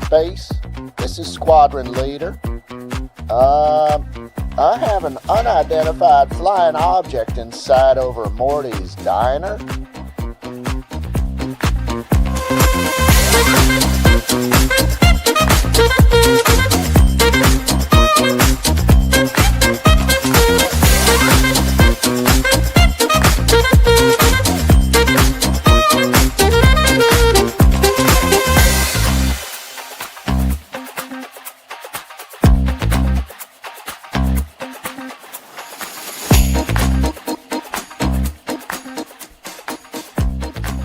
Space, this is Squadron Leader. I have an unidentified flying object inside over Morty's diner.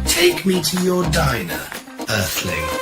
Take me to your diner, Earthling.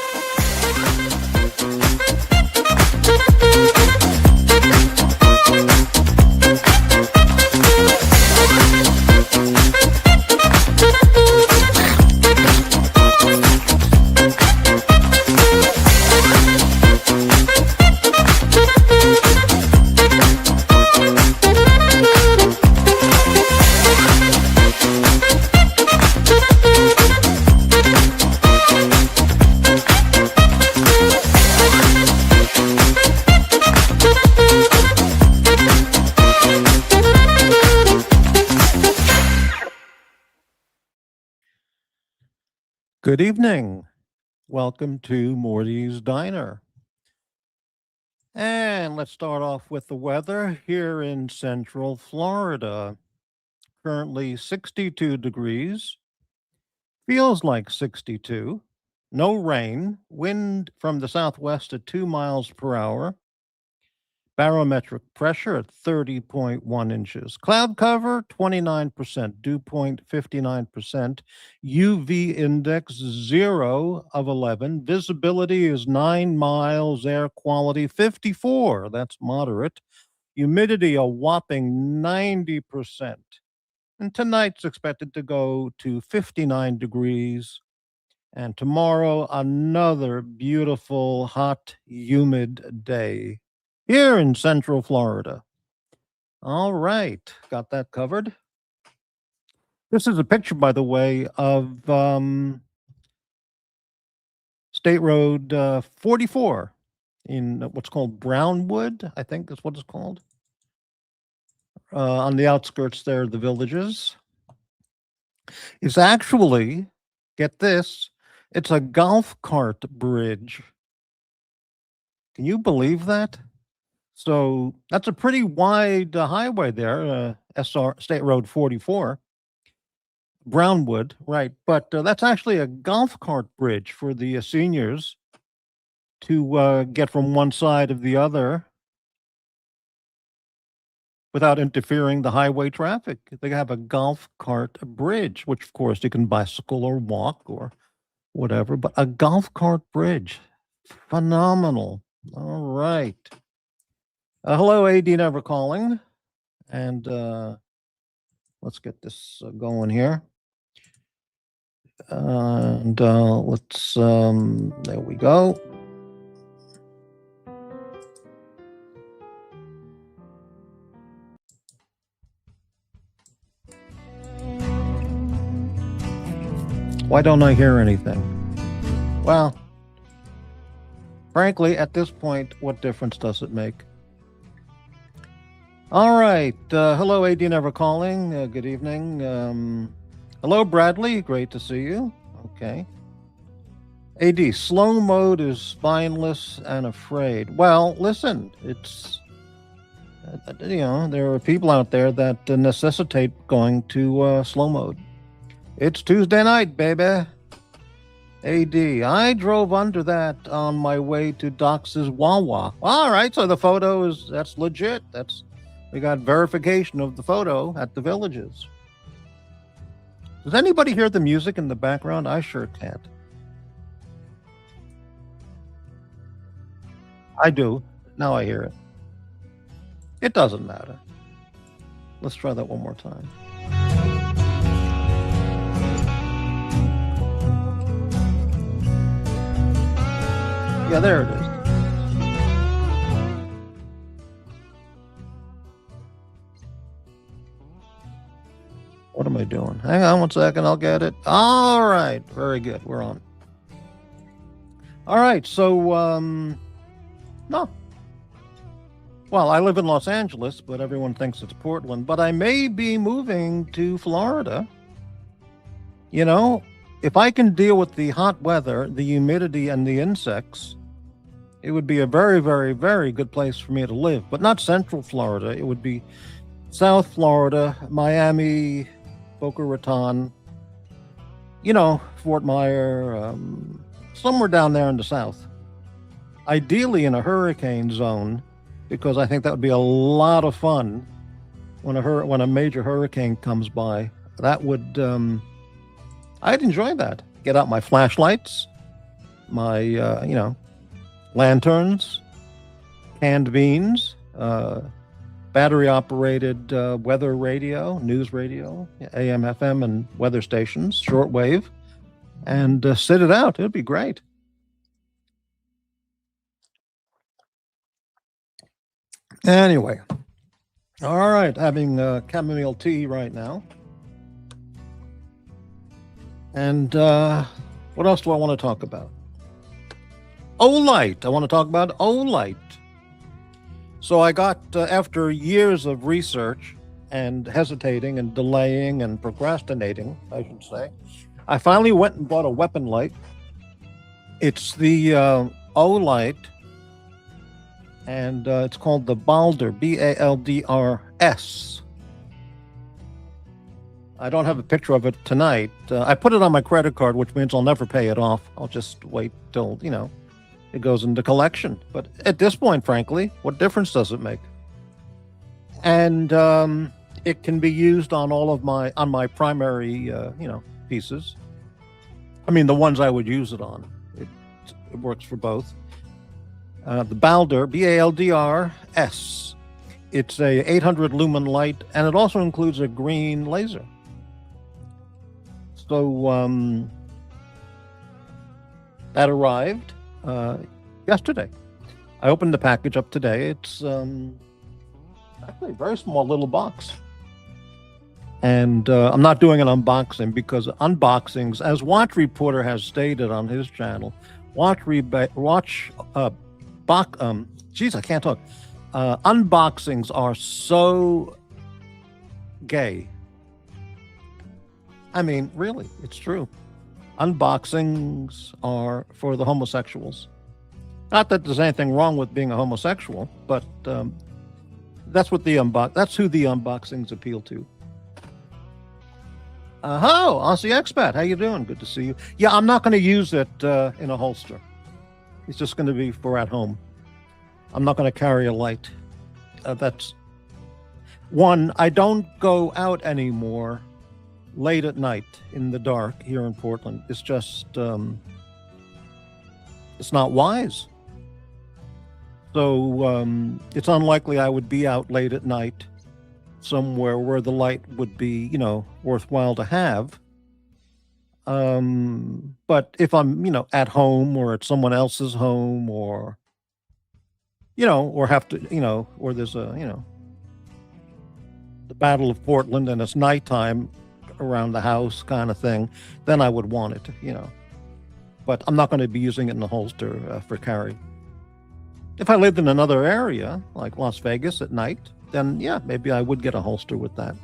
Good evening. Welcome to Morty's Diner. And let's start off with the weather here in Central Florida. Currently 62 degrees. Feels like 62. No rain. Wind from the southwest at 2 miles per hour. Barometric pressure at 30.1 inches. Cloud cover, 29%. Dew point, 59%. UV index, 0 of 11. Visibility is 9 miles. Air quality, 54. That's moderate. Humidity, a whopping 90%. And tonight's expected to go to 59 degrees. And tomorrow, another beautiful, hot, humid day here in Central Florida. All right, got that covered. This is a picture, by the way, of State Road 44 in what's called Brownwood, I think is what it's called. On the outskirts there, the villages. It's actually, get this, it's a golf cart bridge. Can you believe that? So that's a pretty wide highway there, State Road 44, Brownwood, right? But that's actually a golf cart bridge for the seniors to get from one side of the other without interfering the highway traffic. They have a golf cart bridge, which of course you can bicycle or walk or whatever, but a golf cart bridge, phenomenal. All right. Hello, AD Never Calling, and let's get this going here. And let's, there we go. Why don't I hear anything? Well, frankly, at this point, what difference does it make? All right. Hello, AD Never Calling. Good evening. Hello, Bradley. Great to see you. Okay. AD, slow mode is spineless and afraid. Well, listen, it's, there are people out there that necessitate going to slow mode. It's Tuesday night, baby. AD, I drove under that on my way to Dox's Wawa. All right, so the photo is, that's legit. We got verification of the photo at the villages. Does anybody hear the music in the background? I sure can't. I do. Now I hear it. It doesn't matter. Let's try that one more time. Yeah, there it is. What we doing? Hang on 1 second. I'll get it. All right. Very good. We're on. All right. So, no. Well, I live in Los Angeles, but everyone thinks it's Portland. But I may be moving to Florida. You know, if I can deal with the hot weather, the humidity, and the insects, it would be a very, very, very good place for me to live. But not Central Florida. It would be South Florida, Miami, Boca Raton, you know, Fort Myer, somewhere down there in the south. Ideally in a hurricane zone, because I think that would be a lot of fun when a major hurricane comes by. That would, I'd enjoy that. Get out my flashlights, my, you know, lanterns, canned beans, battery-operated weather radio, news radio, AM, FM, and weather stations, shortwave, and sit it out. It'd be great. Anyway, all right, having chamomile tea right now. And what else do I want to talk about? Olight. I want to talk about Olight. So I got, after years of research and hesitating and delaying and procrastinating, I should say, I finally went and bought a weapon light. It's the Olight, and it's called the Balder, Baldrs. I don't have a picture of it tonight. I put it on my credit card, which means I'll never pay it off. I'll just wait till, you know, it goes into collection. But at this point, frankly, what difference does it make? And it can be used on all of my primary, you know, pieces. I mean, the ones I would use it on. It works for both. The Balder, Baldrs. It's a 800 lumen light, and it also includes a green laser. So that arrived yesterday. I opened the package up today. It's actually a very small little box. And I'm not doing an unboxing because unboxings, as Watch Reporter has stated on his channel, unboxings are so gay. I mean, really, it's true. Unboxings are for the homosexuals. Not that there's anything wrong with being a homosexual, but that's who the unboxings appeal to. Hello, Aussie Expat. How you doing? Good to see you. Yeah, I'm not going to use it in a holster. It's just going to be for at home. I'm not going to carry a light. That's one. I don't go out anymore late at night in the dark here in Portland. It's just, it's not wise. So it's unlikely I would be out late at night somewhere where the light would be, you know, worthwhile to have. But if I'm, you know, at home or at someone else's home, or, you know, or have to, you know, or there's a, you know, the Battle of Portland and it's nighttime around the house kind of thing, then I would want it, you know. But I'm not going to be using it in the holster for carry. If I lived in another area, like Las Vegas at night, then yeah, maybe I would get a holster with that.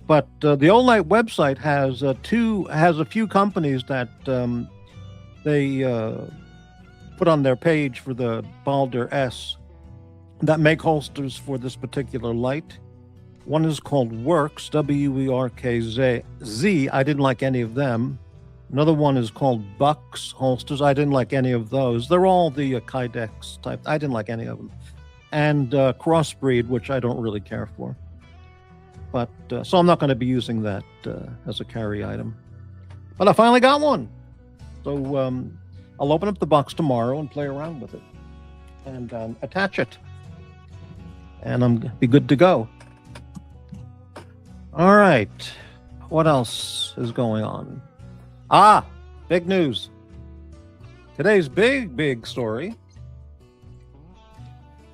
But the Olight website has a few companies that they put on their page for the Baldrs that make holsters for this particular light. One is called Works, WERKZ. I didn't like any of them. Another one is called Bucks holsters. I didn't like any of those. They're all the Kydex type. I didn't like any of them. And Crossbreed, which I don't really care for. But so I'm not going to be using that as a carry item. But I finally got one. So I'll open up the box tomorrow and play around with it and attach it. And I'm be good to go. All right. What else is going on? Big news. Today's big story.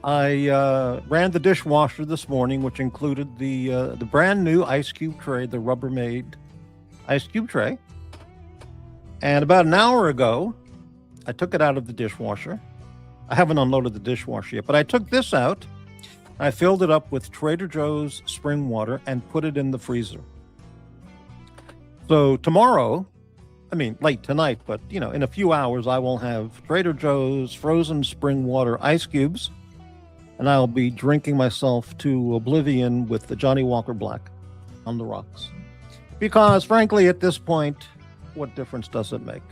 I ran the dishwasher this morning, which included the brand new ice cube tray, the Rubbermaid ice cube tray. And about an hour ago, I took it out of the dishwasher. I haven't unloaded the dishwasher yet, but I took this out. I filled it up with Trader Joe's spring water and put it in the freezer. So tomorrow, I mean, late tonight, but in a few hours, I will have Trader Joe's frozen spring water ice cubes, and I'll be drinking myself to oblivion with the Johnny Walker Black on the rocks. Because frankly, at this point, what difference does it make?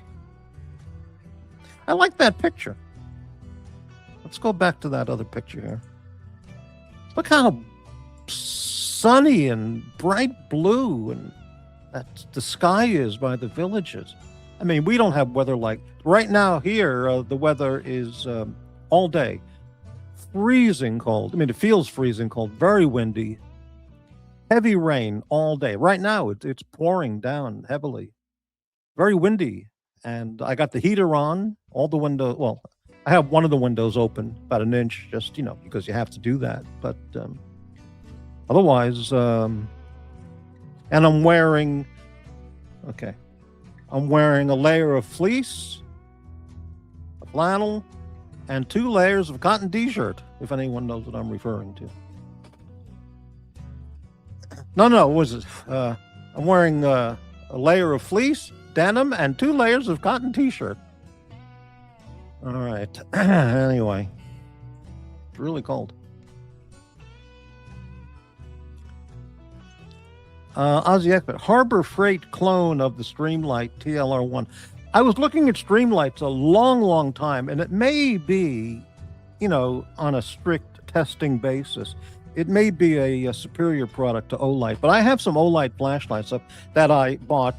I like that picture. Let's go back to that other picture here. Look how sunny and bright blue and that the sky is by the villages. I mean, we don't have weather like right now here. The weather is all day freezing cold. I mean, it feels freezing cold, very windy, heavy rain all day. Right now, it's pouring down heavily, very windy. And I got the heater on, all the windows. Well, I have one of the windows open about an inch, just, because you have to do that. But otherwise, and I'm wearing a layer of fleece, a flannel, and 2 layers of cotton t-shirt, if anyone knows what I'm referring to. No, what was it? I'm wearing a layer of fleece, denim, and 2 layers of cotton t-shirt. All right. Anyway, it's really cold. Ozzy Ekman, Harbor Freight clone of the Streamlight TLR1. I was looking at Streamlights a long time, and it may be, on a strict testing basis, it may be a superior product to Olight. But I have some Olight flashlights up that I bought,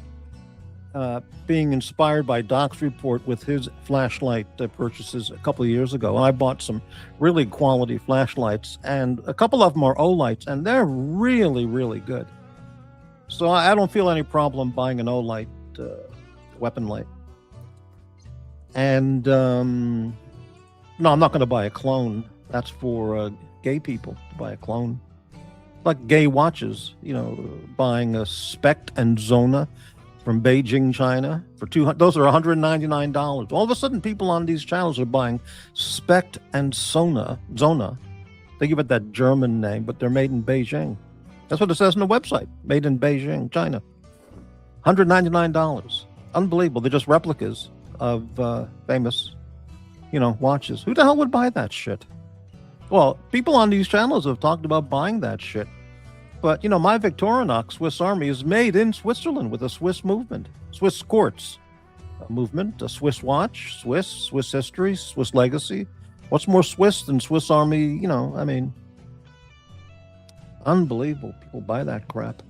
being inspired by Doc's report with his flashlight purchases a couple of years ago. And I bought some really quality flashlights, and a couple of them are Olights, and they're really, really good. So I don't feel any problem buying an Olight weapon light. And no, I'm not going to buy a clone. That's for gay people to buy a clone. Like gay watches, buying a Spect and Zona from Beijing, China for $200. Those are $199. All of a sudden, people on these channels are buying Spect and Zona. They give it that German name, but they're made in Beijing. That's what it says on the website. Made in Beijing, China. $199. Unbelievable. They're just replicas of famous, watches. Who the hell would buy that shit? Well, people on these channels have talked about buying that shit. But, my Victorinox Swiss Army is made in Switzerland with a Swiss movement, Swiss quartz movement, a Swiss watch, Swiss history, Swiss legacy. What's more Swiss than Swiss Army? Unbelievable. People buy that crap.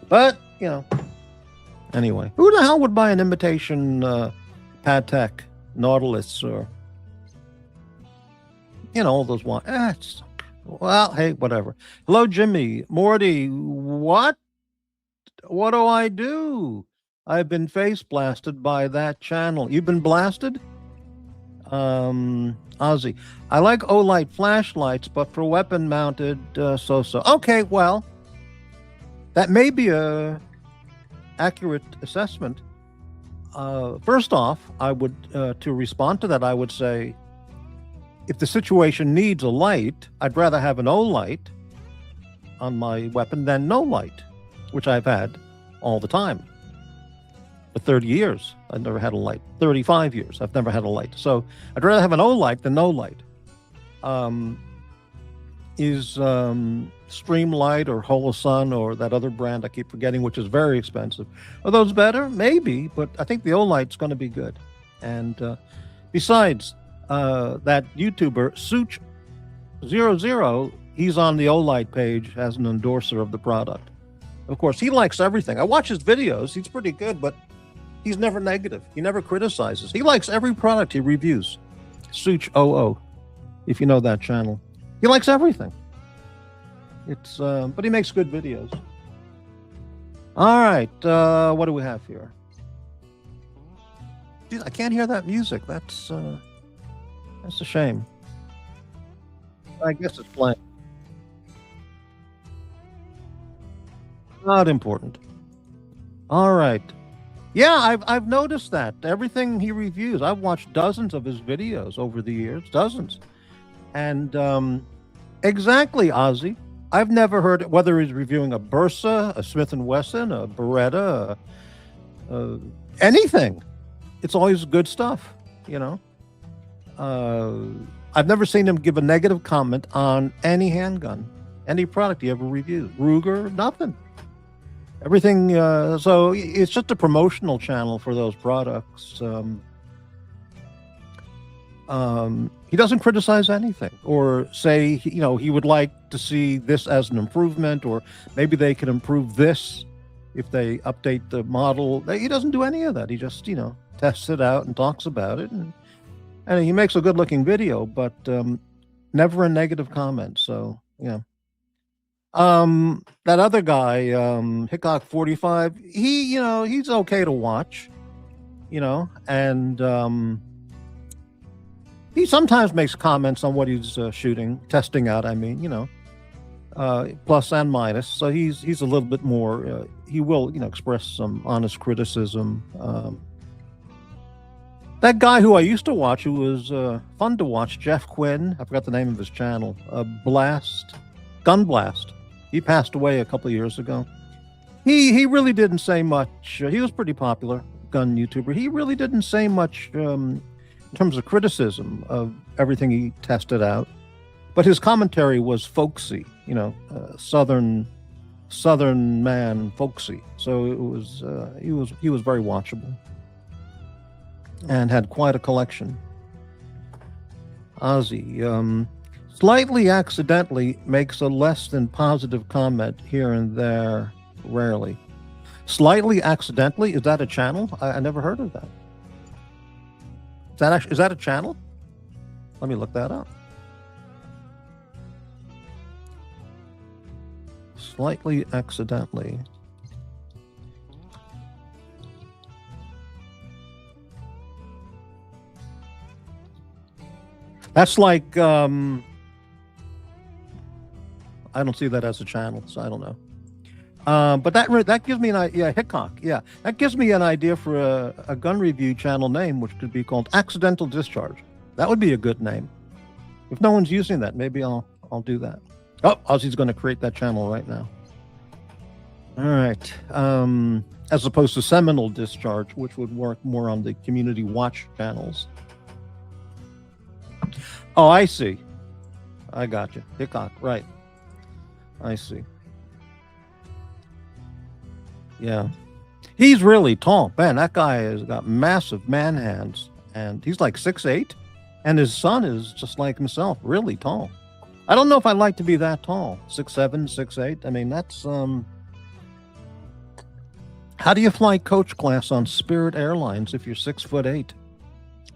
But, anyway, who the hell would buy an imitation Patek Nautilus or, all those watches? Well, hey, whatever. Hello, Jimmy. Morty, what? What do I do? I've been face blasted by that channel. You've been blasted? Ozzy, I like Olight flashlights, but for weapon mounted, so-so. Okay, well, that may be a accurate assessment. First off, I would, to respond to that, I would say, if the situation needs a light, I'd rather have an Olight on my weapon than no light, which I've had all the time. For 30 years, I've never had a light. 35 years, I've never had a light. So I'd rather have an Olight than no light. Is Streamlight or Holosun or that other brand I keep forgetting, which is very expensive, are those better? Maybe, but I think the Olight's going to be good. And besides, that YouTuber Such00, he's on the Olight page as an endorser of the product. Of course, he likes everything. I watch his videos. He's pretty good, but he's never negative. He never criticizes. He likes every product he reviews. Such00, if you know that channel. He likes everything. It's but he makes good videos. All right, what do we have here? Jeez, I can't hear that music. That's a shame. I guess it's blank. Not important. All right. Yeah, I've noticed that. Everything he reviews, I've watched dozens of his videos over the years, dozens. And exactly, Ozzy. I've never heard whether he's reviewing a Bursa, a Smith and Wesson, a Beretta, anything. It's always good stuff, you know. I've never seen him give a negative comment on any handgun, any product he ever reviewed. Ruger, nothing. Everything. So it's just a promotional channel for those products. He doesn't criticize anything or say, you know, he would like to see this as an improvement, or maybe they could improve this if they update the model. He doesn't do any of that. He just, you know, tests it out and talks about it. And he makes a good looking video, but never a negative comment. So, yeah. That other guy, Hickok 45, you know, he's okay to watch, you know, and he sometimes makes comments on what he's testing out. I mean, you know, plus and minus. So he's a little bit more. He will, you know, express some honest criticism. That guy who I used to watch, who was fun to watch, Jeff Quinn. I forgot the name of his channel. Gun Blast. He passed away a couple of years ago. He really didn't say much. He was pretty popular gun YouTuber. He really didn't say much. In terms of criticism of everything he tested out, but his commentary was folksy, you know, southern man, folksy. So it was he was very watchable and had quite a collection. Ozzy slightly accidentally makes a less than positive comment here and there, rarely. Slightly accidentally, is that a channel? I never heard of that. Is that a channel? Let me look that up. Slightly accidentally. That's like I don't see that as a channel, so I don't know. But that gives me an idea. Yeah, Hickok. Yeah, that gives me an idea for a gun review channel name, which could be called Accidental Discharge. That would be a good name. If no one's using that, maybe I'll do that. Oh, Ozzy's going to create that channel right now. All right. As opposed to Seminal Discharge, which would work more on the community watch channels. Oh, I see. I got you. Hickok, right. I see. Yeah. He's really tall. Man, that guy has got massive man hands. And he's like 6'8". And his son is just like himself, really tall. I don't know if I'd like to be that tall. 6'7", 6'8". I mean, that's... How do you fly coach class on Spirit Airlines if you're 6'8",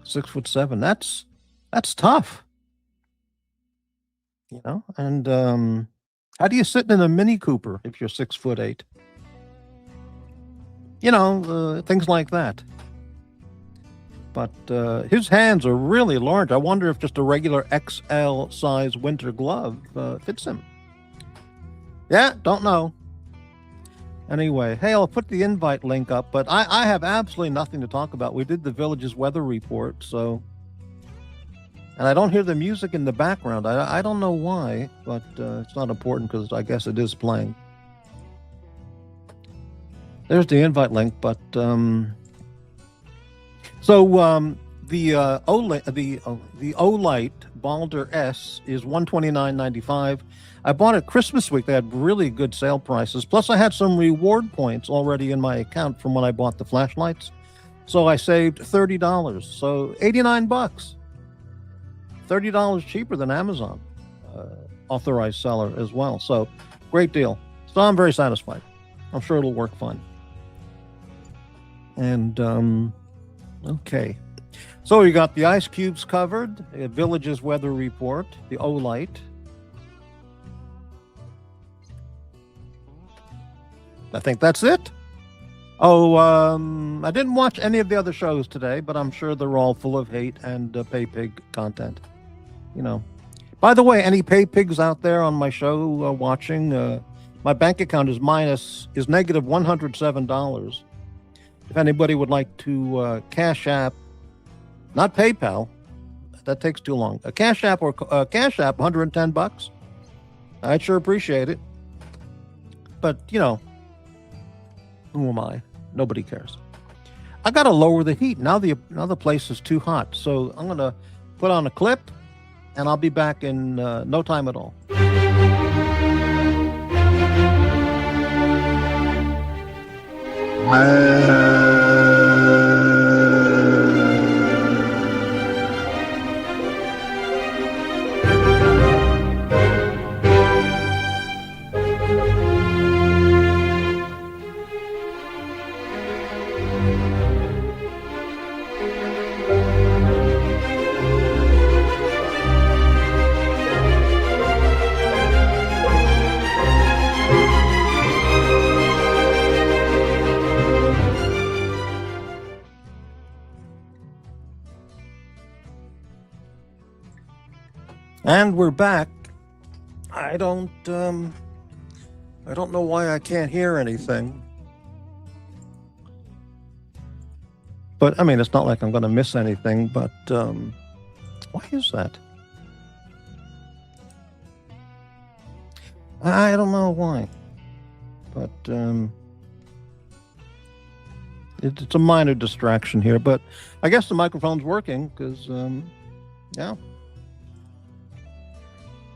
6'7"? That's tough. You know? And how do you sit in a Mini Cooper if you're 6'8"? You know, things like that. But his hands are really large. I wonder if just a regular XL size winter glove fits him. Yeah, don't know. Anyway, hey, I'll put the invite link up, but I have absolutely nothing to talk about. We did the Village's weather report, so... And I don't hear the music in the background. I don't know why, but it's not important because I guess it is playing. There's the invite link, but the Olight Balder S is $129.95. I bought it Christmas week. They had really good sale prices. Plus, I had some reward points already in my account from when I bought the flashlights, so I saved $30. So $89, $30 cheaper than Amazon authorized seller as well. So great deal. So I'm very satisfied. I'm sure it'll work fine. And okay, so you got the ice cubes covered, the Village's weather report, the Olight. I think that's it. Oh, I didn't watch any of the other shows today, but I'm sure they're all full of hate and pay pig content. You know, By the way, any pay pigs out there on my show watching? My bank account is negative $107. If anybody would like to Cash App, not PayPal, that takes too long. A Cash App or Cash App, $110. I'd sure appreciate it. But you know, who am I? Nobody cares. I gotta lower the heat now. The place is too hot, so I'm gonna put on a clip, and I'll be back in no time at all. And we're back. I don't know why I can't hear anything. But I mean, it's not like I'm going to miss anything, but why is that? I don't know why. But it's a minor distraction here, but I guess the microphone's working because yeah.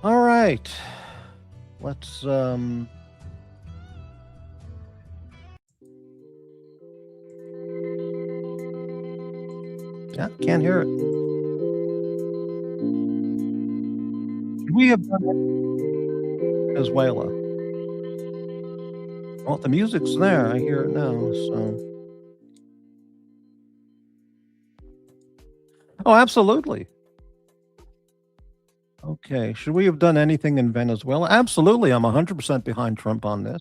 All right, let's yeah, can't hear it. We have done Venezuela. Well, the music's there. I hear it now. So, oh, absolutely. Okay, should we have done anything in Venezuela? Absolutely, I'm 100% behind Trump on this.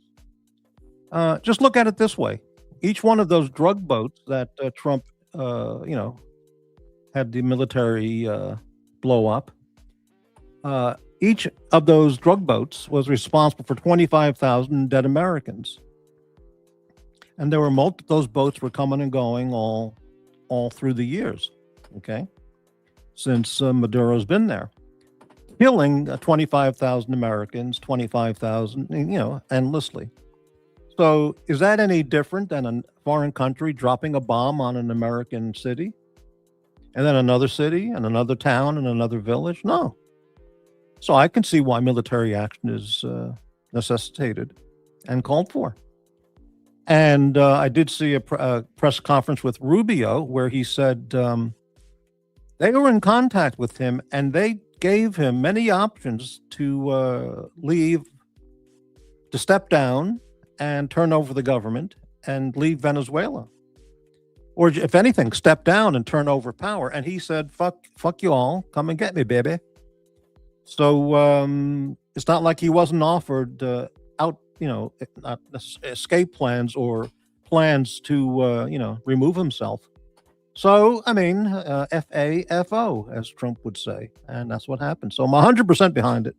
Just look at it this way: each one of those drug boats that Trump, had the military blow up. Each of those drug boats was responsible for 25,000 dead Americans, and there were those boats were coming and going all through the years. Okay, since Maduro's been there, killing 25,000 Americans, 25,000, endlessly. So is that any different than a foreign country dropping a bomb on an American city? And then another city and another town and another village? No. So I can see why military action is necessitated and called for. And I did see a press conference with Rubio where he said they were in contact with him and they gave him many options to leave, to step down and turn over the government and leave Venezuela. Or if anything, step down and turn over power. And he said, fuck you all, come and get me, baby. So it's not like he wasn't offered escape plans or plans to, remove himself. So, I mean, F-A-F-O, as Trump would say. And that's what happened. So I'm 100% behind it.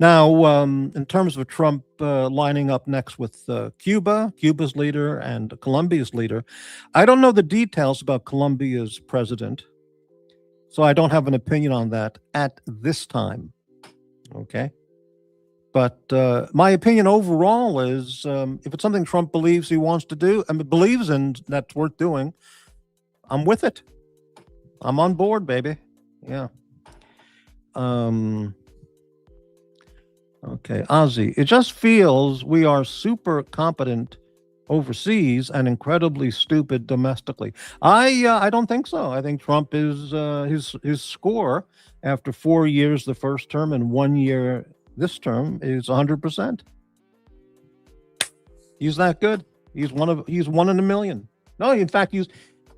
Now, in terms of Trump lining up next with Cuba's leader, and Colombia's leader, I don't know the details about Colombia's president. So I don't have an opinion on that at this time. Okay. But my opinion overall is if it's something Trump believes he wants to do and believes in that's worth doing, I'm with it. I'm on board, baby. Yeah. Okay, Ozzy. It just feels we are super competent overseas and incredibly stupid domestically. I don't think so. I think Trump is his score after 4 years the first term and 1 year this term is 100%. He's that good. He's one in a million. No, in fact, he's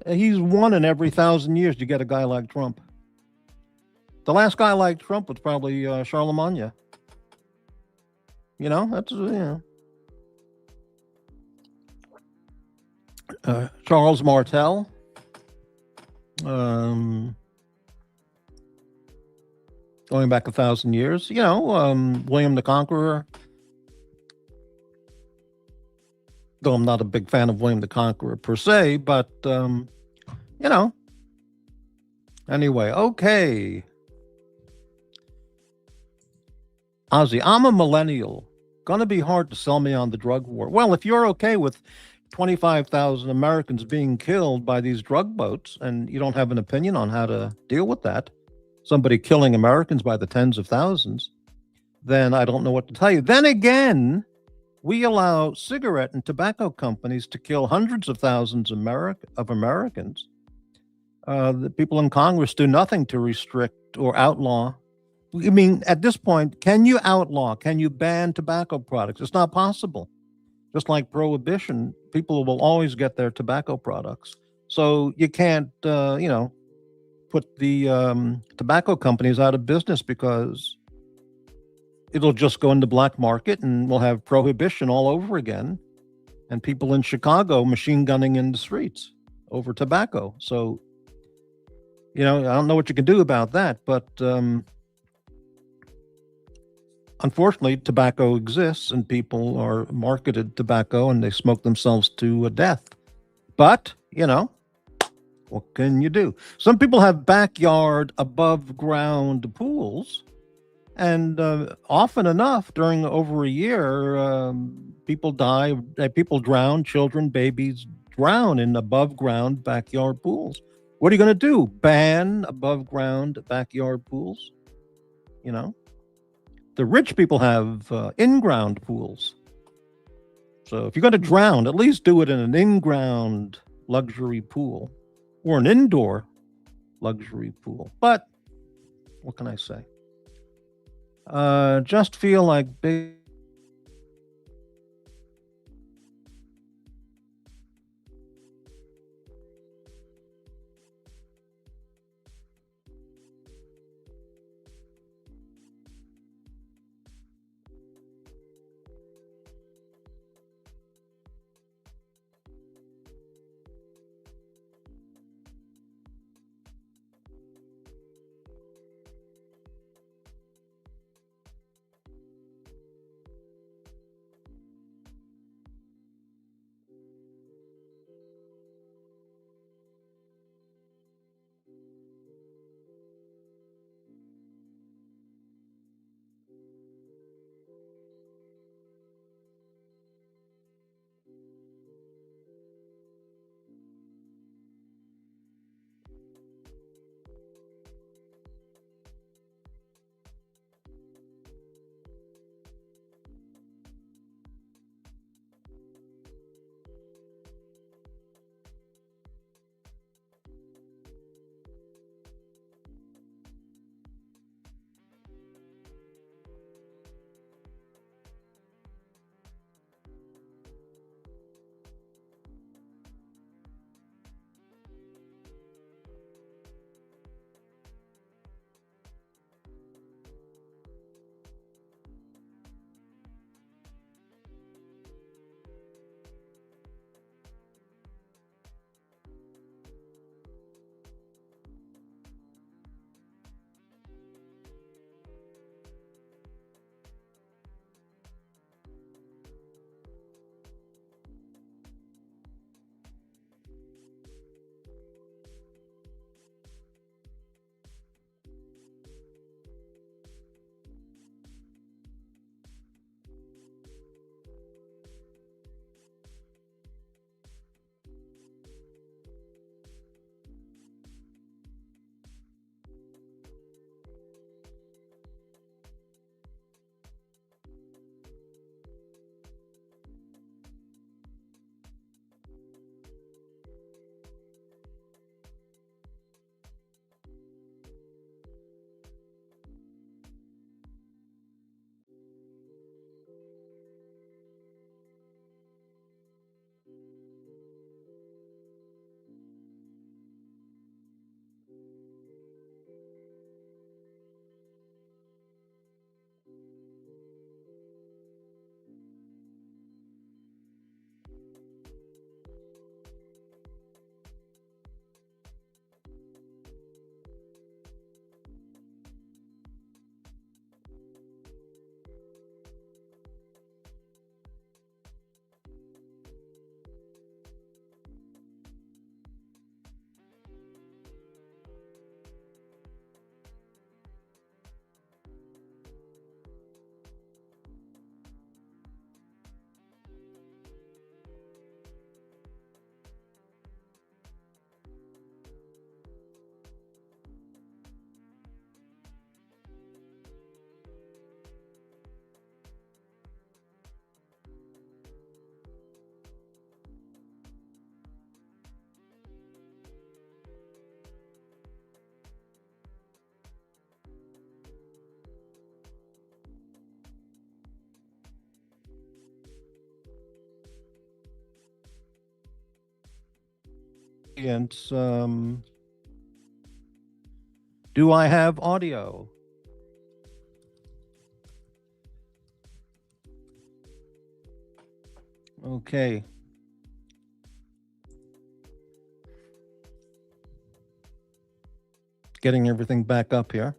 one in every 1,000 years you get a guy like Trump. The last guy like Trump was probably Charlemagne. That's Charles Martel. going back 1,000 years. William the Conqueror. Though I'm not a big fan of William the Conqueror per se, but you know. Anyway, okay. Ozzy, I'm a millennial. Gonna be hard to sell me on the drug war. Well, if you're okay with 25,000 Americans being killed by these drug boats and you don't have an opinion on how to deal with that, somebody killing Americans by the tens of thousands, then I don't know what to tell you. Then again, we allow cigarette and tobacco companies to kill hundreds of thousands of Americans. The people in Congress do nothing to restrict or outlaw. I mean, at this point, can you outlaw, can you ban tobacco products? It's not possible. Just like prohibition, people will always get their tobacco products. So you can't, put the tobacco companies out of business because it'll just go into black market and we'll have prohibition all over again. And people in Chicago machine gunning in the streets over tobacco. So, I don't know what you can do about that, but unfortunately, tobacco exists and people are marketed tobacco and they smoke themselves to death. But, what can you do? Some people have backyard above ground pools. And often enough, during over a year, people die, people drown, children, babies drown in above ground backyard pools. What are you going to do? Ban above ground backyard pools? The rich people have in ground pools. So if you're going to drown, at least do it in an in ground luxury pool or an indoor luxury pool. But what can I say? Just feel like big. audience, do I have audio? Okay. Getting everything back up here.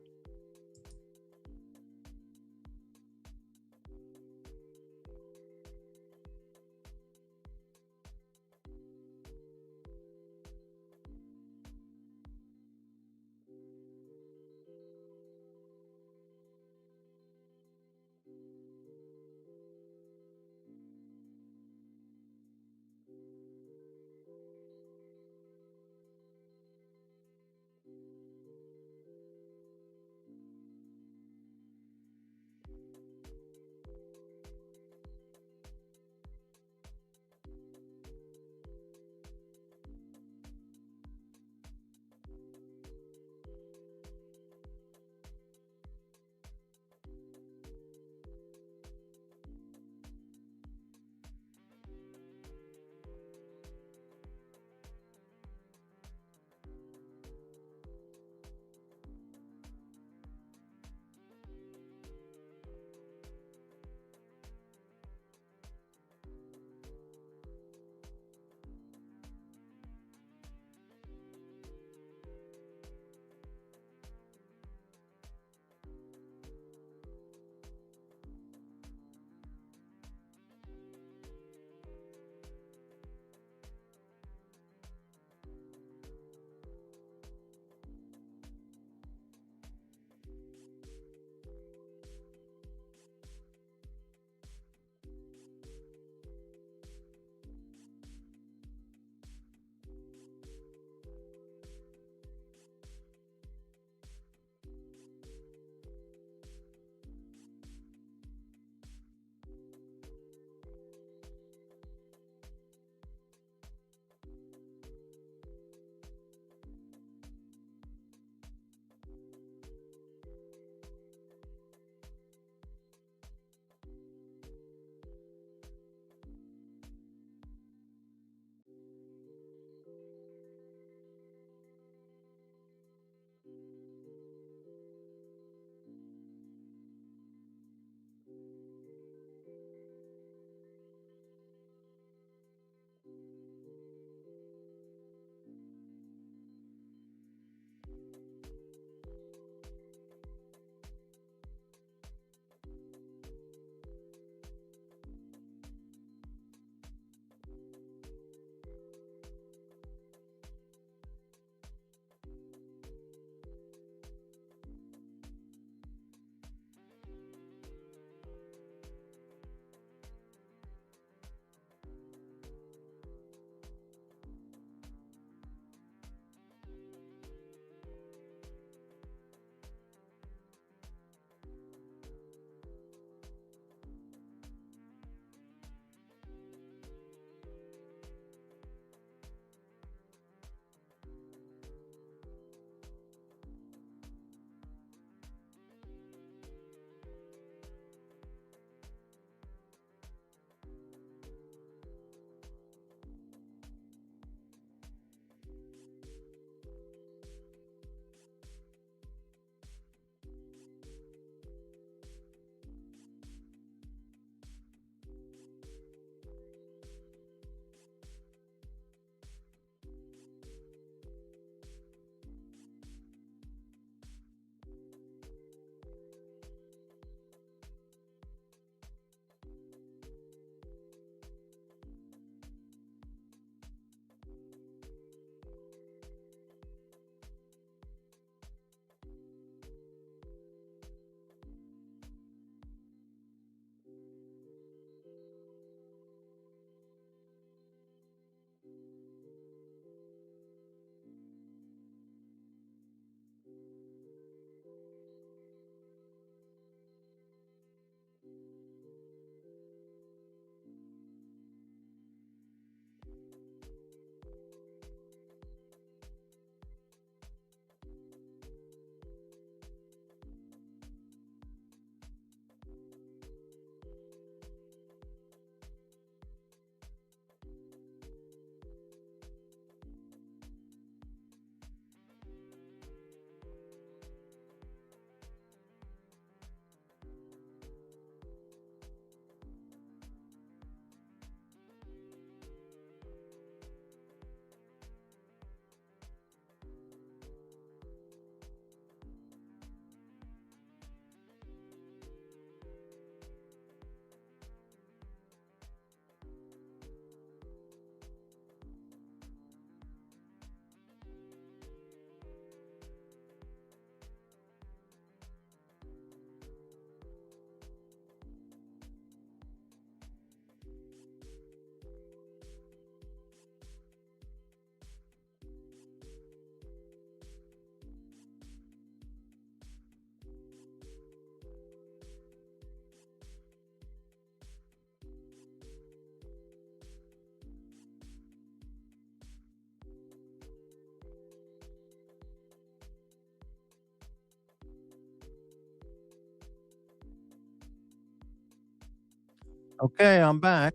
Okay, I'm back.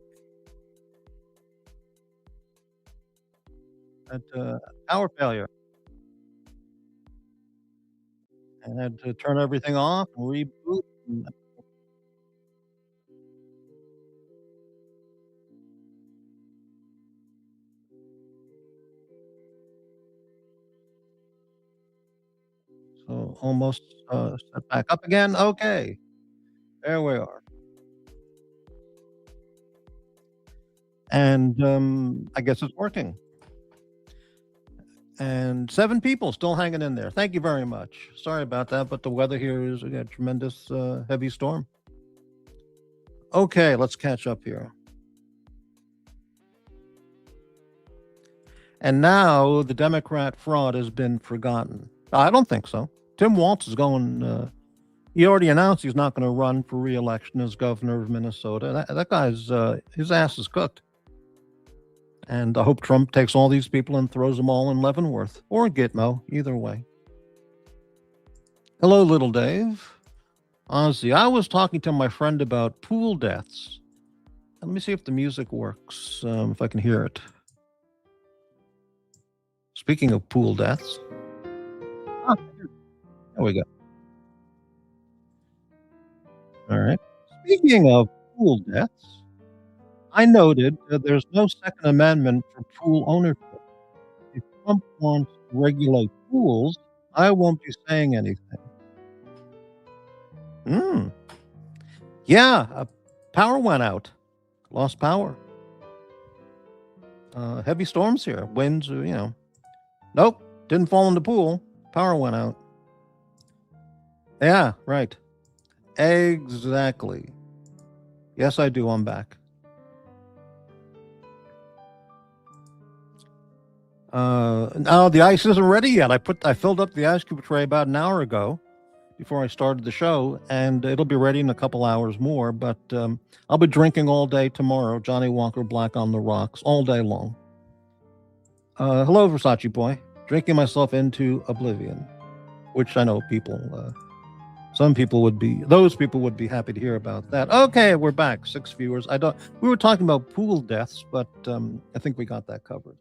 Had power failure. I had to turn everything off and reboot. And so almost set back up again. Okay, there we are. And I guess it's working. And 7 people still hanging in there. Thank you very much. Sorry about that, but the weather here is a tremendous heavy storm. Okay, let's catch up here. And now the Democrat fraud has been forgotten. I don't think so. Tim Walz is going. He already announced he's not going to run for re-election as governor of Minnesota. That guy's his ass is cooked. And I hope Trump takes all these people and throws them all in Leavenworth or Gitmo, either way. Hello, little Dave. Ozzy, I was talking to my friend about pool deaths. Let me see if the music works, if I can hear it. Speaking of pool deaths. There we go. All right. Speaking of pool deaths, I noted that there's no Second Amendment for pool ownership. If Trump wants to regulate pools, I won't be saying anything. Yeah, power went out. Lost power. Heavy storms here. Winds, Nope, didn't fall in the pool. Power went out. Yeah, right. Exactly. Yes, I do. I'm back. No, the ice isn't ready yet. I filled up the ice cube tray about an hour ago before I started the show, and it'll be ready in a couple hours more. But I'll be drinking all day tomorrow. Johnny Walker Black on the rocks all day long. Hello, Versace boy. Drinking myself into oblivion, which I know those people would be happy to hear about that. Okay, we're back. 6 viewers. We were talking about pool deaths, but I think we got that covered.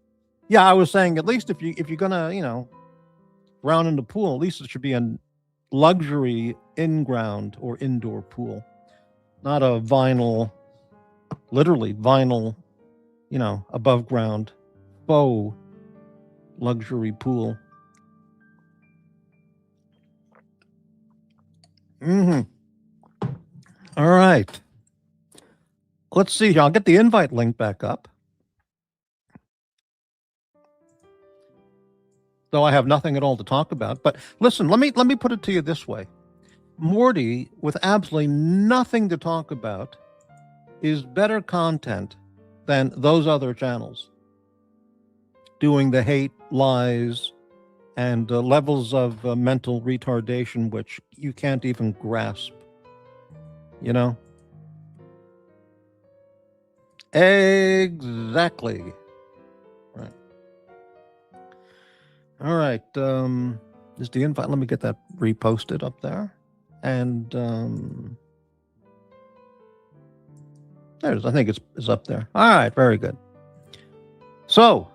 Yeah, I was saying at least if you're gonna, drown in the pool, at least it should be a luxury in-ground or indoor pool, not a literally vinyl, above ground faux luxury pool. All right. Let's see. I'll get the invite link back up. Though I have nothing at all to talk about. But listen, let me put it to you this way. Morty, with absolutely nothing to talk about, is better content than those other channels doing the hate, lies, and levels of mental retardation which you can't even grasp. Exactly. Right. All right. Is the invite? Let me get that reposted up there. And there's, I think it's up there. All right. Very good. So,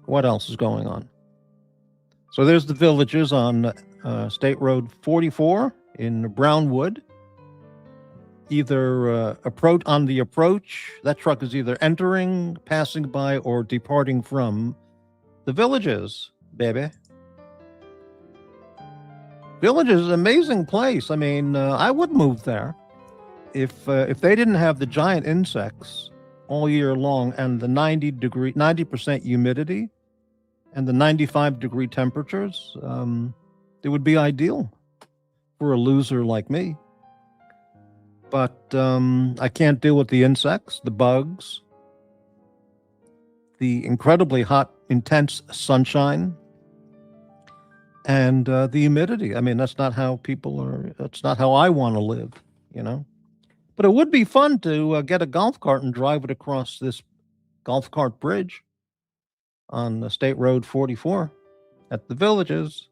what else is going on? So there's the villages on State Road 44 in Brownwood. Either on the approach, that truck is either entering, passing by, or departing from the villages, baby. Villages is an amazing place. I mean, I would move there if they didn't have the giant insects all year long and the 90% humidity and the 95-degree temperatures. It would be ideal for a loser like me. But I can't deal with the insects, the bugs, the incredibly hot, intense sunshine, and the humidity. I mean, that's not how that's not how I want to live, But it would be fun to get a golf cart and drive it across this golf cart bridge on State Road 44 at the villages.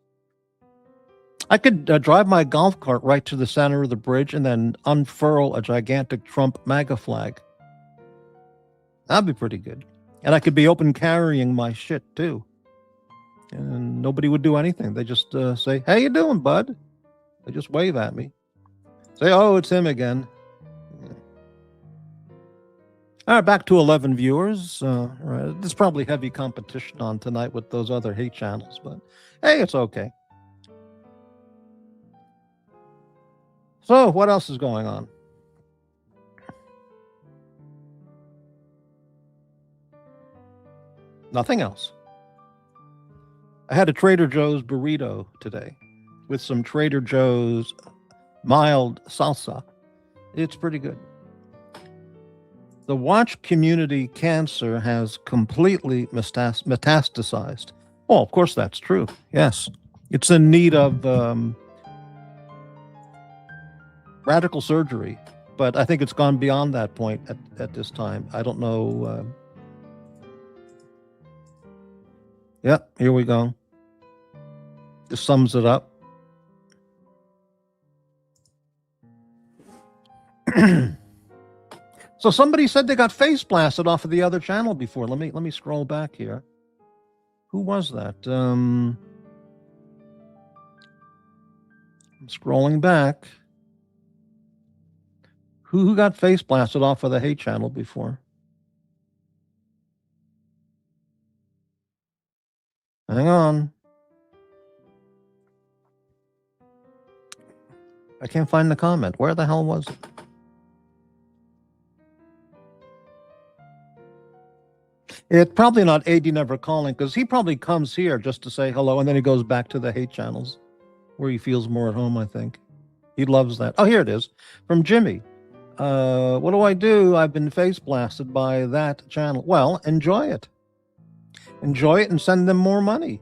I could drive my golf cart right to the center of the bridge and then unfurl a gigantic Trump MAGA flag. That'd be pretty good. And I could be open carrying my shit too. And nobody would do anything. They just say, "How you doing, bud?" They just wave at me. Say, "Oh, it's him again." Yeah. All right, back to 11 viewers. Right. There's probably heavy competition on tonight with those other hate channels, but hey, it's okay. So, what else is going on? Nothing else. I had a Trader Joe's burrito today with some Trader Joe's mild salsa. It's pretty good. The watch community cancer has completely metastasized. Oh, of course that's true. Yes. It's in need of radical surgery, but I think it's gone beyond that point at this time. I don't know. Yep, here we go. This sums it up. So somebody said they got face blasted off of the other channel before. Let me scroll back here. Who was that? I'm scrolling back. Who got face blasted off of the hate channel before? Hang on. I can't find the comment. Where the hell was it? It's probably not AD Never Calling, because he probably comes here just to say hello, and then he goes back to the hate channels where he feels more at home, I think. He loves that. Oh, here it is. From Jimmy. What do I do? I've been face blasted by that channel. Well, enjoy it. Enjoy it and send them more money.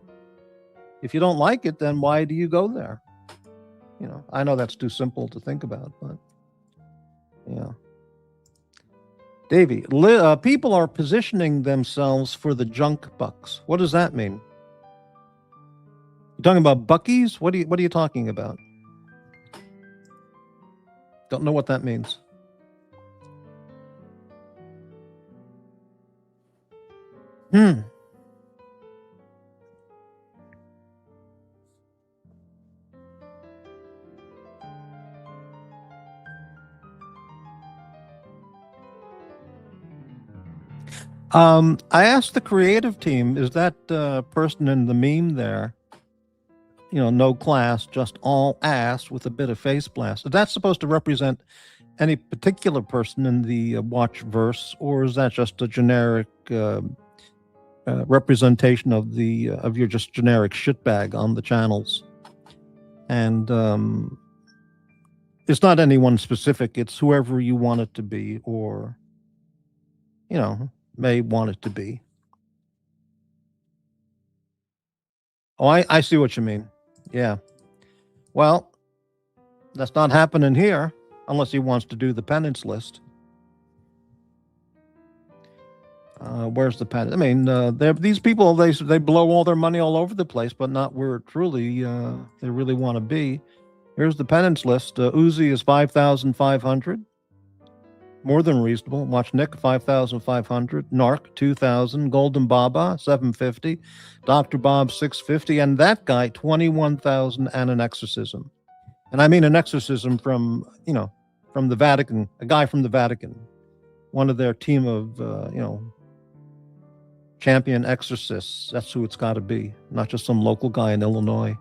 If you don't like it, then why do you go there? You know, I know that's too simple to think about, but yeah. Davey, people are positioning themselves for the junk bucks. What does that mean? You talking about Buc-ee's? What are you talking about? Don't know what that means. I asked the creative team, is that person in the meme there, you know, no class, just all ass with a bit of face blast? Is that supposed to represent any particular person in the watch verse, or is that just a generic representation of your just generic shitbag on the channels? And it's not anyone specific. It's whoever you want it to be, or, you know, may want it to be. Oh, I see what you mean. Yeah. Well, that's not happening here unless he wants to do the penance list. Where's the penance? I mean, these people, they blow all their money all over the place, but not where truly they really want to be. Here's the penance list. Uzi is 5,500. More than reasonable. Watch Nick, 5,500. Narc, 2,000. Golden Baba, 750. Dr. Bob, 650. And that guy, 21,000 and an exorcism. And I mean an exorcism from, you know, from the Vatican, a guy from the Vatican. One of their team of, you know, champion exorcists. That's who it's got to be. Not just some local guy in Illinois.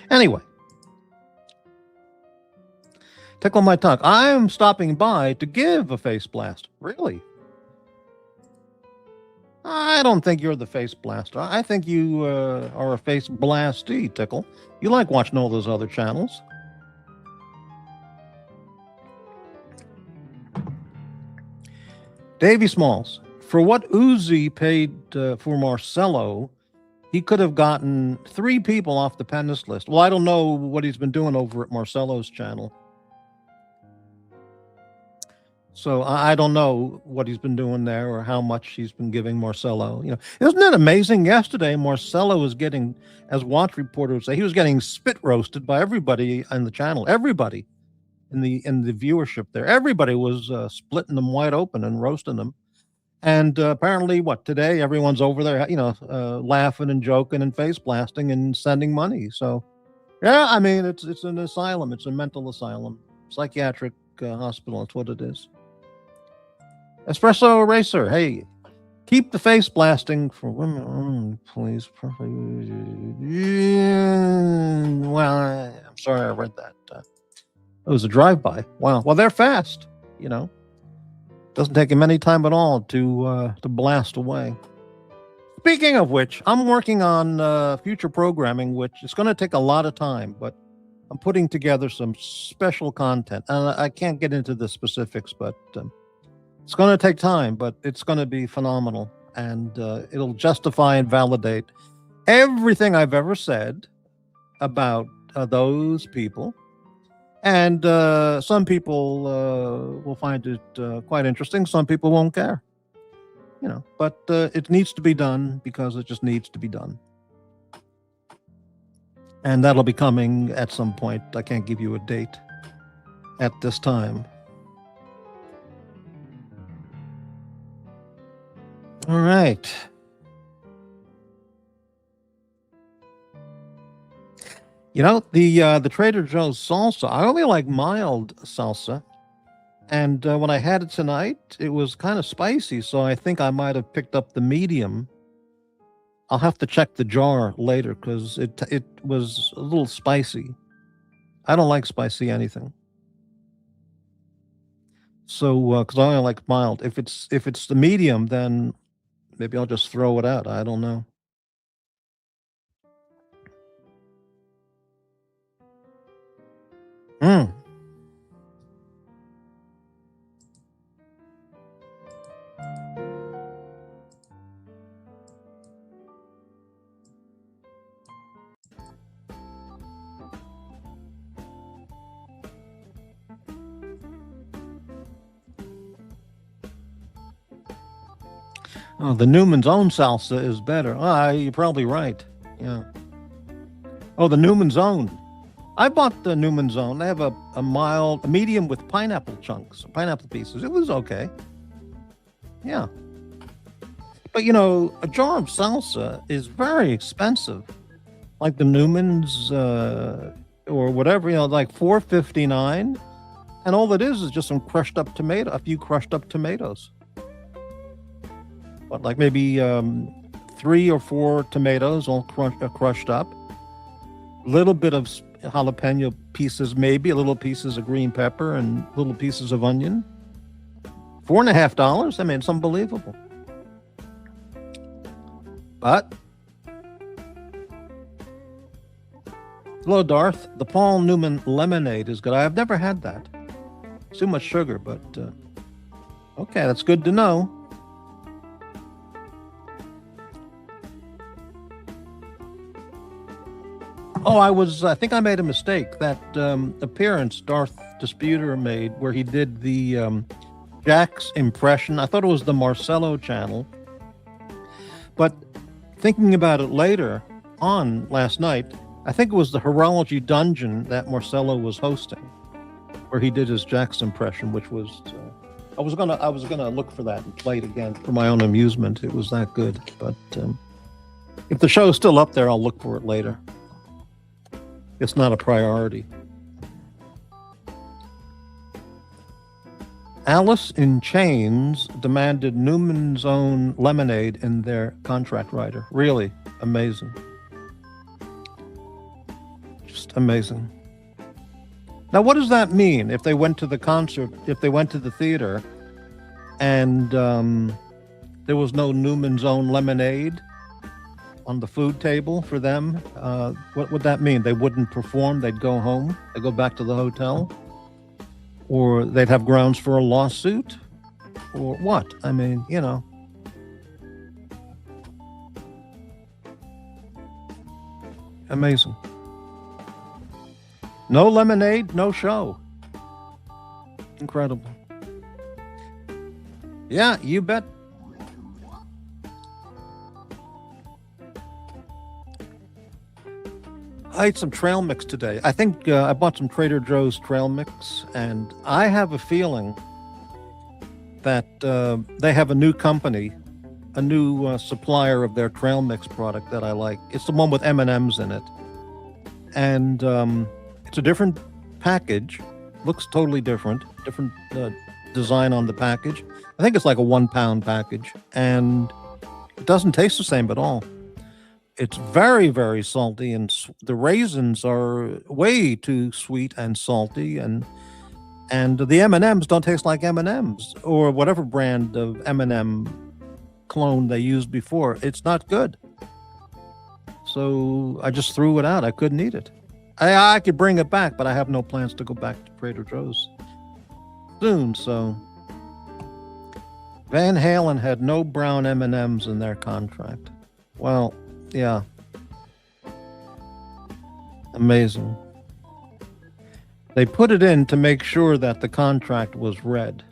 Anyway. Tickle my tongue. I am stopping by to give a face blast. Really? I don't think you're the face blaster. I think you are a face blastee, Tickle. You like watching all those other channels. Davy Smalls. For what Uzi paid for Marcelo, he could have gotten 3 people off the penance list. Well, I don't know what he's been doing over at Marcelo's channel. So I don't know what he's been doing there or how much he's been giving Marcello. Isn't it amazing? Yesterday, Marcello was getting, as Watch Reporter would say, he was getting spit roasted by everybody on the channel. Everybody in the viewership there, everybody was splitting them wide open and roasting them. And apparently, today everyone's over there, laughing and joking and face blasting and sending money. So, yeah, I mean, it's an asylum. It's a mental asylum, psychiatric hospital. That's what it is. Espresso Racer, hey, keep the face blasting for women, please. Well, I'm sorry I read that. It was a drive-by. Wow. Well, they're fast. Doesn't take them any time at all to blast away. Speaking of which, I'm working on future programming, which is going to take a lot of time, but I'm putting together some special content. And I can't get into the specifics, but it's going to take time, but it's going to be phenomenal. And it'll justify and validate everything I've ever said about those people. And some people will find it quite interesting. Some people won't care. But it needs to be done because it just needs to be done. And that'll be coming at some point. I can't give you a date at this time. All right. The Trader Joe's salsa, I only like mild salsa. And when I had it tonight, it was kind of spicy. So I think I might have picked up the medium. I'll have to check the jar later because it was a little spicy. I don't like spicy anything. So, because I only like mild. If it's the medium, then maybe I'll just throw it out. I don't know. Oh, the Newman's Own salsa is better. You're probably right. Yeah. Oh, the Newman's Own. I bought the Newman's Own. They have a medium with pineapple chunks, pineapple pieces. It was okay. Yeah. But, a jar of salsa is very expensive. Like the Newman's or whatever, like $4.59. And all it is just some a few crushed up tomatoes. But like maybe 3 or 4 tomatoes all crushed up. Little bit of jalapeno pieces, maybe a little pieces of green pepper and little pieces of onion. $4.50. I mean, it's unbelievable. But hello, Darth. The Paul Newman lemonade is good. I've never had that. It's too much sugar, but okay, that's good to know. Oh, I think I made a mistake. That appearance Darth Disputer made where he did the Jack's impression, I thought it was the Marcello channel. But thinking about it later on last night, I think it was the Horology Dungeon that Marcello was hosting, where he did his Jack's impression, which was I was gonna look for that and play it again for my own amusement. It was that good. But if the show's still up there, I'll look for it later. It's not a priority. Alice in Chains demanded Newman's Own lemonade in their contract writer. Really amazing. Just amazing. Now, what does that mean if they went to the concert, if they went to the theater and there was no Newman's Own lemonade on the food table for them? What would that mean? They wouldn't perform, they'd go home, they'd go back to the hotel? Or they'd have grounds for a lawsuit? Or what? I mean, amazing. No lemonade, no show. Incredible. Yeah, you bet. I ate some trail mix today. I think I bought some Trader Joe's trail mix, and I have a feeling that they have a new company, a new supplier of their trail mix product that I like. It's the one with M&Ms in it, and it's a different package. Looks totally different design on the package. I think it's like a 1 pound package, and it doesn't taste the same at all. It's very, very salty, and the raisins are way too sweet and salty, and the M&Ms don't taste like M&Ms or whatever brand of M&M clone they used before. It's not good. So I just threw it out. I couldn't eat it. I could bring it back, but I have no plans to go back to Trader Joe's soon. So Van Halen had no brown M&Ms in their contract. Well, yeah. Amazing. They put it in to make sure that the contract was red.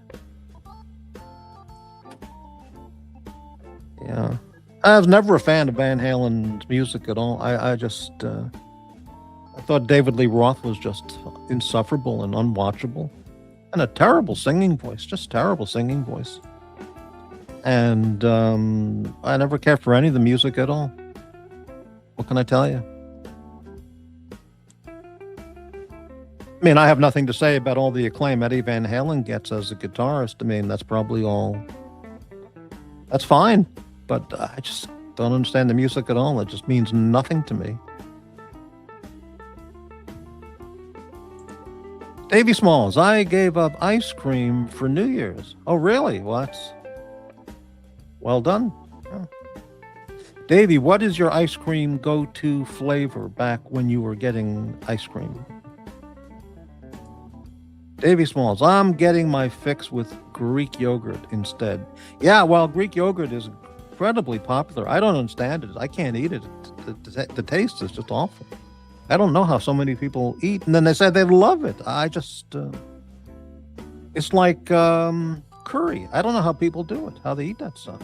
Yeah. I was never a fan of Van Halen's music at all. I just I thought David Lee Roth was just insufferable and unwatchable. And a terrible singing voice, just terrible singing voice. And I never cared for any of the music at all. What can I tell you? I mean, I have nothing to say about all the acclaim Eddie Van Halen gets as a guitarist. I mean, that's probably all. That's fine, but I just don't understand the music at all. It just means nothing to me. Davy Smalls, I gave up ice cream for New Year's. Oh, really? What? Well done. Yeah. Davy, what is your ice cream go-to flavor back when you were getting ice cream? Davy Smalls, I'm getting my fix with Greek yogurt instead. Yeah, well, Greek yogurt is incredibly popular. I don't understand it. I can't eat it. The taste is just awful. I don't know how so many people eat, and then they say they love it. I just, it's like curry. I don't know how people do it, how they eat that stuff.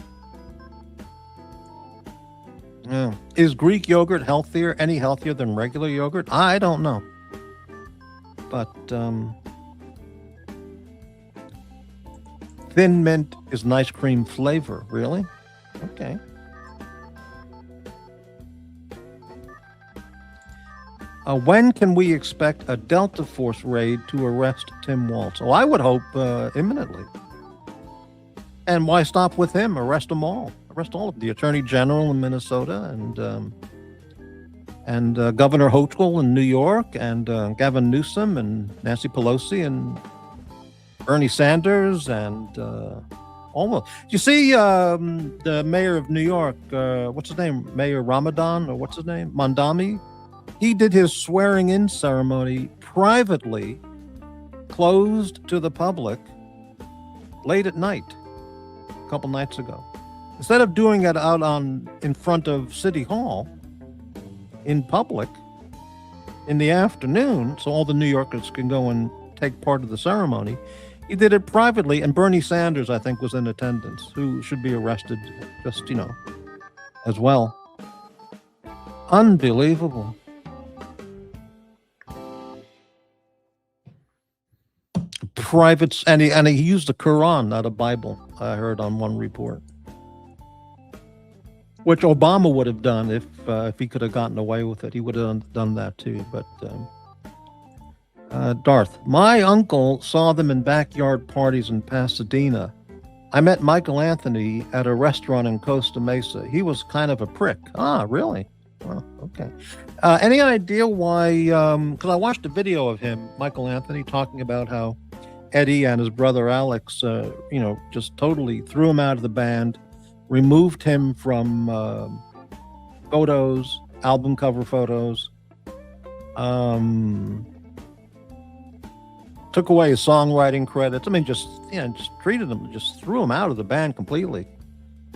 Yeah. Is Greek yogurt healthier, any healthier than regular yogurt? I don't know. But Thin Mint is an ice cream flavor. Really? Okay. When can we expect a Delta Force raid to arrest Tim Walz? Oh, I would hope imminently. And why stop with him? Arrest them all. Arrest all of them. The Attorney General in Minnesota and Governor Hochul in New York and Gavin Newsom and Nancy Pelosi and Bernie Sanders and almost. You see the mayor of New York, what's his name? Mayor Ramadan, or what's his name? Mondami? He did his swearing-in ceremony privately, closed to the public, late at night, a couple nights ago. Instead of doing it out in front of City Hall, in public, in the afternoon, so all the New Yorkers can go and take part of the ceremony, he did it privately, and Bernie Sanders, I think, was in attendance, who should be arrested just, as well. Unbelievable. Privates, and he used the Quran, not a Bible, I heard on one report. Which Obama would have done if he could have gotten away with it. He would have done that too. But Darth, my uncle saw them in backyard parties in Pasadena. I met Michael Anthony at a restaurant in Costa Mesa. He was kind of a prick. Ah, really? Oh, okay. Any idea why? Because I watched a video of him, Michael Anthony, talking about how Eddie and his brother Alex, just totally threw him out of the band, removed him from photos, album cover photos, took away his songwriting credits. I mean, just treated him, just threw him out of the band completely.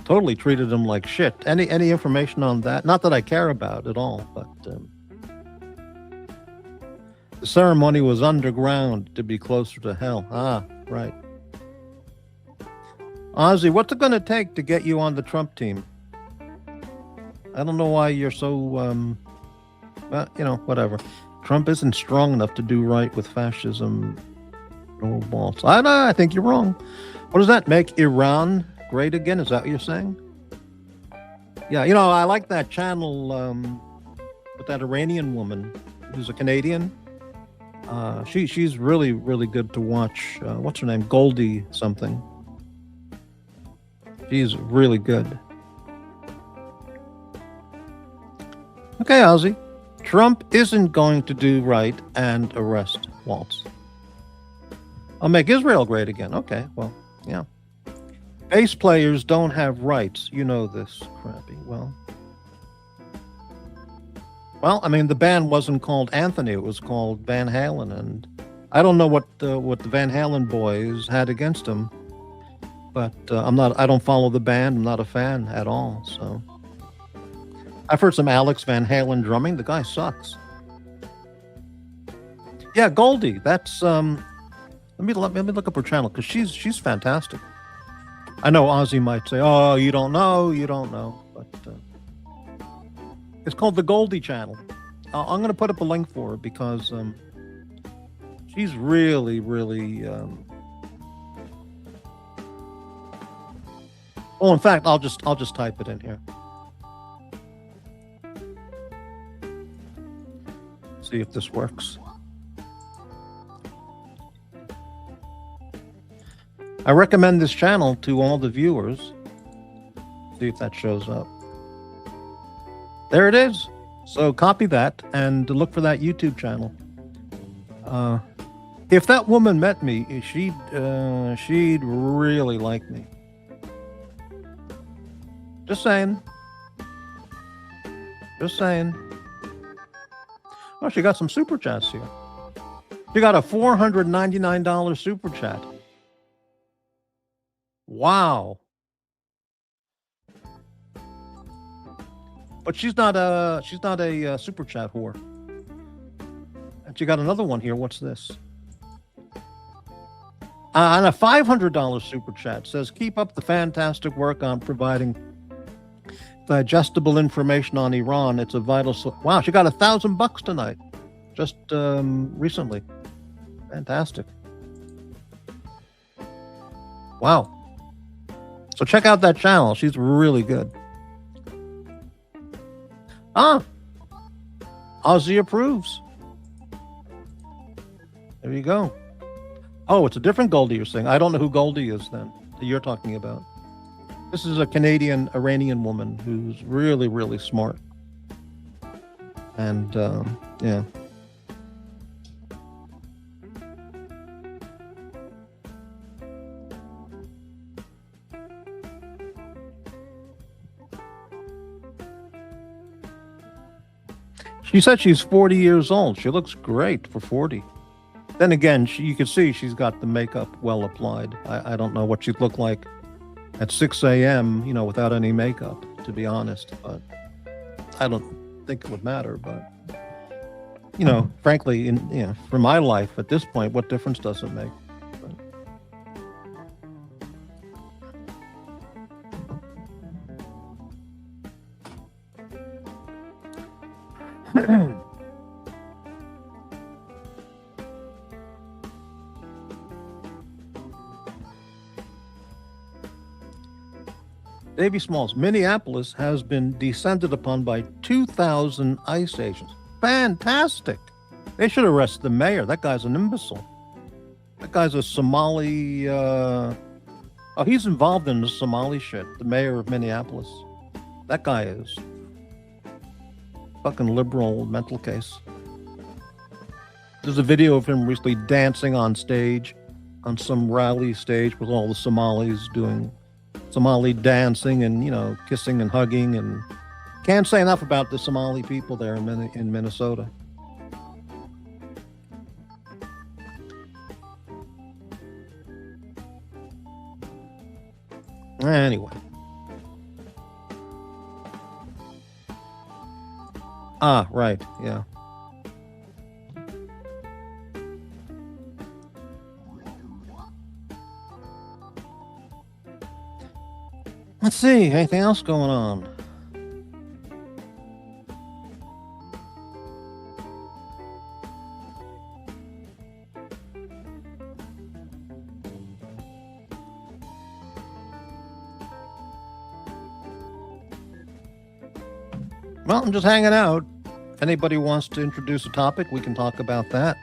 Totally treated him like shit. Any information on that? Not that I care about at all, but the ceremony was underground to be closer to hell. Ah, right. Ozzy, what's it going to take to get you on the Trump team? I don't know why you're so, whatever. Trump isn't strong enough to do right with fascism or waltz. I think you're wrong. What does that make Iran great again? Is that what you're saying? Yeah, I like that channel with that Iranian woman who's a Canadian. She's really, really good to watch. What's her name? Goldie something. She's really good. Okay, Ozzy. Trump isn't going to do right and arrest Waltz. I'll make Israel great again. Okay, well, yeah. Bass players don't have rights. You know this, Crappy. Well, I mean, the band wasn't called Anthony. It was called Van Halen. And I don't know what the Van Halen boys had against him. But I don't follow the band. I'm not a fan at all. So I've heard some Alex Van Halen drumming. The guy sucks. Yeah, Goldie. That's let me look up her channel because she's fantastic. I know Ozzy might say, "Oh, you don't know," but it's called the Goldie channel. I'm going to put up a link for her because she's really, really. Oh, in fact, I'll just type it in here. See if this works. I recommend this channel to all the viewers. See if that shows up. There it is. So copy that and look for that YouTube channel. If that woman met me, she'd really like me. Just saying. Oh, she got some super chats here. She got a $499 super chat. Wow. But she's not a super chat whore. And she got another one here. What's this? And a $500 super chat says, "Keep up the fantastic work on providing digestible information on Iran. It's a vital." Wow, she got $1,000 tonight, just recently. Fantastic. Wow. So check out that channel. She's really good. Ozzy approves. There you go. Oh, it's a different Goldie you're saying. I don't know who Goldie is then that you're talking about. This is a Canadian Iranian woman who's really, really smart. And yeah. She said she's 40 years old. She looks great for 40. Then again, you can see she's got the makeup well applied. I don't know what she'd look like at 6 a.m., without any makeup, to be honest. But I don't think it would matter. But, frankly, for my life at this point, what difference does it make? Davy Smalls, Minneapolis has been descended upon by 2,000 ICE agents. Fantastic. They should arrest the mayor. That guy's an imbecile. That guy's a Somali. He's involved in the Somali shit. The mayor of Minneapolis. That guy is. Fucking liberal mental case. There's a video of him recently dancing on stage, on some rally stage with all the Somalis doing Somali dancing and, kissing and hugging, and can't say enough about the Somali people there in Minnesota. Anyway. Right, yeah. Let's see, anything else going on? Well, I'm just hanging out. If anybody wants to introduce a topic, we can talk about that.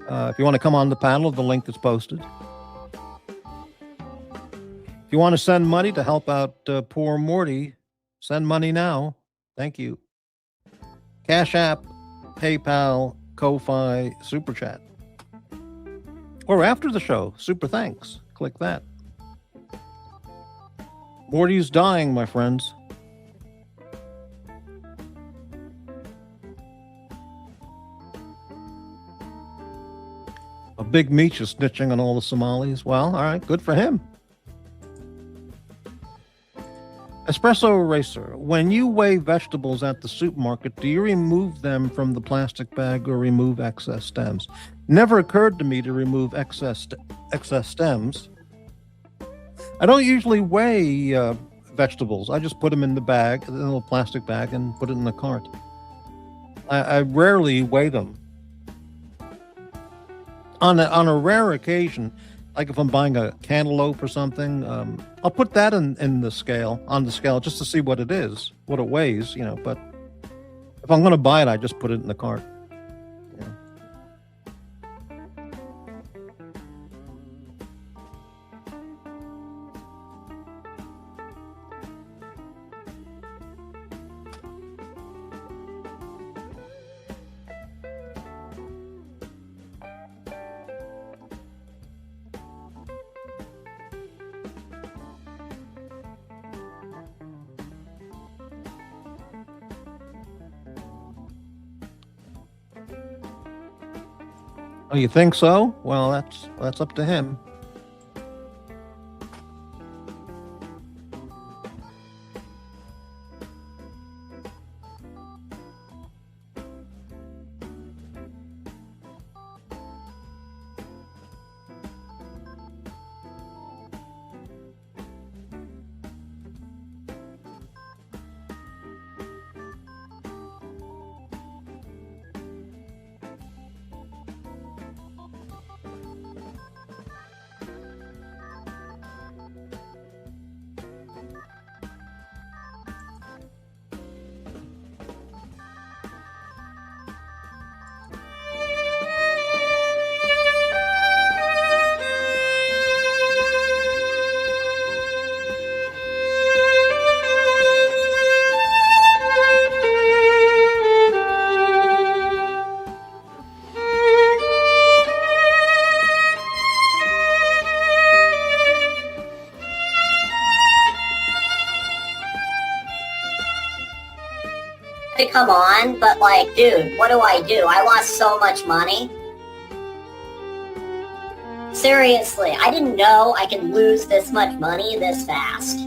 If you want to come on the panel, the link is posted. If you want to send money to help out poor Morty, send money now. Thank you. Cash App, PayPal, Ko-Fi, Super Chat. Or after the show, super thanks. Click that. Morty's dying, my friends. A big Meech is snitching on all the Somalis. Well, all right, good for him. Espresso Racer, when you weigh vegetables at the supermarket, do you remove them from the plastic bag or remove excess stems? Never occurred to me to remove excess stems. I don't usually weigh vegetables. I just put them in the bag, in a little plastic bag, and put it in the cart. I rarely weigh them. On a rare occasion, like if I'm buying a cantaloupe or something, I'll put that on the scale, just to see what it is, what it weighs, but if I'm going to buy it, I just put it in the cart. Oh, you think so? Well, that's up to him. Come on, but like, dude, what do? I lost so much money. Seriously, I didn't know I could lose this much money this fast.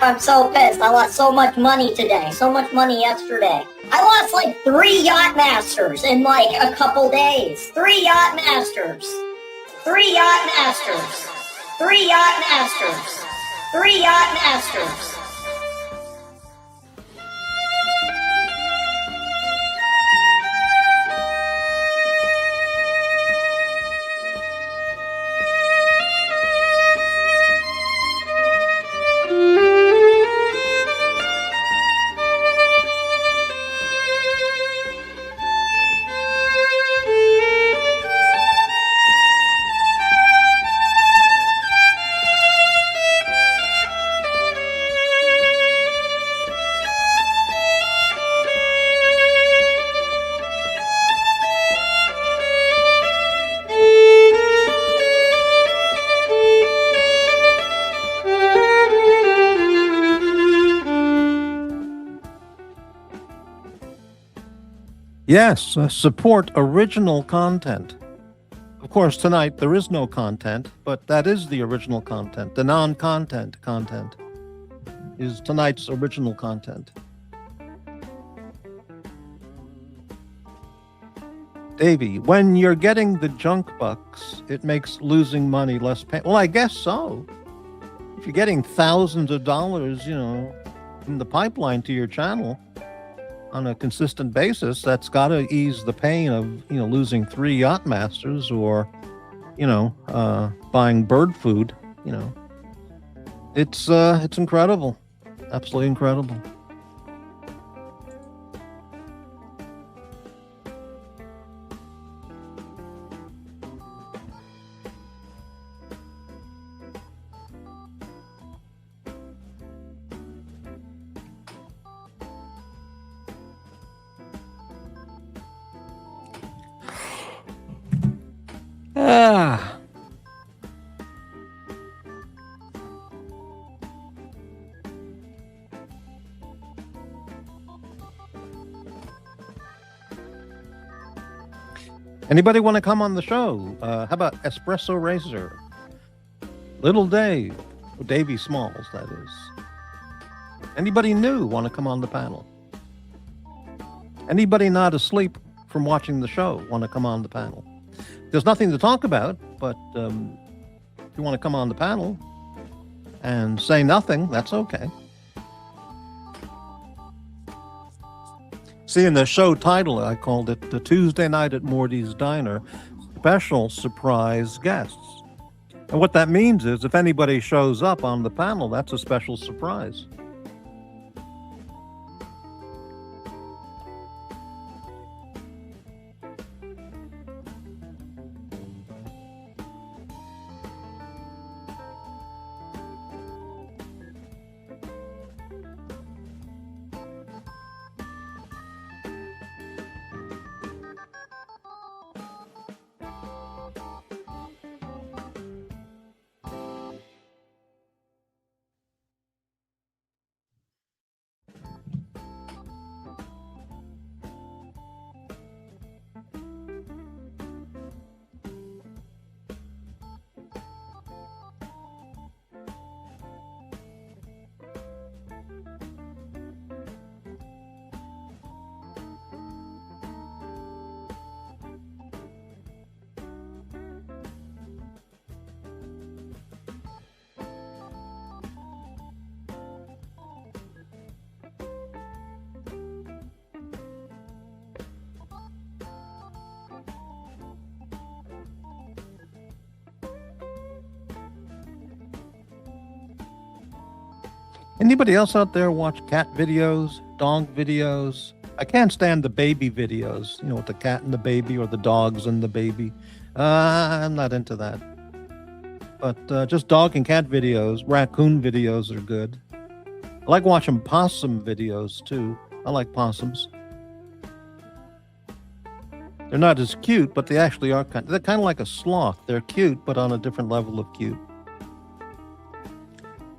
I'm so pissed. I lost so much money today, so much money yesterday. I lost like 3 Yacht Masters in like a couple days. 3 Yacht Masters. 3 Yacht Masters. 3 Yacht Masters. 3 Yacht Masters. Yes, support original content. Of course, tonight there is no content, but that is the original content. The non-content content is tonight's original content. Davey, when you're getting the junk bucks, it makes losing money less pain. Well, I guess so. If you're getting thousands of dollars, in the pipeline to your channel on a consistent basis, that's got to ease the pain of, losing 3 yacht masters or, buying bird food, It's incredible. Absolutely incredible. Ah. Anybody want to come on the show? How about Espresso Racer? Little Dave. Davey Smalls, that is. Anybody new want to come on the panel? Anybody not asleep from watching the show want to come on the panel? There's nothing to talk about, but if you want to come on the panel and say nothing, that's okay. See, in the show title, I called it The Tuesday Night at Morty's Diner, Special Surprise Guests. And what that means is if anybody shows up on the panel, that's a special surprise. Anybody else out there watch cat videos, dog videos? I can't stand the baby videos, with the cat and the baby or the dogs and the baby. I'm not into that. But just dog and cat videos, raccoon videos are good. I like watching possum videos too. I like possums. They're not as cute, but they actually are they're kind of like a sloth. They're cute, but on a different level of cute.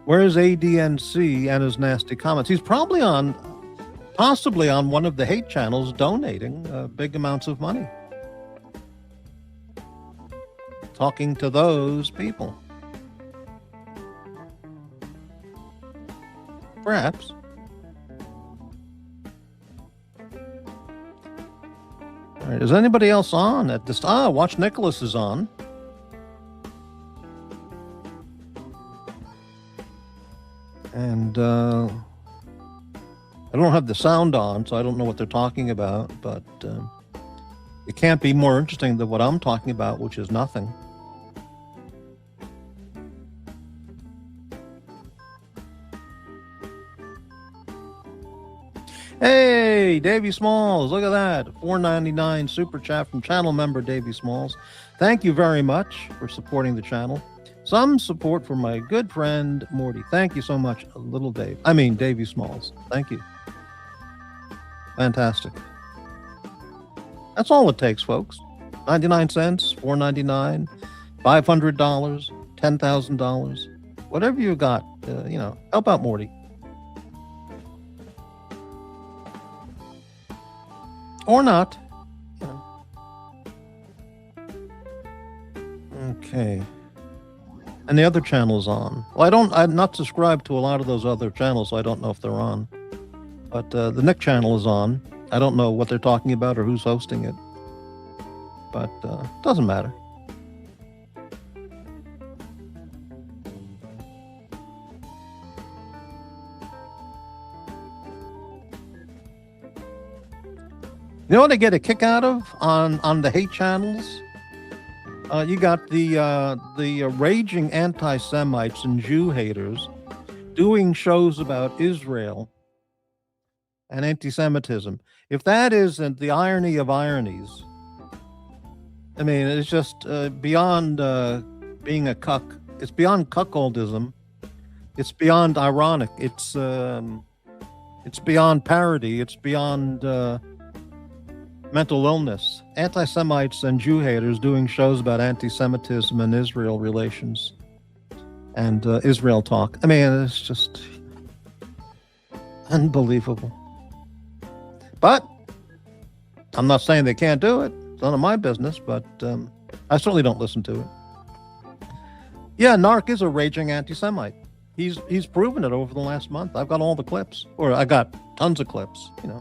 Where's ADNC and his nasty comments? He's probably possibly on one of the hate channels donating big amounts of money. Talking to those people. Perhaps. All right, is anybody else on at this? Watch Nicholas is on. And I don't have the sound on, so I don't know what they're talking about, but it can't be more interesting than what I'm talking about, which is nothing. Hey, Davey Smalls, look at that. $4.99 super chat from channel member Davey Smalls. Thank you very much for supporting the channel. Some support for my good friend Morty. Thank you so much, little Dave. I mean, Davey Smalls. Thank you. Fantastic. That's all it takes, folks. 99 cents, $4.99, $500, $10,000, whatever you got, help out Morty. Or not. Okay. And the other channel's on. Well, I'm not subscribed to a lot of those other channels, so I don't know if they're on. But the Nick channel is on. I don't know what they're talking about or who's hosting it. but doesn't matter. You know what I get a kick out of on the hate channels? You got the raging anti-Semites and Jew haters doing shows about Israel and anti-Semitism. If that isn't the irony of ironies, I mean, it's just beyond being a cuck. It's beyond cuckoldism. It's beyond ironic. It's beyond parody. It's beyond mental illness. Anti-Semites and Jew haters doing shows about anti-Semitism and Israel relations and Israel talk. I mean, it's just unbelievable. But I'm not saying they can't do it. It's none of my business, but I certainly don't listen to it. Yeah, Narc is a raging anti-Semite. He's proven it over the last month. I've got all the clips, or I got tons of clips, you know.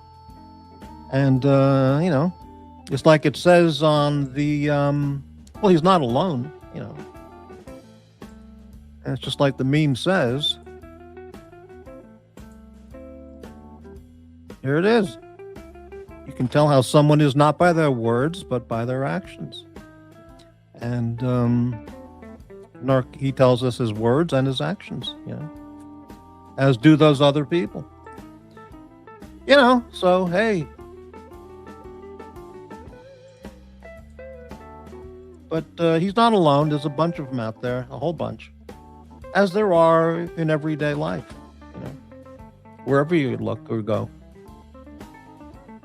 And, you know, it's like it says on the, well, he's not alone, you know. And it's just like the meme says. Here it is. You can tell how someone is not by their words, but by their actions. And Narc, he tells us his words and his actions, you know, as do those other people. You know, so, hey. But he's not alone. There's a bunch of them out there, a whole bunch, as there are in everyday life, you know, wherever you look or go.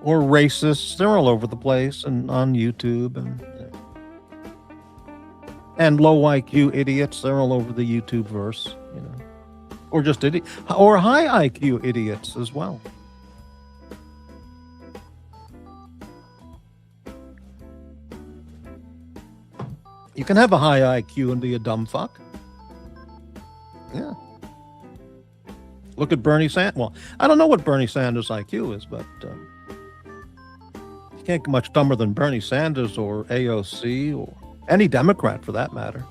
Or racists, they're all over the place and on YouTube, and low IQ idiots, they're all over the YouTube verse, you know, or just or high IQ idiots as well. You can have a high IQ and be a dumb fuck. Yeah. Look at Bernie Sanders. Well, I don't know what Bernie Sanders' IQ is, but you can't get much dumber than Bernie Sanders or AOC or any Democrat for that matter.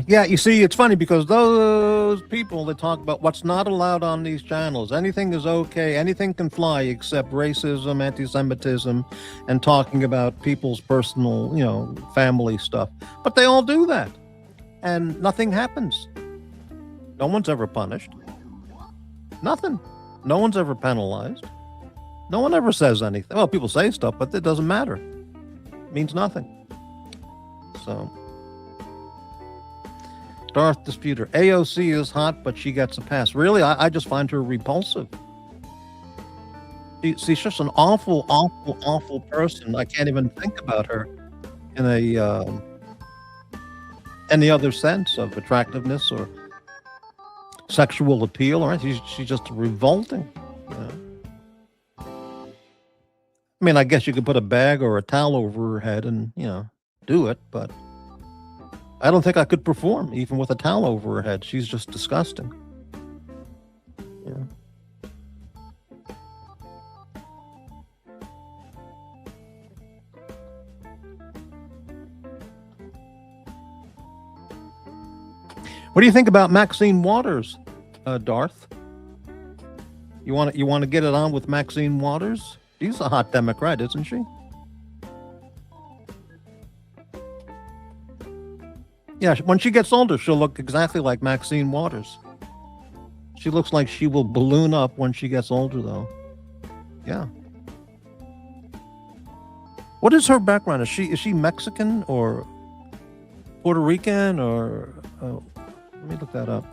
Yeah, you see, it's funny because those people that talk about what's not allowed on these channels, anything is okay, anything can fly except racism, anti-Semitism, and talking about people's personal, you know, family stuff. But they all do that, and nothing happens. No one's ever punished. Nothing. No one's ever penalized. No one ever says anything. Well, people say stuff, but it doesn't matter. It means nothing. So... Darth Disputer. AOC is hot, but she gets a pass. Really? I just find her repulsive. She's just an awful, awful, awful person. I can't even think about her in a any other sense of attractiveness or sexual appeal or anything. She's just revolting. You know? I mean, I guess you could put a bag or a towel over her head and, you know, do it, but I don't think I could perform even with a towel over her head. She's just disgusting. Yeah. What do you think about Maxine Waters, Darth? You want to get it on with Maxine Waters? She's a hot Democrat, isn't she? Yeah, when she gets older, she'll look exactly like Maxine Waters. She looks like she will balloon up when she gets older, though. Yeah. What is her background? Is she Mexican or Puerto Rican or? Let me look that up.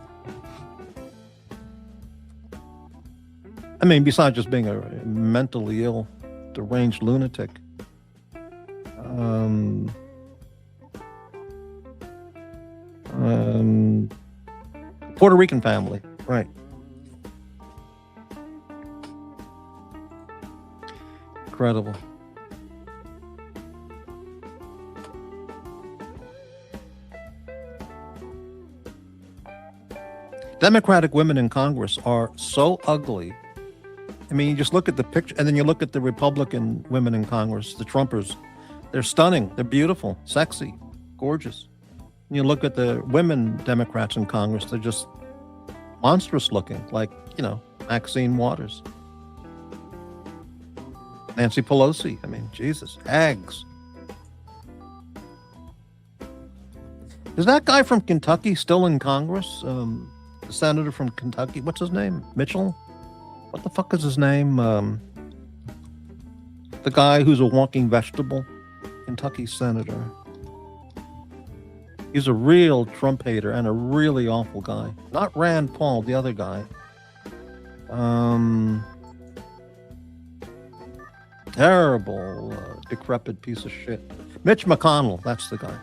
I mean, besides just being a mentally ill, deranged lunatic. Puerto Rican family, right. Incredible. Democratic women in Congress are so ugly. I mean, you just look at the picture, and then you look at the Republican women in Congress, the Trumpers. They're stunning. They're beautiful, sexy, gorgeous. And you look at the women Democrats in Congress, they're just monstrous looking, like, Maxine Waters. Nancy Pelosi. I mean, Jesus. Eggs. Is that guy from Kentucky still in Congress? The senator from Kentucky. What's his name? Mitchell? What the fuck is his name? The guy who's a walking vegetable. Kentucky senator. He's a real Trump hater and a really awful guy. Not Rand Paul, the other guy. Terrible, decrepit piece of shit. Mitch McConnell, that's the guy.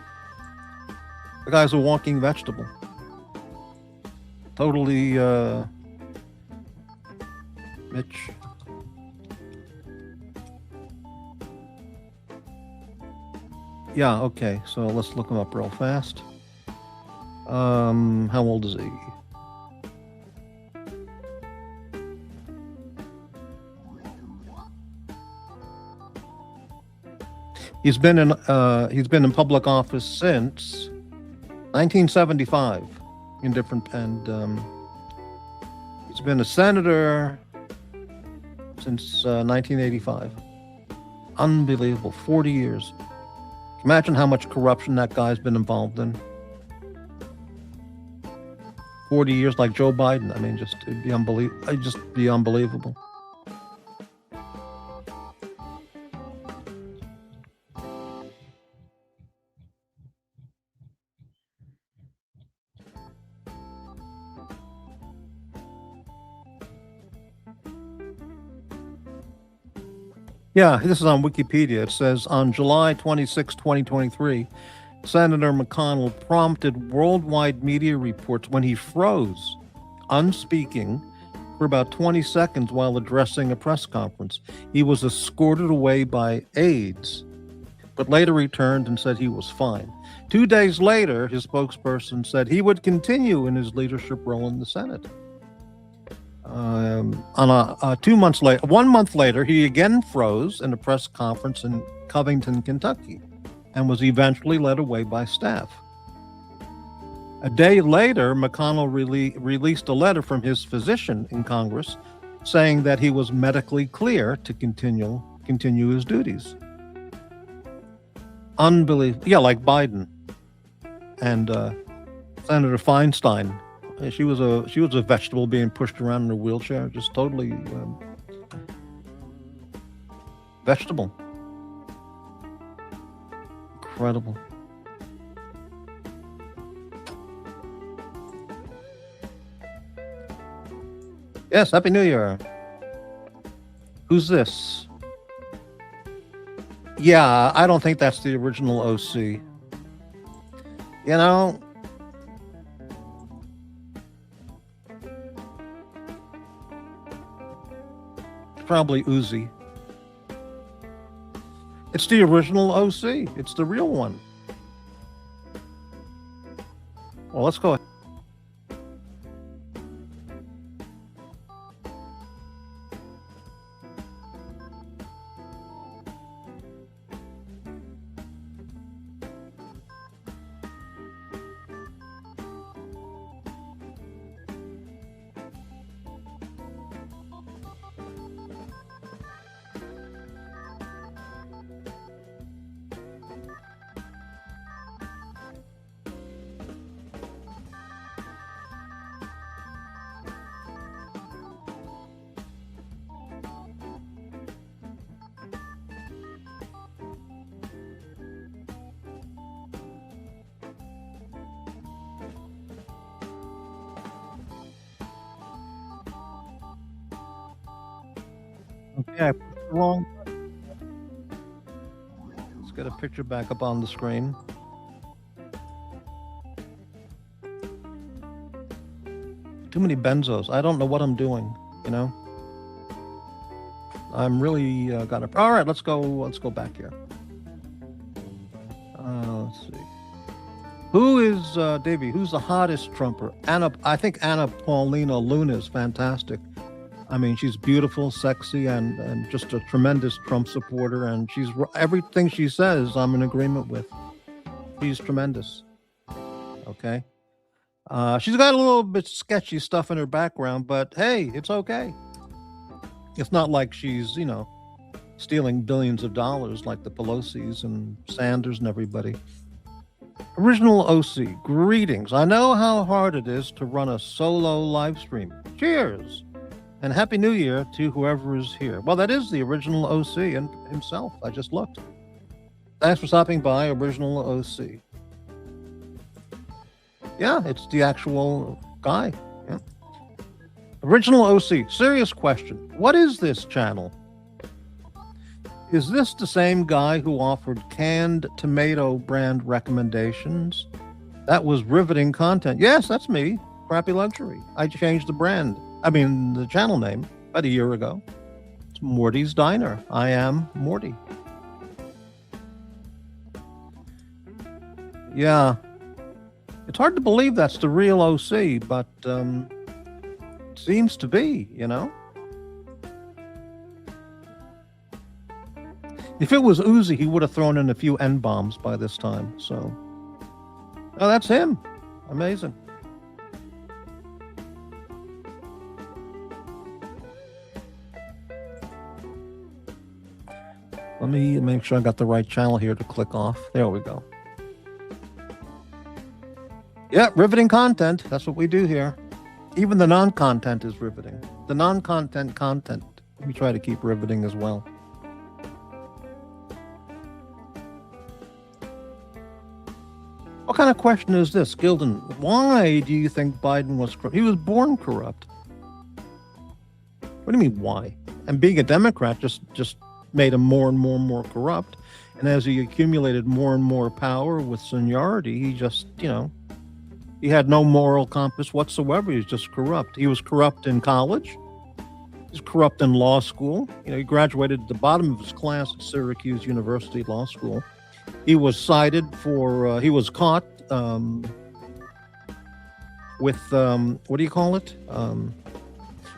The guy's a walking vegetable. Totally, Mitch. Yeah, okay, so let's look him up real fast. How old is he? He's been in public office since 1975 in different, and he's been a senator since 1985. Unbelievable, 40 years. Imagine how much corruption that guy's been involved in. 40 years, like Joe Biden. I mean, it'd be unbelievable. It'd just be unbelievable. Yeah, this is on Wikipedia. It says, on July 26, 2023, Senator McConnell prompted worldwide media reports when he froze, unspeaking, for about 20 seconds while addressing a press conference. He was escorted away by aides, but later returned and said he was fine. 2 days later, his spokesperson said he would continue in his leadership role in the Senate. 2 months later, 1 month later, he again froze in a press conference in Covington, Kentucky, and was eventually led away by staff. A day later, McConnell released a letter from his physician in Congress saying that he was medically clear to continue his duties. Unbelievable. Yeah, like Biden and Senator Feinstein. She was a vegetable being pushed around in a wheelchair, just totally vegetable. Incredible. Yes, Happy New Year. Who's this? Yeah, I don't think that's the original OC. You know, probably Uzi. It's the original OC. It's the real one. Well, let's go ahead. Okay, I pushed the wrong button. Let's get a picture back up on the screen. Too many benzos. I don't know what I'm doing, you know? I'm really got to... All right, let's go back here. Let's see. Who is, Davey, who's the hottest Trumper? I think Anna Paulina Luna is fantastic. I mean, she's beautiful, sexy, and just a tremendous Trump supporter. And everything she says, I'm in agreement with. She's tremendous. Okay. She's got a little bit sketchy stuff in her background, but hey, it's okay. It's not like she's, stealing billions of dollars like the Pelosi's and Sanders and everybody. Original OC, greetings. I know how hard it is to run a solo live stream. Cheers! And Happy New Year to whoever is here. Well, that is the original OC and himself. I just looked. Thanks for stopping by, original OC. Yeah, it's the actual guy. Yeah. Original OC, serious question. What is this channel? Is this the same guy who offered canned tomato brand recommendations? That was riveting content. Yes, that's me. Crappy Luxury. I changed the channel name about a year ago. It's Morty's Diner. I am Morty. Yeah. It's hard to believe that's the real OC, but it seems to be, If it was Uzi, he would have thrown in a few N-bombs by this time, so. Oh, that's him. Amazing. Let me make sure I got the right channel here to click off. There we go. Yeah, riveting content. That's what we do here. Even the non-content is riveting. The non-content we try to keep riveting as well. What kind of question is this, Gilden? Why do you think Biden was corrupt? He was born corrupt. What do you mean, why? And being a Democrat just made him more and more corrupt. And as he accumulated more and more power with seniority, he just, he had no moral compass whatsoever. He was just corrupt. He was corrupt in college. He was corrupt in law school. He graduated at the bottom of his class at Syracuse University Law School. He was cited for, he was caught with, what do you call it?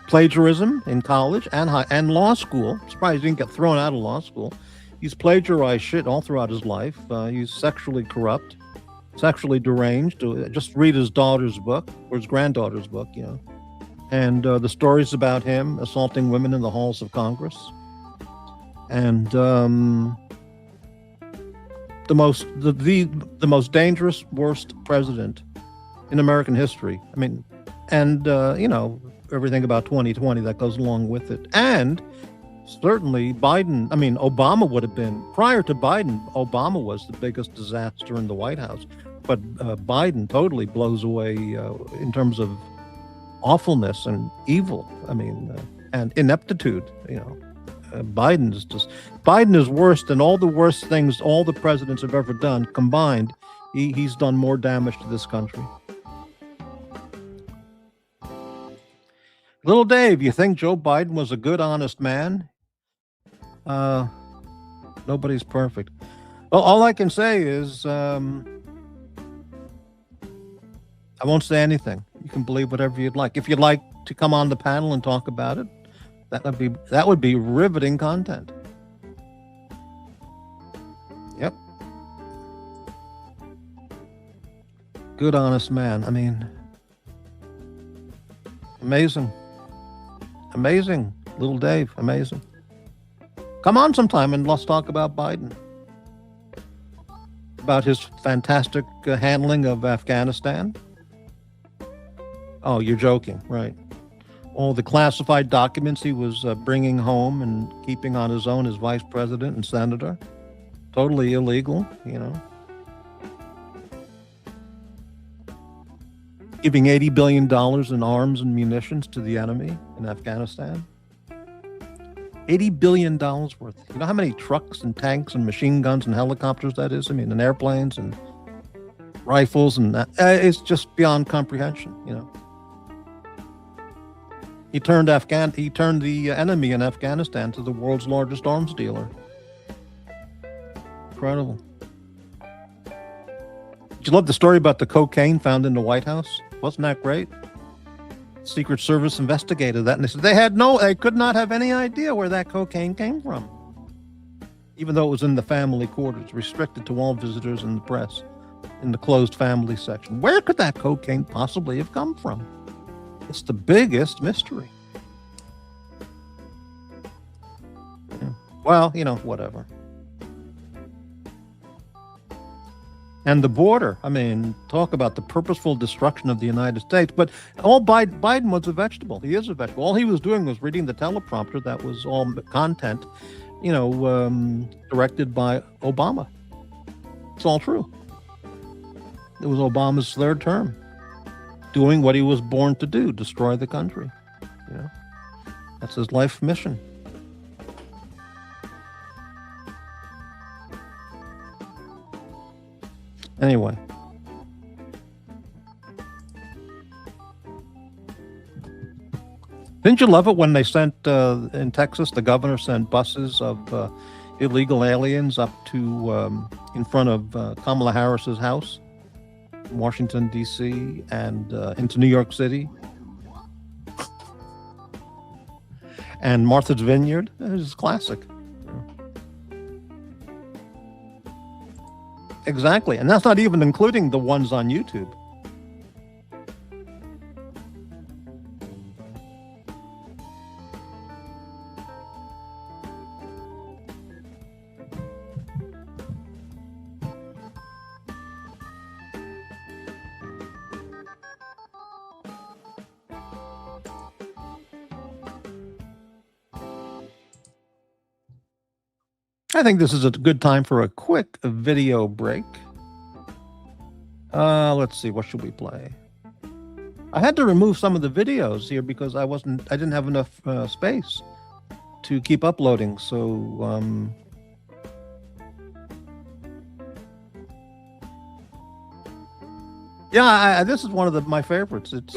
Plagiarism in college and law school. Surprised he didn't get thrown out of law school. He's plagiarized shit all throughout his life. He's sexually corrupt, sexually deranged. Just read his daughter's book, or his granddaughter's book, And the stories about him assaulting women in the halls of Congress. And the most dangerous, worst president in American history. I mean, and everything about 2020 that goes along with it. And certainly Obama would have been, prior to Biden, Obama was the biggest disaster in the White House. But Biden totally blows away in terms of awfulness and evil. And ineptitude, Biden is worse than all the worst things all the presidents have ever done combined. He's done more damage to this country. Little Dave, you think Joe Biden was a good, honest man? Nobody's perfect. Well, all I can say is I won't say anything. You can believe whatever you'd like. If you'd like to come on the panel and talk about it, that would be riveting content. Yep. Good, honest man. Amazing. Amazing. Little Dave, amazing. Come on sometime and let's talk about Biden. About his fantastic handling of Afghanistan. Oh, you're joking, right? All the classified documents he was bringing home and keeping on his own as vice president and senator. Totally illegal, Giving $80 billion in arms and munitions to the enemy in Afghanistan. $80 billion worth. You know how many trucks and tanks and machine guns and helicopters that is? And airplanes and rifles and that. It's just beyond comprehension, He turned the enemy in Afghanistan to the world's largest arms dealer. Incredible. Did you love the story about the cocaine found in the White House? Wasn't that great? Secret Service investigated that, and they said they could not have any idea where that cocaine came from, even though it was in the family quarters, restricted to all visitors and the press, in the closed family section. Where could that cocaine possibly have come from? It's the biggest mystery. Yeah. Well, whatever. And the border, I mean, talk about the purposeful destruction of the United States. But all Biden was a vegetable. He is a vegetable. All he was doing was reading the teleprompter that was all content, directed by Obama. It's all true. It was Obama's third term, doing what he was born to do, destroy the country. That's his life mission. Anyway. Didn't you love it when they sent, in Texas, the governor sent buses of illegal aliens up to, in front of Kamala Harris's house in Washington, D.C., and into New York City? And Martha's Vineyard? It was classic. Exactly. And that's not even including the ones on YouTube. I think this is a good time for a quick video break. Let's see, what should we play? I had to remove some of the videos here because I didn't have enough space to keep uploading. So, yeah, this is one of my favorites. It's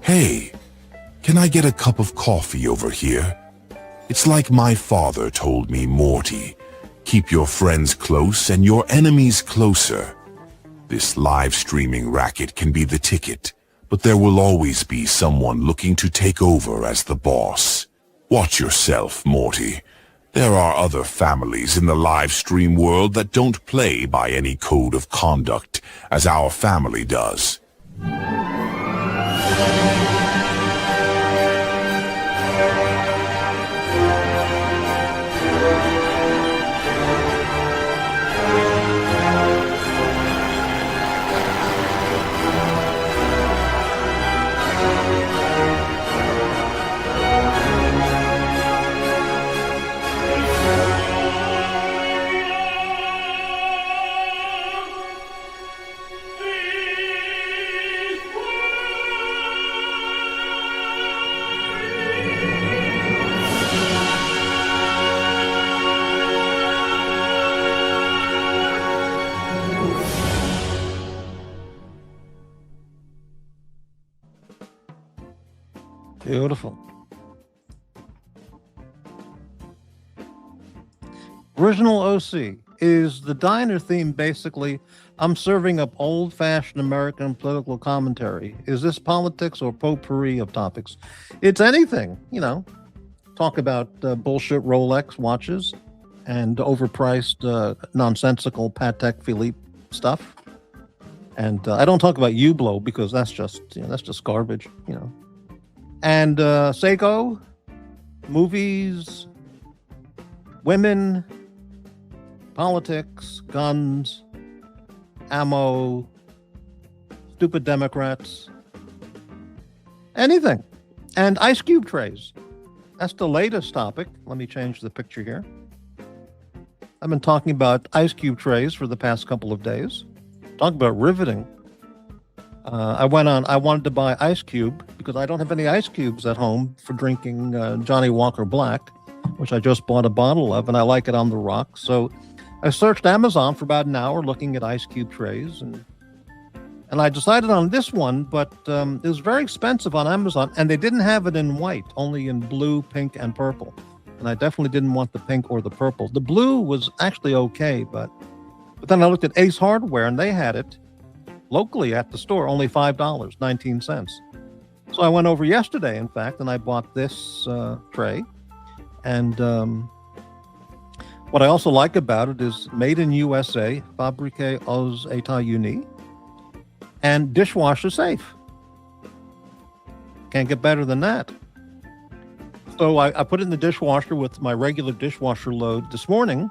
Hey, can I get a cup of coffee over here? It's like my father told me, Morty. Keep your friends close and your enemies closer. This live streaming racket can be the ticket, but there will always be someone looking to take over as the boss. Watch yourself, Morty. There are other families in the live stream world that don't play by any code of conduct as our family does. Beautiful. Original OC. Is the diner theme basically, I'm serving up old-fashioned American political commentary? Is this politics or potpourri of topics? It's anything, Talk about bullshit Rolex watches and overpriced, nonsensical Patek Philippe stuff. And I don't talk about Hublot because that's just garbage, And Seiko, movies, women, politics, guns, ammo, stupid Democrats, anything. And ice cube trays. That's the latest topic. Let me change the picture here. I've been talking about ice cube trays for the past couple of days. Talk about riveting. I wanted to buy ice cube because I don't have any ice cubes at home for drinking Johnny Walker Black, which I just bought a bottle of, and I like it on the rocks. So I searched Amazon for about an hour looking at ice cube trays, and I decided on this one, but it was very expensive on Amazon, and they didn't have it in white, only in blue, pink, and purple. And I definitely didn't want the pink or the purple. The blue was actually okay, but then I looked at Ace Hardware, and they had it locally at the store, only $5.19. So I went over yesterday, in fact, and I bought this tray. And what I also like about it is made in USA, fabriqué aux États-Unis, and dishwasher safe. Can't get better than that. So I put it in the dishwasher with my regular dishwasher load this morning.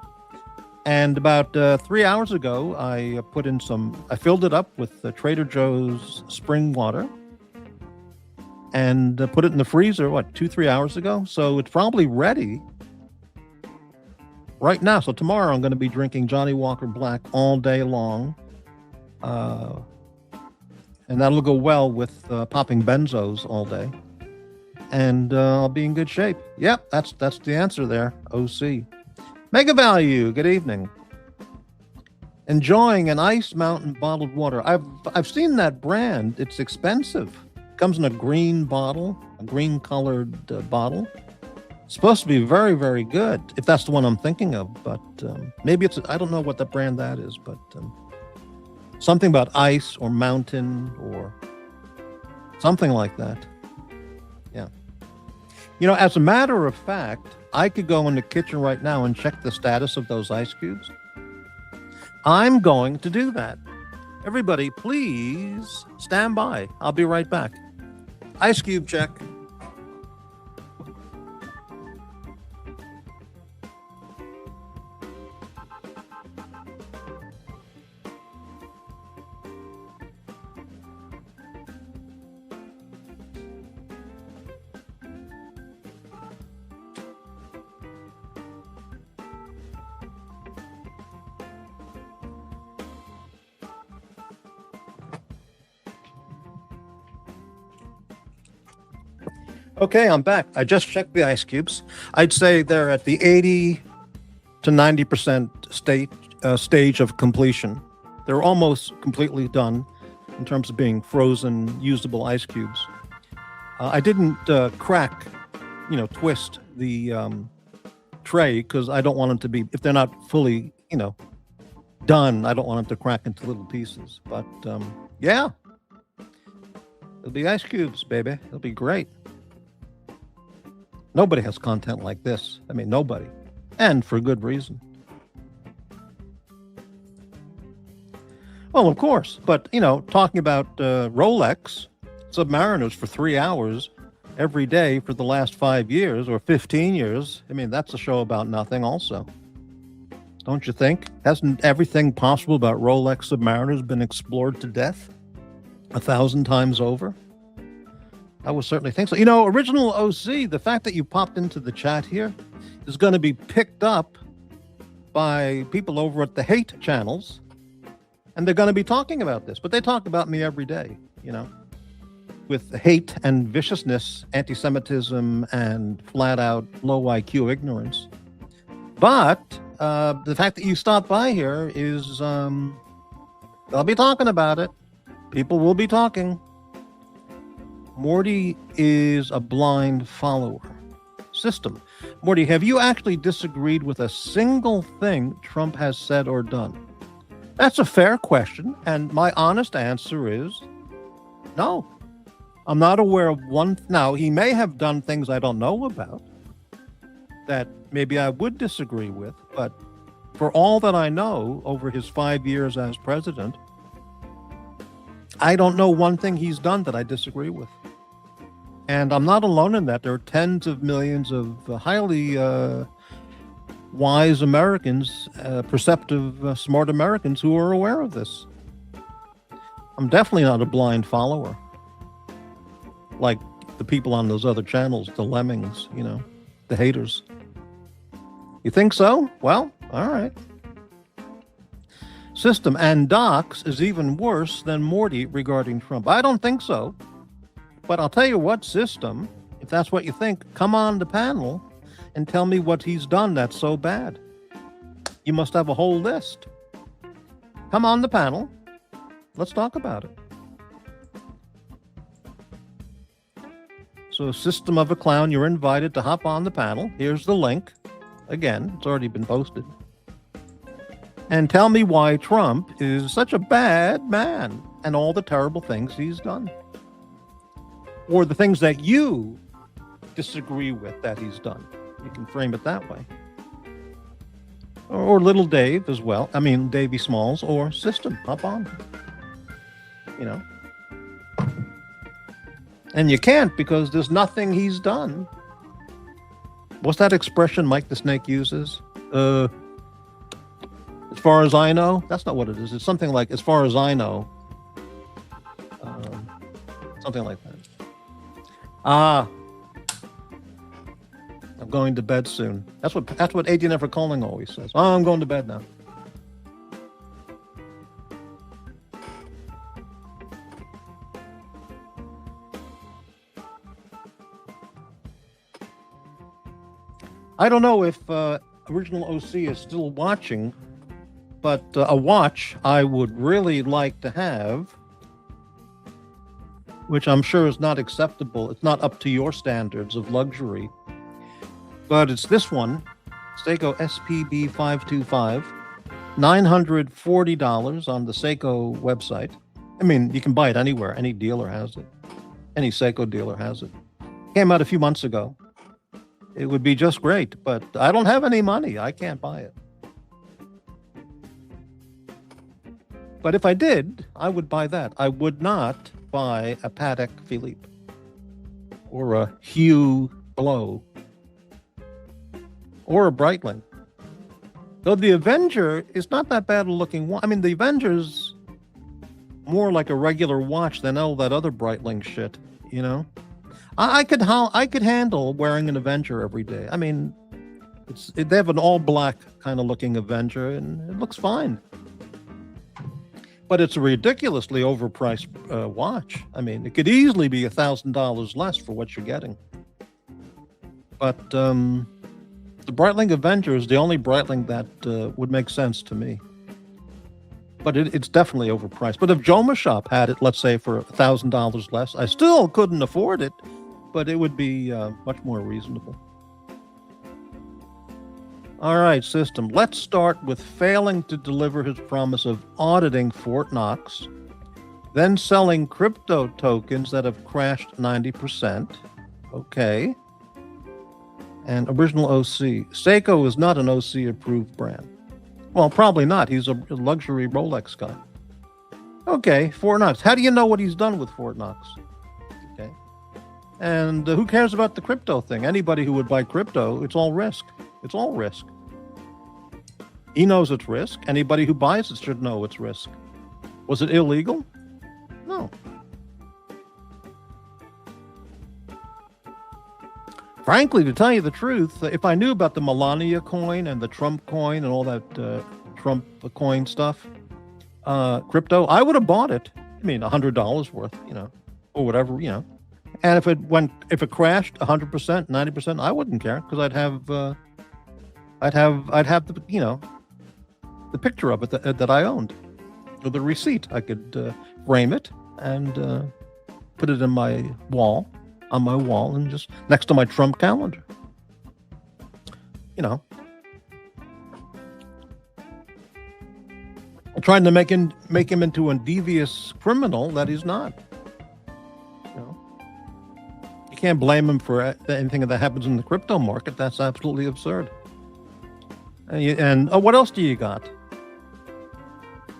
And about 3 hours ago, I filled it up with Trader Joe's spring water and put it in the freezer, 2-3 hours ago? So it's probably ready right now. So tomorrow I'm going to be drinking Johnny Walker Black all day long. And that'll go well with popping benzos all day. And I'll be in good shape. Yep, that's the answer there, OC. Mega Value, good evening. Enjoying an Ice Mountain bottled water. I've seen that brand. It's expensive. Comes in a green bottle, a green colored bottle. It's supposed to be very, very good, if that's the one I'm thinking of. But maybe I don't know what the brand that is, but something about ice or mountain or something like that. Yeah. As a matter of fact, I could go in the kitchen right now and check the status of those ice cubes. I'm going to do that. Everybody, please stand by. I'll be right back. Ice cube check. Okay, I'm back. I just checked the ice cubes. I'd say they're at the 80 to 90% stage of completion. They're almost completely done in terms of being frozen, usable ice cubes. I didn't twist the tray because I don't want them to be, if they're not fully, done, I don't want them to crack into little pieces. But yeah, it'll be ice cubes, baby. It'll be great. Nobody has content like this. I mean, nobody. And for good reason. Well, of course. But, talking about Rolex Submariners for 3 hours every day for the last 5 years or 15 years, I mean, that's a show about nothing also. Don't you think? Hasn't everything possible about Rolex Submariners been explored to death 1,000 times over? I would certainly think so. Original OC, the fact that you popped into the chat here is going to be picked up by people over at the hate channels, and they're going to be talking about this. But they talk about me every day, with hate and viciousness, anti-Semitism, and flat-out low IQ ignorance. But the fact that you stopped by here is, they'll be talking about it. People will be talking. Morty is a blind follower. System. Morty, have you actually disagreed with a single thing Trump has said or done? That's a fair question, and my honest answer is no. I'm not aware of one. Now, he may have done things I don't know about that maybe I would disagree with, but for all that I know over his 5 years as president, I don't know one thing he's done that I disagree with. And I'm not alone in that. There are tens of millions of highly wise Americans, perceptive, smart Americans who are aware of this. I'm definitely not a blind follower. Like the people on those other channels, the lemmings, you know, the haters. You think so? Well, all right. System and Docs is even worse than Morty regarding Trump. I don't think so. But I'll tell you what, System, if that's what you think, come on the panel and tell me what he's done that's so bad. You must have a whole list. Come on the panel. Let's talk about it. So, System of a Clown, you're invited to hop on the panel. Here's the link. Again, it's already been posted. And tell me why Trump is such a bad man and all the terrible things he's done. Or the things that you disagree with that he's done. You can frame it that way. Or Little Dave as well. I mean, Davey Smalls or System. Hop on. You know. And you can't because there's nothing he's done. What's that expression Mike the Snake uses? As far as I know? That's not what it is. It's something like, as far as I know. Something like that. I'm going to bed soon. That's what 18 Never Calling always says. Oh, I'm going to bed now. I don't know if Original OC is still watching, but a watch I would really like to have, which I'm sure is not acceptable. It's not up to your standards of luxury, but it's this one, Seiko SPB 525, $940 on the Seiko website. I mean, you can buy it anywhere. Any dealer has it. Any Seiko dealer has it. Came out a few months ago. It would be just great, but I don't have any money. I can't buy it. But if I did, I would buy that. I would not buy a Patek Philippe or a Hue Blow or a Breitling. Though the Avenger is not that bad a looking watch. I mean, the Avenger's more like a regular watch than all that other Breitling shit, you know? I could handle wearing an Avenger every day. I mean, they have an all black kind of looking Avenger, and it looks fine. But it's a ridiculously overpriced watch. I mean, it could easily be $1,000 less for what you're getting. But the Breitling Avenger is the only Breitling that would make sense to me. But it's definitely overpriced. But if Joma Shop had it, let's say for $1,000 less, I still couldn't afford it. But it would be much more reasonable. All right, System. Let's start with failing to deliver his promise of auditing Fort Knox, then selling crypto tokens that have crashed 90%. Okay. And Original OC. Seiko is not an OC-approved brand. Well, probably not. He's a luxury Rolex guy. Okay, Fort Knox. How do you know what he's done with Fort Knox? Okay. And who cares about the crypto thing? Anybody who would buy crypto, it's all risk. It's all risk. He knows it's risk. Anybody who buys it should know it's risk. Was it illegal? No. Frankly, to tell you the truth, if I knew about the Melania coin and the Trump coin and all that Trump coin stuff, crypto, I would have bought it. I mean, $100 worth, you know, or whatever, you know. And if it crashed 100%, 90%, I wouldn't care because I'd have the, you know, the picture of it that I owned, or the receipt. I could frame it and put it in my wall, on my wall, and just next to my Trump calendar. You know, I'm trying to make him into a devious criminal that he's not. You can't blame him for anything that happens in the crypto market. That's absolutely absurd. And what else do you got?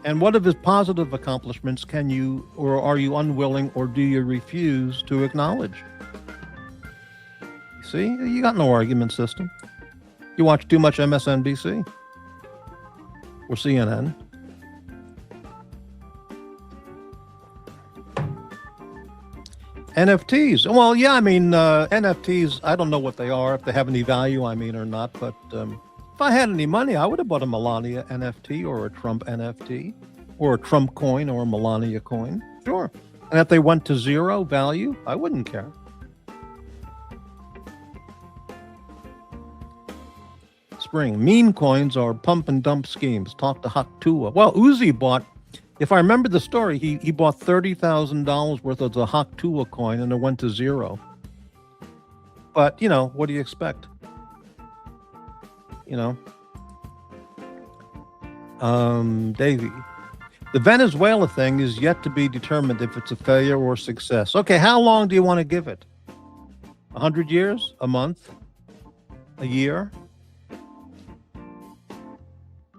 And what of his positive accomplishments can you, or are you unwilling, or do you refuse to acknowledge? See, you got no argument system. You watch too much MSNBC or CNN. NFTs. Well, yeah, I mean, NFTs, I don't know what they are, if they have any value, I mean, or not. But if I had any money, I would have bought a Melania NFT or a Trump NFT or a Trump coin or a Melania coin. Sure. And if they went to zero value, I wouldn't care. Spring. Meme coins are pump and dump schemes. Talk to Hot Tua. Well, Uzi bought, if I remember the story, he bought $30,000 worth of the Hot Tua coin and it went to zero. But, you know, what do you expect? You know? Davey. The Venezuela thing is yet to be determined if it's a failure or success. Okay, how long do you want to give it? 100 years? A month? A year?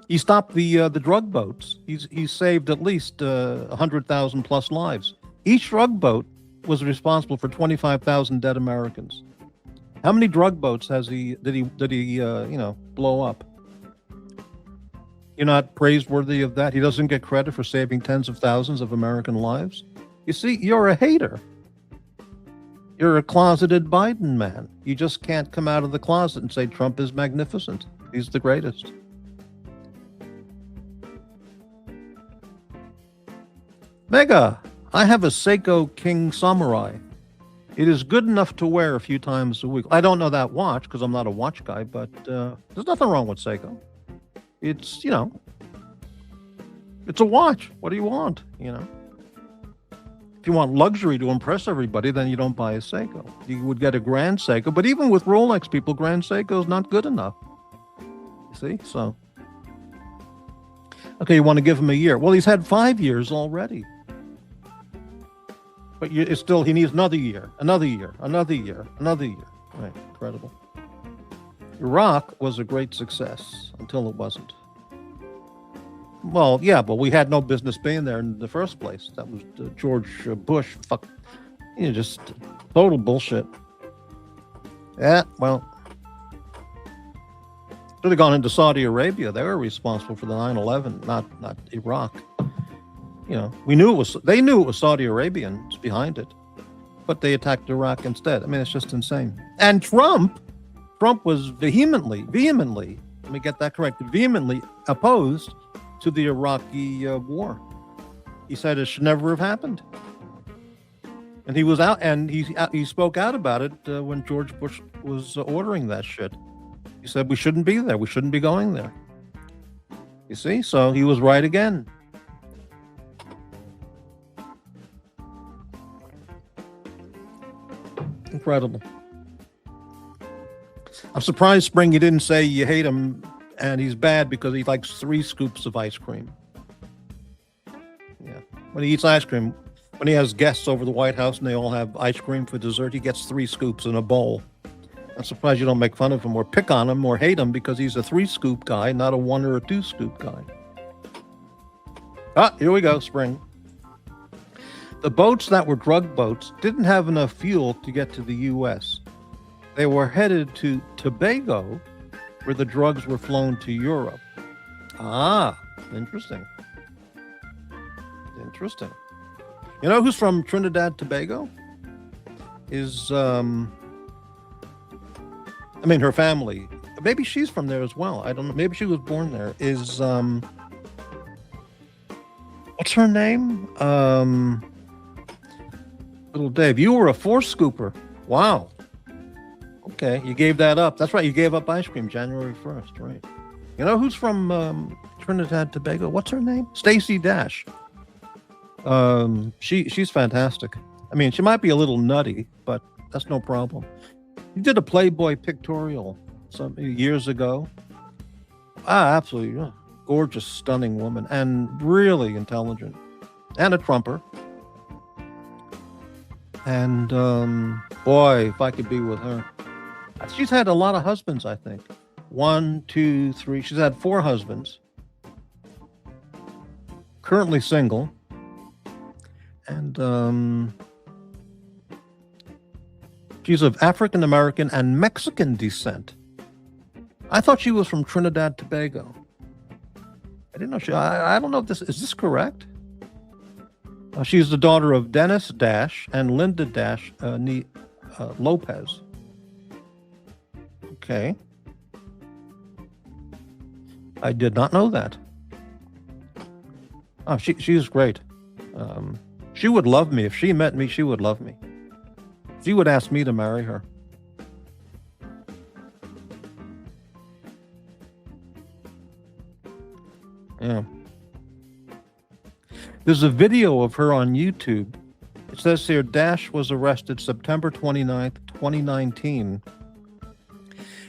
He stopped the drug boats. He's saved at least 100,000 plus lives. Each drug boat was responsible for 25,000 dead Americans. How many drug boats did he blow up? You're not praiseworthy of that. He doesn't get credit for saving tens of thousands of American lives. You see, you're a hater. You're a closeted Biden man. You just can't come out of the closet and say Trump is magnificent. He's the greatest. Mega, I have a Seiko King Samurai. It is good enough to wear a few times a week. I don't know that watch because I'm not a watch guy, but there's nothing wrong with Seiko. It's, you know, it's a watch. What do you want, you know? If you want luxury to impress everybody, then you don't buy a Seiko. You would get a Grand Seiko, but even with Rolex people, Grand Seiko is not good enough. You see, so. Okay, you want to give him a year. Well, he's had 5 years already. But it's still, he needs another year, another year, another year, another year. Right, incredible. Iraq was a great success until it wasn't. Well, yeah, but we had no business being there in the first place. That was George Bush. Fuck, just total bullshit. Yeah, well, should have gone into Saudi Arabia. They were responsible for the 9/11, not Iraq. You know, they knew it was Saudi Arabians behind it, but they attacked Iraq instead. I mean, it's just insane. And Trump was vehemently, let me get that correct, vehemently opposed to the Iraqi war. He said it should never have happened. And he was out, and he spoke out about it when George Bush was ordering that shit. He said we shouldn't be there. We shouldn't be going there. You see? So he was right again. Incredible. I'm surprised, Spring, you didn't say you hate him and he's bad because he likes 3 scoops of ice cream. Yeah. When he eats ice cream, when he has guests over the White House and they all have ice cream for dessert, he gets 3 scoops in a bowl. I'm surprised you don't make fun of him or pick on him or hate him because he's a 3-scoop guy, not a 1 or a 2-scoop guy. Ah, here we go, Spring. The boats that were drug boats didn't have enough fuel to get to the U.S. They were headed to Tobago, where the drugs were flown to Europe. Ah, interesting. Interesting. You know who's from Trinidad, Tobago? Her family. Maybe she's from there as well. I don't know. Maybe she was born there. What's her name? Little Dave. You were a 4-scooper. Wow. Okay, you gave that up. That's right, you gave up ice cream January 1st, right? You know who's from Trinidad, Tobago? What's her name? Stacey Dash. She's fantastic. I mean, she might be a little nutty, but that's no problem. You did a Playboy pictorial some years ago. Absolutely. Yeah. Gorgeous, stunning woman, and really intelligent. And a Trumper. And, boy, if I could be with her. She's had a lot of husbands, I think. 1, 2, 3. She's had 4 husbands. Currently single. And She's of African American and Mexican descent. I thought she was from Trinidad Tobago. I didn't know she. I don't know if this is this correct. She's the daughter of Dennis Dash and Linda Dash Lopez. Okay. I did not know that. Oh, she's great. She would love me. If she met me, she would love me. She would ask me to marry her. Yeah. There's a video of her on YouTube. It says here, Dash was arrested September 29th, 2019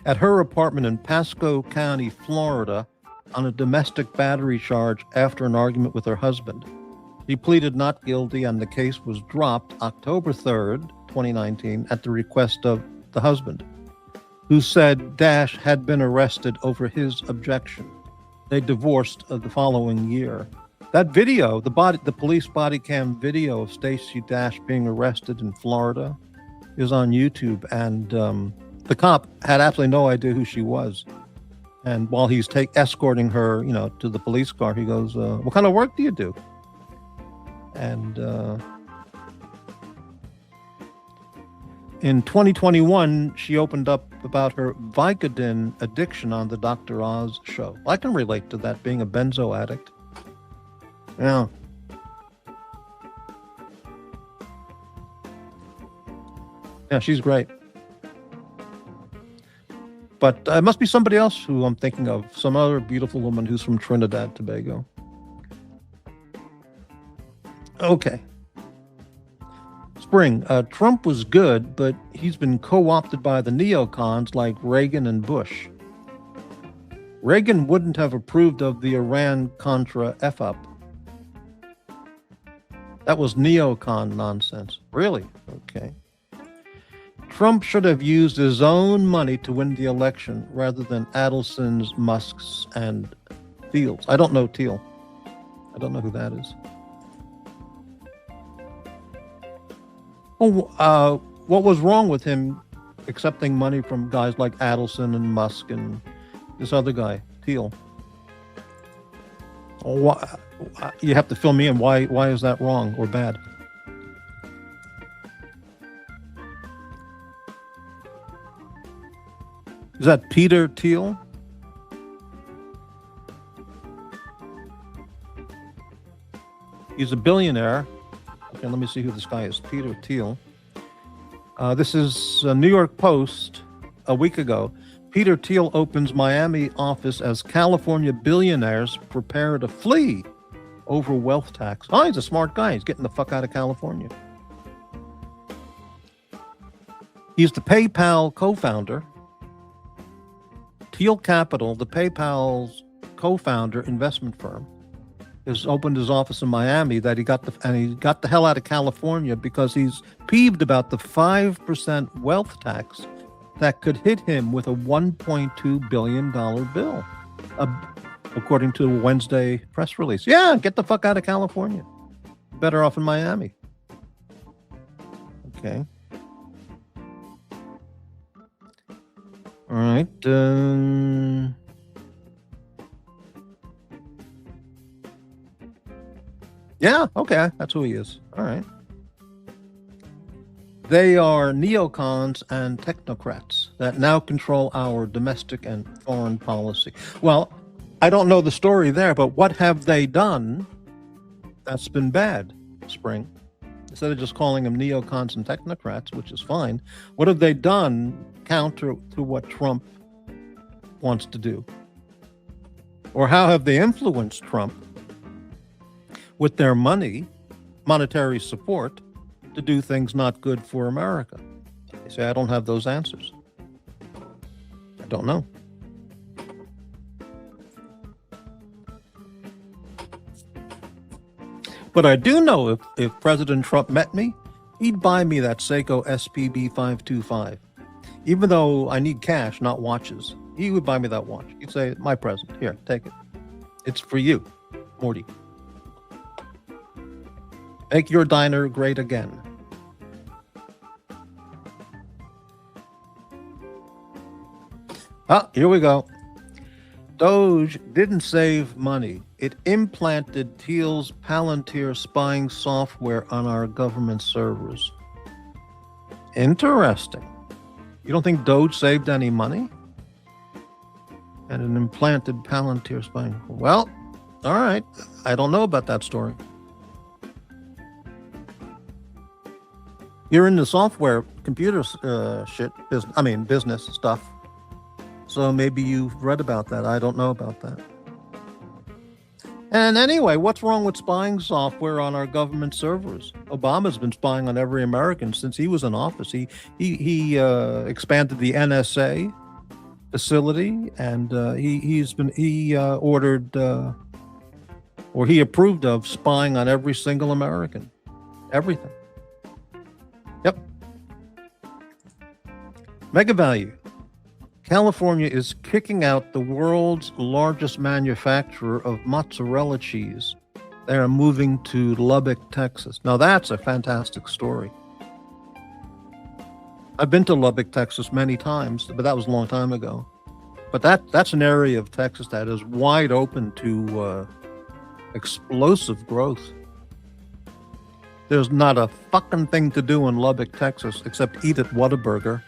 at her apartment in Pasco County, Florida, on a domestic battery charge after an argument with her husband. He pleaded not guilty and the case was dropped October 3rd, 2019 at the request of the husband, who said Dash had been arrested over his objection. They divorced the following year. That video, the police body cam video of Stacey Dash being arrested in Florida is on YouTube, and the cop had absolutely no idea who she was. And while he's escorting her, to the police car, he goes, "What kind of work do you do?" And in 2021, she opened up about her Vicodin addiction on the Dr. Oz show. I can relate to that, being a benzo addict. Yeah. Yeah, she's great. But it must be somebody else who I'm thinking of, some other beautiful woman who's from Trinidad Tobago. Okay. Spring. Trump was good, but he's been co-opted by the neocons like Reagan and Bush. Reagan wouldn't have approved of the Iran-Contra F-up. That was neocon nonsense. Really? Okay. Trump should have used his own money to win the election rather than Adelson's, Musk's, and Thiel's. I don't know Thiel. I don't know who that is. Oh, what was wrong with him accepting money from guys like Adelson and Musk and this other guy, Thiel? You have to fill me in. Why is that wrong or bad? Is that Peter Thiel? He's a billionaire. Okay, let me see who this guy is. Peter Thiel. This is a New York Post a week ago. Peter Thiel opens Miami office as California billionaires prepare to flee over wealth tax. Oh, he's a smart guy. He's getting the fuck out of California. He's the PayPal co-founder. Thiel Capital, the PayPal's co-founder investment firm, has opened his office in Miami. He got the hell out of California because he's peeved about the 5% wealth tax that could hit him with a $1.2 billion bill, according to a Wednesday press release. Yeah, get the fuck out of California. Better off in Miami. Okay. All right. Yeah, okay. That's who he is. All right. They are neocons and technocrats that now control our domestic and foreign policy. Well, I don't know the story there, but what have they done that's been bad, Spring? Instead of just calling them neocons and technocrats, which is fine, what have they done counter to what Trump wants to do? Or how have they influenced Trump with their monetary support, to do things not good for America? You say, I don't have those answers. I don't know. But I do know if President Trump met me, he'd buy me that Seiko SPB 525. Even though I need cash, not watches, he would buy me that watch. He'd say, my present, here, take it. It's for you, Morty. Make your diner great again. Ah, here we go. Doge didn't save money. It implanted Thiel's Palantir spying software on our government servers. Interesting. You don't think Doge saved any money? And an implanted Palantir spying. Well, all right. I don't know about that story. You're into software, computer business stuff. So maybe you've read about that. I don't know about that. And anyway, what's wrong with spying software on our government servers? Obama's been spying on every American since he was in office. He expanded the NSA facility, and he ordered or he approved of spying on every single American. Everything. Yep. Mega value. California is kicking out the world's largest manufacturer of mozzarella cheese. They are moving to Lubbock, Texas. Now that's a fantastic story. I've been to Lubbock, Texas many times, but that was a long time ago. But that's an area of Texas that is wide open to explosive growth. There's not a fucking thing to do in Lubbock, Texas, except eat at Whataburger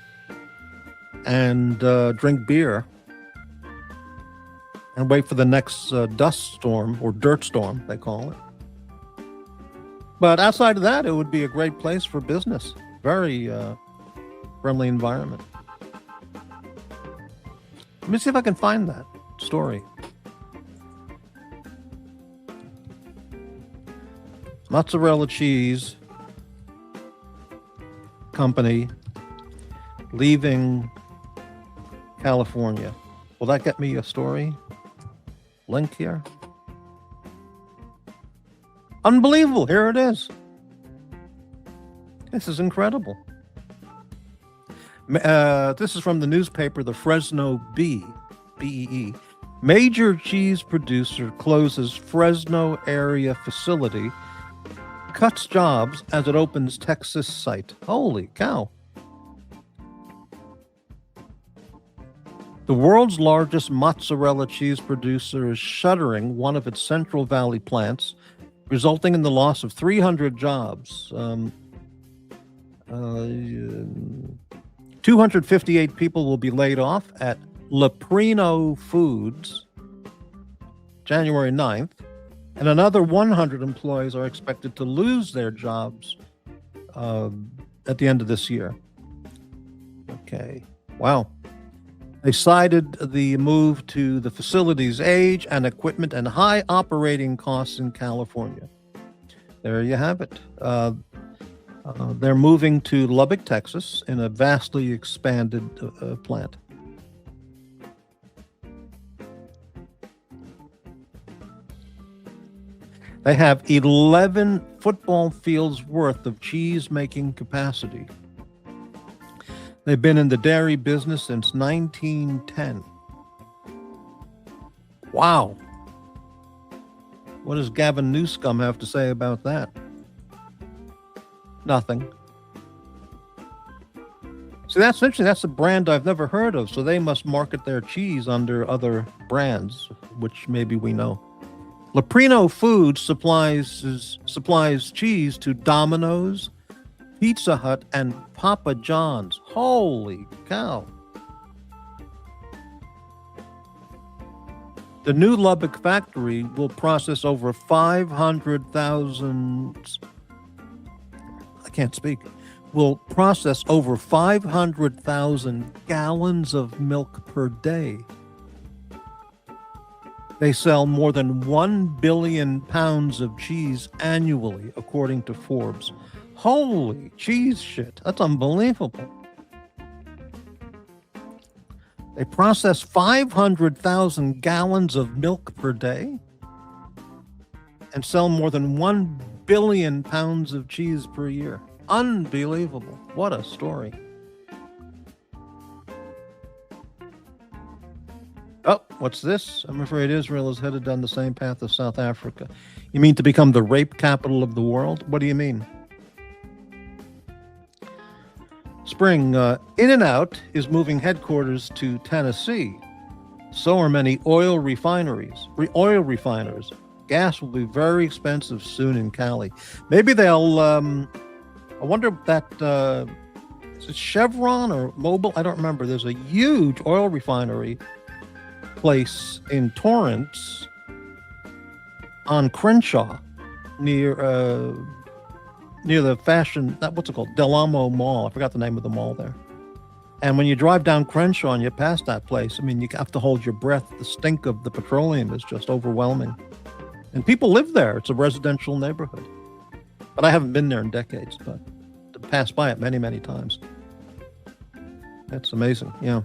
and drink beer and wait for the next dust storm, or dirt storm, they call it. But outside of that, it would be a great place for business. Very friendly environment. Let me see if I can find that story. Mozzarella cheese company leaving California. Will that get me a story? Link here. Unbelievable. Here it is. This is incredible. This is from the newspaper, the Fresno Bee, B-E-E. Major cheese producer closes Fresno area facility, cuts jobs as it opens Texas site. Holy cow. The world's largest mozzarella cheese producer is shuttering one of its Central Valley plants, resulting in the loss of 300 jobs. 258 people will be laid off at Leprino Foods January 9th, and another 100 employees are expected to lose their jobs at the end of this year. Okay. Wow. They cited the move to the facility's age and equipment and high operating costs in California. There you have it. They're moving to Lubbock, Texas, in a vastly expanded plant. They have 11 football fields worth of cheese-making capacity. They've been in the dairy business since 1910. Wow. What does Gavin Newsome have to say about that? Nothing. See, that's interesting. That's a brand I've never heard of, so they must market their cheese under other brands, which maybe we know. Leprino Foods supplies cheese to Domino's, Pizza Hut, and Papa John's. Holy cow. The new Lubbock factory will process over 500,000... I can't speak. Will process over 500,000 gallons of milk per day. They sell more than 1 billion pounds of cheese annually, according to Forbes. Holy cheese shit. That's unbelievable. They process 500,000 gallons of milk per day and sell more than 1 billion pounds of cheese per year. Unbelievable. What a story. Oh, what's this? I'm afraid Israel is headed down the same path as South Africa. You mean to become the rape capital of the world? What do you mean? Spring, In-N-Out is moving headquarters to Tennessee. So are many oil refineries, oil refiners. Gas will be very expensive soon in Cali. Maybe they'll, I wonder if that, is it Chevron or Mobil? I don't remember. There's a huge oil refinery place in Torrance on Crenshaw near the fashion, what's it called? Del Amo Mall. I forgot the name of the mall there. And when you drive down Crenshaw and you pass that place, I mean, you have to hold your breath. The stink of the petroleum is just overwhelming. And people live there. It's a residential neighborhood. But I haven't been there in decades, but to pass by it many, many times. That's amazing, yeah.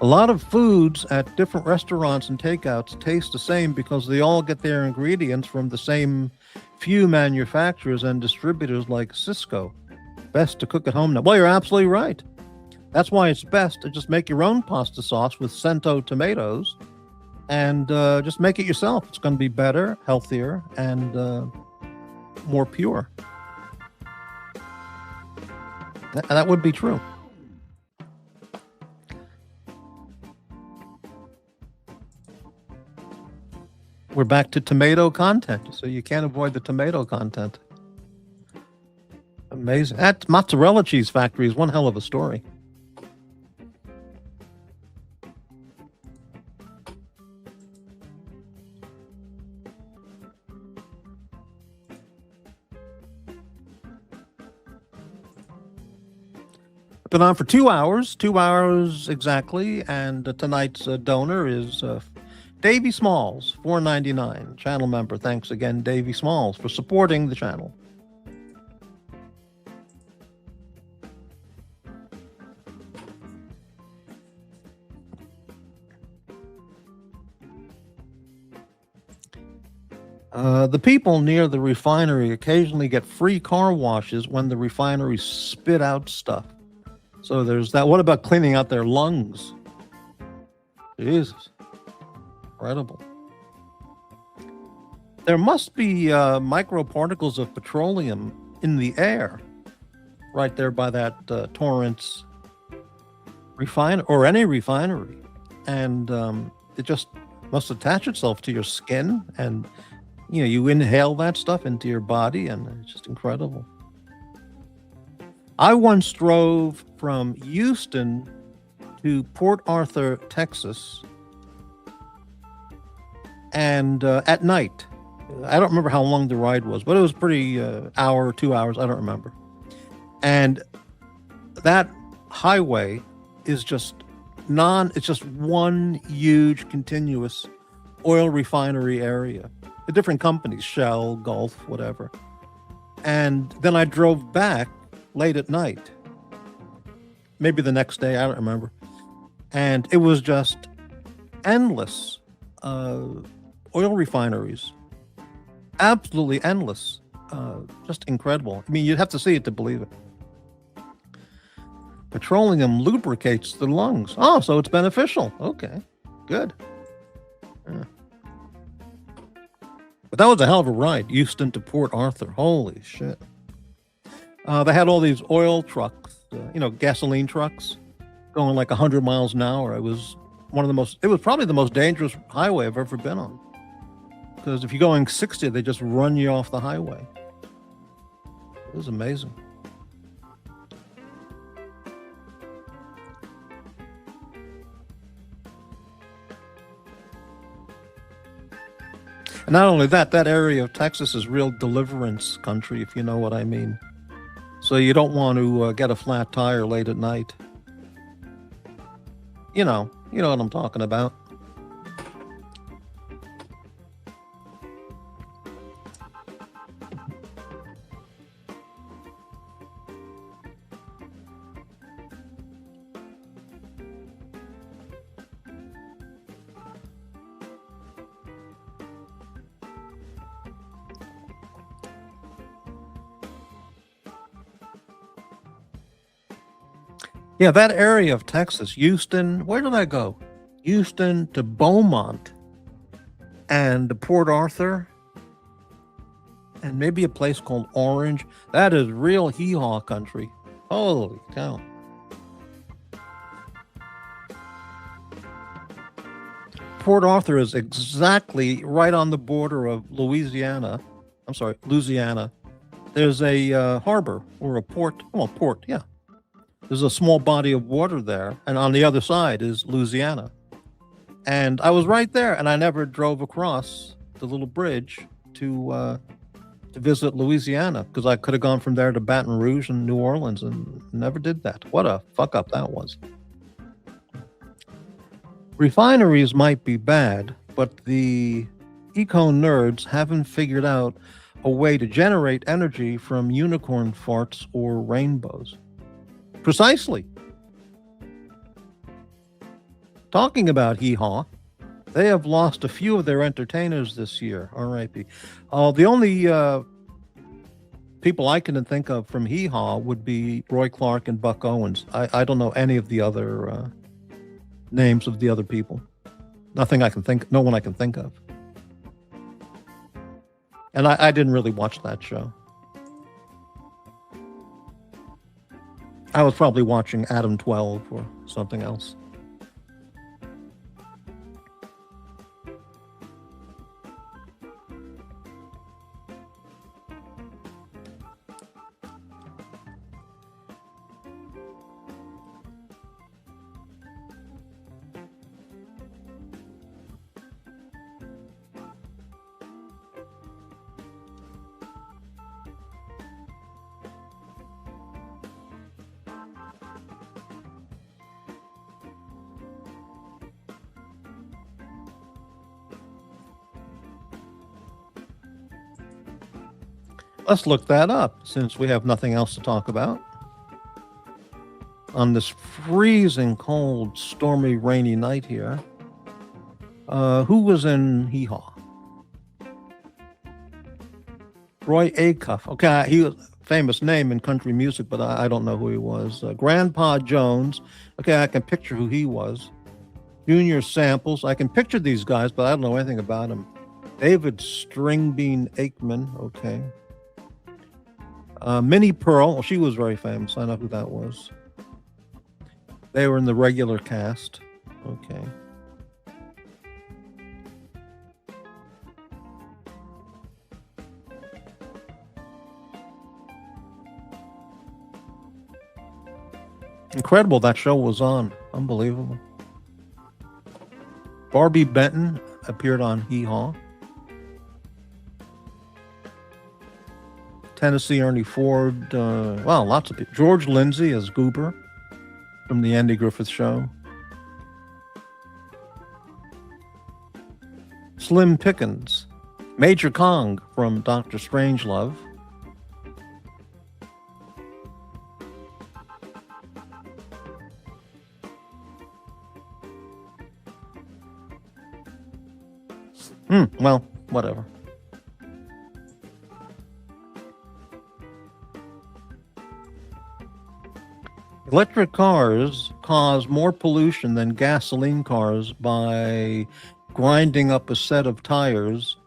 A lot of foods at different restaurants and takeouts taste the same because they all get their ingredients from the same few manufacturers and distributors like Cisco. Best to cook at home now. Well, you're absolutely right. That's why it's best to just make your own pasta sauce with Cento tomatoes and just make it yourself. It's going to be better, healthier, and more pure. That would be true. We're back to tomato content, so you can't avoid the tomato content. Amazing. That mozzarella cheese factory is one hell of a story. Been on for 2 hours exactly, and tonight's donor is Davey Smalls, $4.99, channel member. Thanks again, Davey Smalls, for supporting the channel. The people near the refinery occasionally get free car washes when the refineries spit out stuff. So there's that. What about cleaning out their lungs? Jesus. Incredible. There must be microparticles of petroleum in the air right there by that Torrance refinery, or any refinery. And it just must attach itself to your skin, and you inhale that stuff into your body, and it's just incredible. I once drove from Houston to Port Arthur, Texas, and at night. I don't remember how long the ride was, but it was pretty hour, 2 hours, I don't remember. And that highway is just it's just one huge continuous oil refinery area. The different companies, Shell, Gulf, whatever. And then I drove back late at night, maybe the next day, I don't remember. And it was just endless oil refineries, absolutely endless, just incredible. I mean, you'd have to see it to believe it. Petroleum lubricates the lungs. Oh, so it's beneficial. Okay, good. Yeah. But that was a hell of a ride, Houston to Port Arthur. Holy shit. They had all these oil trucks, gasoline trucks going like 100 miles an hour. It was probably the most dangerous highway I've ever been on. Because if you're going 60, they just run you off the highway. It was amazing. And not only that area of Texas is real deliverance country, if you know what I mean. So you don't want to get a flat tire late at night. You know what I'm talking about. Yeah, that area of Texas, Houston, where did I go? Houston to Beaumont and to Port Arthur. and maybe a place called Orange. That is real hee-haw country. Holy cow. Port Arthur is exactly right on the border of Louisiana. There's a harbor or a port. Well, port, yeah. There's a small body of water there, and on the other side is Louisiana. And I was right there, and I never drove across the little bridge to visit Louisiana, because I could have gone from there to Baton Rouge and New Orleans, and never did that. What a fuck up that was. Refineries might be bad, but the eco nerds haven't figured out a way to generate energy from unicorn farts or rainbows. Precisely. Talking about hee-haw, they have lost a few of their entertainers this year. R.I.P. The only people I can think of from hee-haw would be Roy Clark and Buck Owens. I don't know any of the other names of the other people. No one I can think of. And I didn't really watch that show. I was probably watching Adam 12 or something else. Let's look that up, since we have nothing else to talk about. On this freezing cold, stormy, rainy night here, who was in Hee Haw? Roy Acuff. Okay, he was a famous name in country music, but I don't know who he was. Grandpa Jones. Okay, I can picture who he was. Junior Samples. I can picture these guys, but I don't know anything about them. David Stringbean Aikman. Okay. Minnie Pearl, well, she was very famous. I know who that was. They were in the regular cast. Okay. Incredible that show was on. Unbelievable. Barbie Benton appeared on Hee Haw. Tennessee Ernie Ford, lots of people. George Lindsay as Goober from the Andy Griffith Show. Slim Pickens. Major Kong from Dr. Strangelove. Well, whatever. Electric cars cause more pollution than gasoline cars by grinding up a set of tires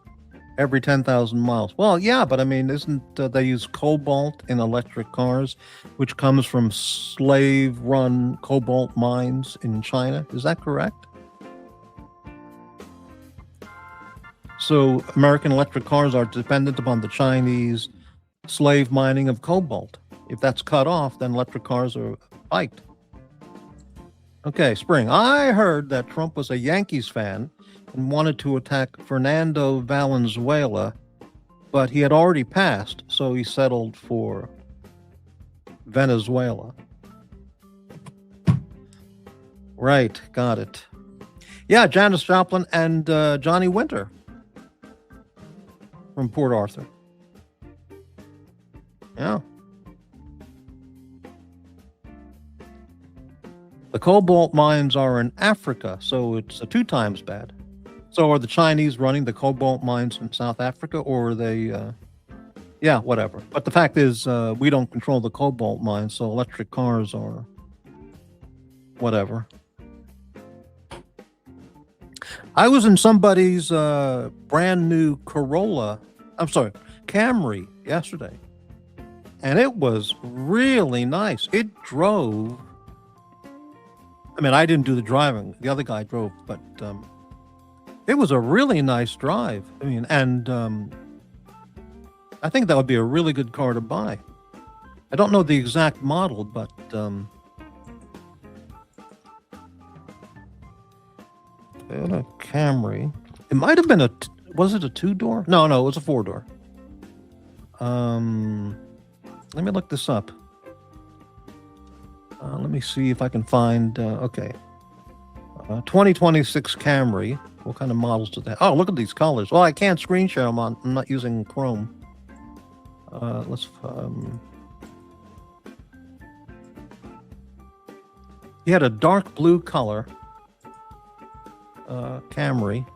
every 10,000 miles. Well, yeah, but I mean, isn't they use cobalt in electric cars, which comes from slave-run cobalt mines in China? Is that correct? So American electric cars are dependent upon the Chinese slave mining of cobalt. If that's cut off, then electric cars are spiked. Okay, Spring. I heard that Trump was a Yankees fan and wanted to attack Fernando Valenzuela, but he had already passed, so he settled for Venezuela. Right, got it. Yeah, Janis Joplin and Johnny Winter from Port Arthur. Yeah. The cobalt mines are in Africa, so it's 2 times bad. So are the Chinese running the cobalt mines in South Africa, or are they... yeah, whatever. But the fact is, we don't control the cobalt mines, so electric cars are... whatever. I was in somebody's brand new Cadillac Camry yesterday, and it was really nice. It drove. I mean, I didn't do the driving. The other guy drove, but it was a really nice drive. I mean, and I think that would be a really good car to buy. I don't know the exact model, but Toyota Camry. It might have been was it a 2-door? No, it was a 4-door. Let me look this up. Let me see if I can find, okay. 2026 Camry. What kind of models do they have? Oh, look at these colors. Well, I can't screen share them I'm not using Chrome. He had a dark blue color. Camry.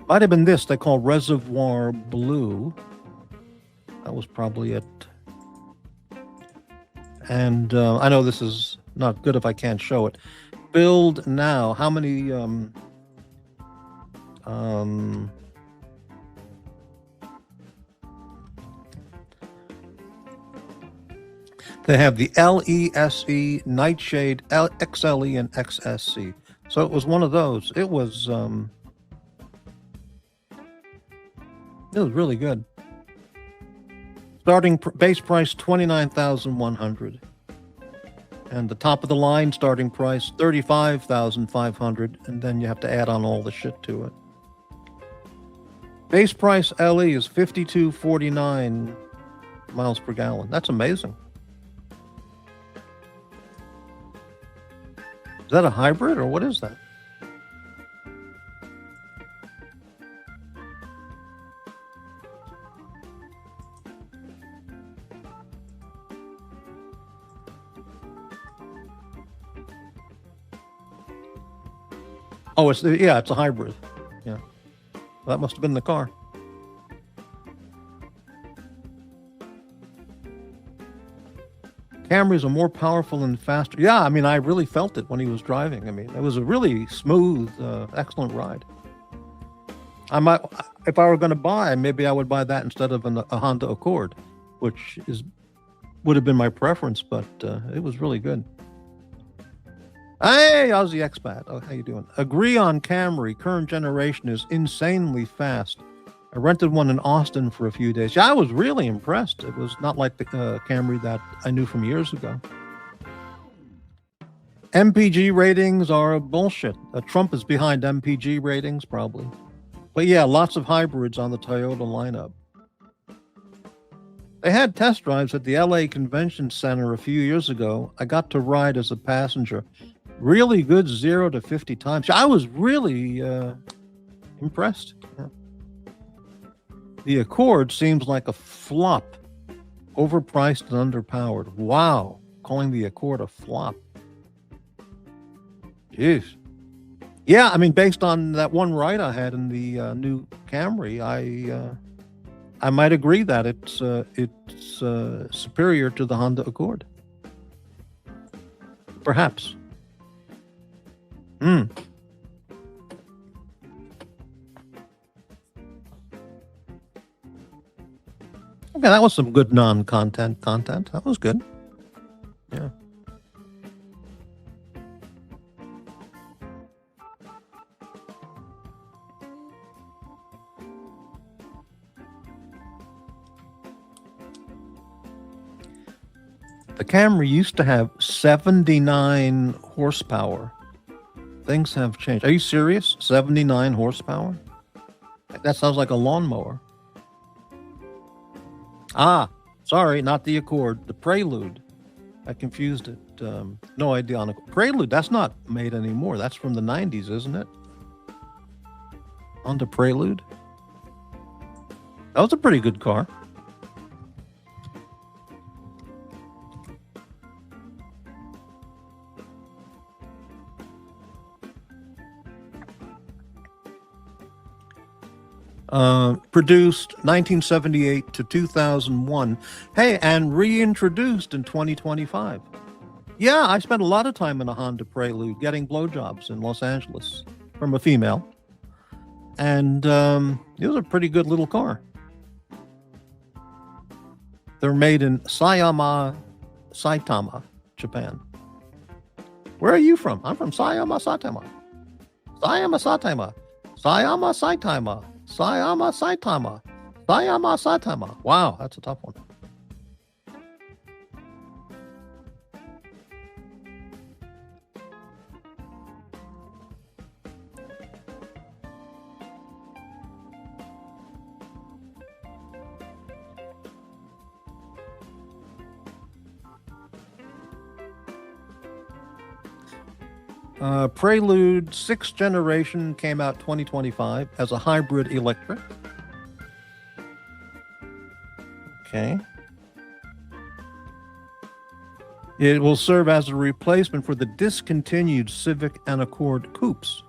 Might have been this they call Reservoir Blue. That was probably it. And I know this is not good if I can't show it. Build now. How many they have the LESE, Nightshade, XLE, and XSC. So it was one of those. It was really good. Starting base price $29,100, and the top of the line starting price $35,500, and then you have to add on all the shit to it. Base price LE is 52.49 miles per gallon. That's amazing. Is that a hybrid or what is that? Oh, it's a hybrid. Yeah, well, that must have been the car. Camrys are more powerful and faster. Yeah, I mean, I really felt it when he was driving. I mean, it was a really smooth, excellent ride. I might, if I were going to buy, maybe I would buy that instead of a Honda Accord, which would have been my preference, but it was really good. Hey, Aussie Expat. Oh, how you doing? Agree on Camry. Current generation is insanely fast. I rented one in Austin for a few days. Yeah, I was really impressed. It was not like the Camry that I knew from years ago. MPG ratings are bullshit. Trump is behind MPG ratings, probably. But yeah, lots of hybrids on the Toyota lineup. They had test drives at the LA Convention Center a few years ago. I got to ride as a passenger. Really good 0 to 50 times. I was really impressed. Yeah. The Accord seems like a flop. Overpriced and underpowered. Wow. Calling the Accord a flop. Jeez. Yeah, I mean, based on that one ride I had in the new Camry, I might agree that it's superior to the Honda Accord. Perhaps. Okay, that was some good non-content content. That was good. Yeah. The Camry used to have 79 horsepower. Things have changed. Are you serious? 79 horsepower? That sounds like a lawnmower. Ah, sorry, not the Accord. The Prelude. I confused it. No idea on a Prelude. That's not made anymore. That's from the 90s, isn't it? Honda Prelude. That was a pretty good car. Produced 1978 to 2001. Hey, and reintroduced in 2025. Yeah, I spent a lot of time in a Honda Prelude getting blowjobs in Los Angeles from a female. And it was a pretty good little car. They're made in Saitama, Japan. Where are you from? I'm from Sayama, Saitama. Sayama, Saitama. Sayama, Saitama. Sayama, Saitama. Sayama, Saitama. Wow, that's a tough one. Prelude 6th generation came out 2025 as a hybrid electric. Okay. It will serve as a replacement for the discontinued Civic and Accord coupes.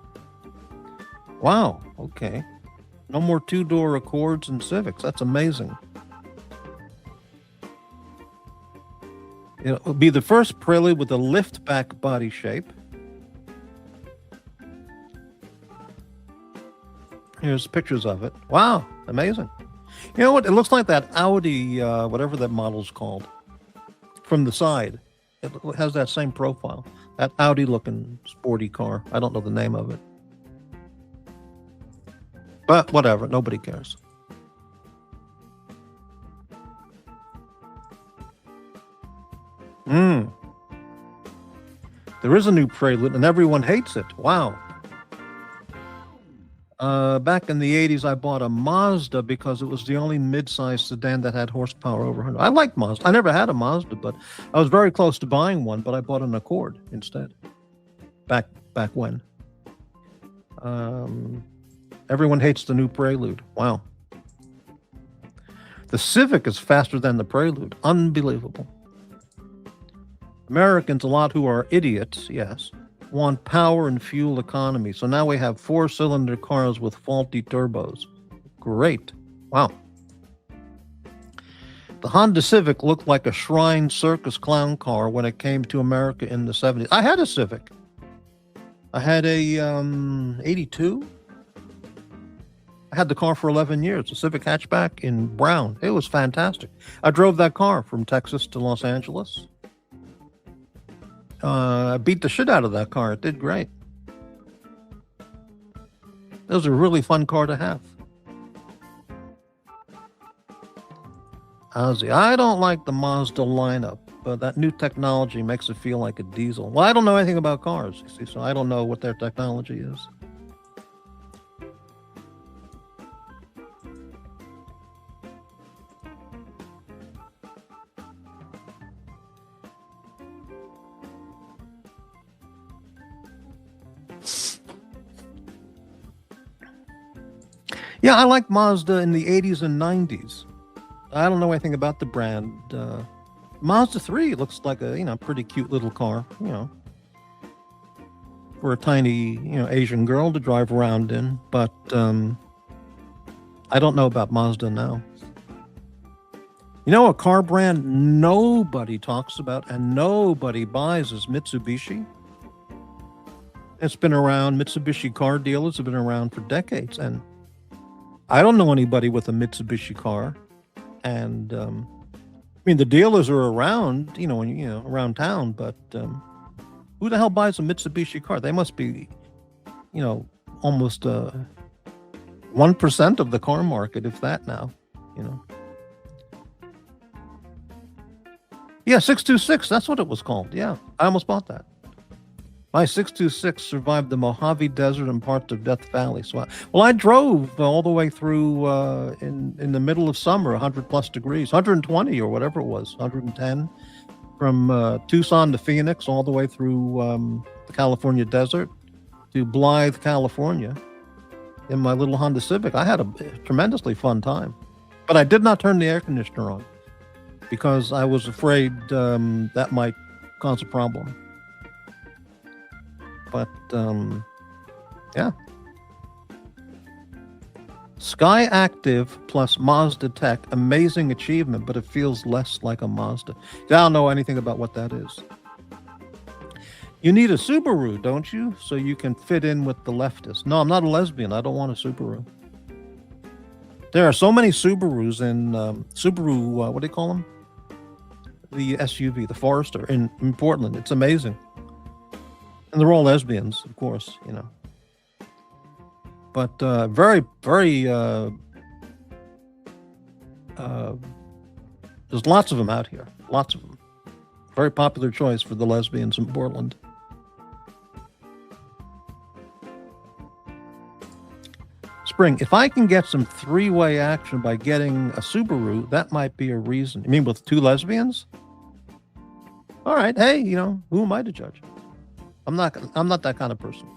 Wow, okay. No more two-door Accords and Civics. That's amazing. It'll be the first Prelude with a lift-back body shape. Here's pictures of it. Wow, amazing. You know what? It looks like that Audi, whatever that model's called, from the side. It has that same profile. That Audi-looking sporty car. I don't know the name of it. But whatever, nobody cares. There is a new Prelude, and everyone hates it. Wow. Back in the 80s, I bought a Mazda because it was the only mid-sized sedan that had horsepower over 100. I liked Mazda. I never had a Mazda, but I was very close to buying one, but I bought an Accord instead. Back when. Everyone hates the new Prelude. Wow. The Civic is faster than the Prelude. Unbelievable. Americans, a lot who are idiots, yes, want power and fuel economy. So now we have 4-cylinder cars with faulty turbos. Great. Wow. The Honda Civic looked like a shrine circus clown car when it came to America in the 70s. I had a Civic. I had a 82. I had the car for 11 years, a Civic hatchback in brown. It was fantastic. I drove that car from Texas to Los Angeles. I beat the shit out of that car. It did great. It was a really fun car to have. Ozzy, I don't like the Mazda lineup, but that new technology makes it feel like a diesel. Well, I don't know anything about cars, you see, so I don't know what their technology is. Yeah, I like Mazda in the 80s and 90s. I don't know anything about the brand. Mazda 3 looks like a, pretty cute little car, for a tiny, Asian girl to drive around in. But I don't know about Mazda now. A car brand nobody talks about and nobody buys is Mitsubishi. It's been around. Mitsubishi car dealers have been around for decades, and I don't know anybody with a Mitsubishi car. And the dealers are around, around town, but who the hell buys a Mitsubishi car? They must be, almost 1% of the car market, if that now, Yeah, 626, that's what it was called. Yeah, I almost bought that. My 626 survived the Mojave Desert and parts of Death Valley. So, I drove all the way through in the middle of summer, 100 plus degrees, 120 or whatever it was, 110, from Tucson to Phoenix, all the way through the California desert to Blythe, California, in my little Honda Civic. I had a tremendously fun time, but I did not turn the air conditioner on because I was afraid that might cause a problem. But, yeah. Sky Active plus Mazda Tech, amazing achievement, but it feels less like a Mazda. I don't know anything about what that is. You need a Subaru, don't you? So you can fit in with the leftists. No, I'm not a lesbian. I don't want a Subaru. There are so many Subarus in Subaru, what do they call them? the SUV, the Forester in Portland. It's amazing. And they're all lesbians, of course, you know. But very, very, there's lots of them out here. Lots of them. Very popular choice for the lesbians in Portland. Spring, if I can get some three-way action by getting a Subaru, that might be a reason. You mean with two lesbians? All right, hey, you know, who am I to judge? I'm not that kind of person.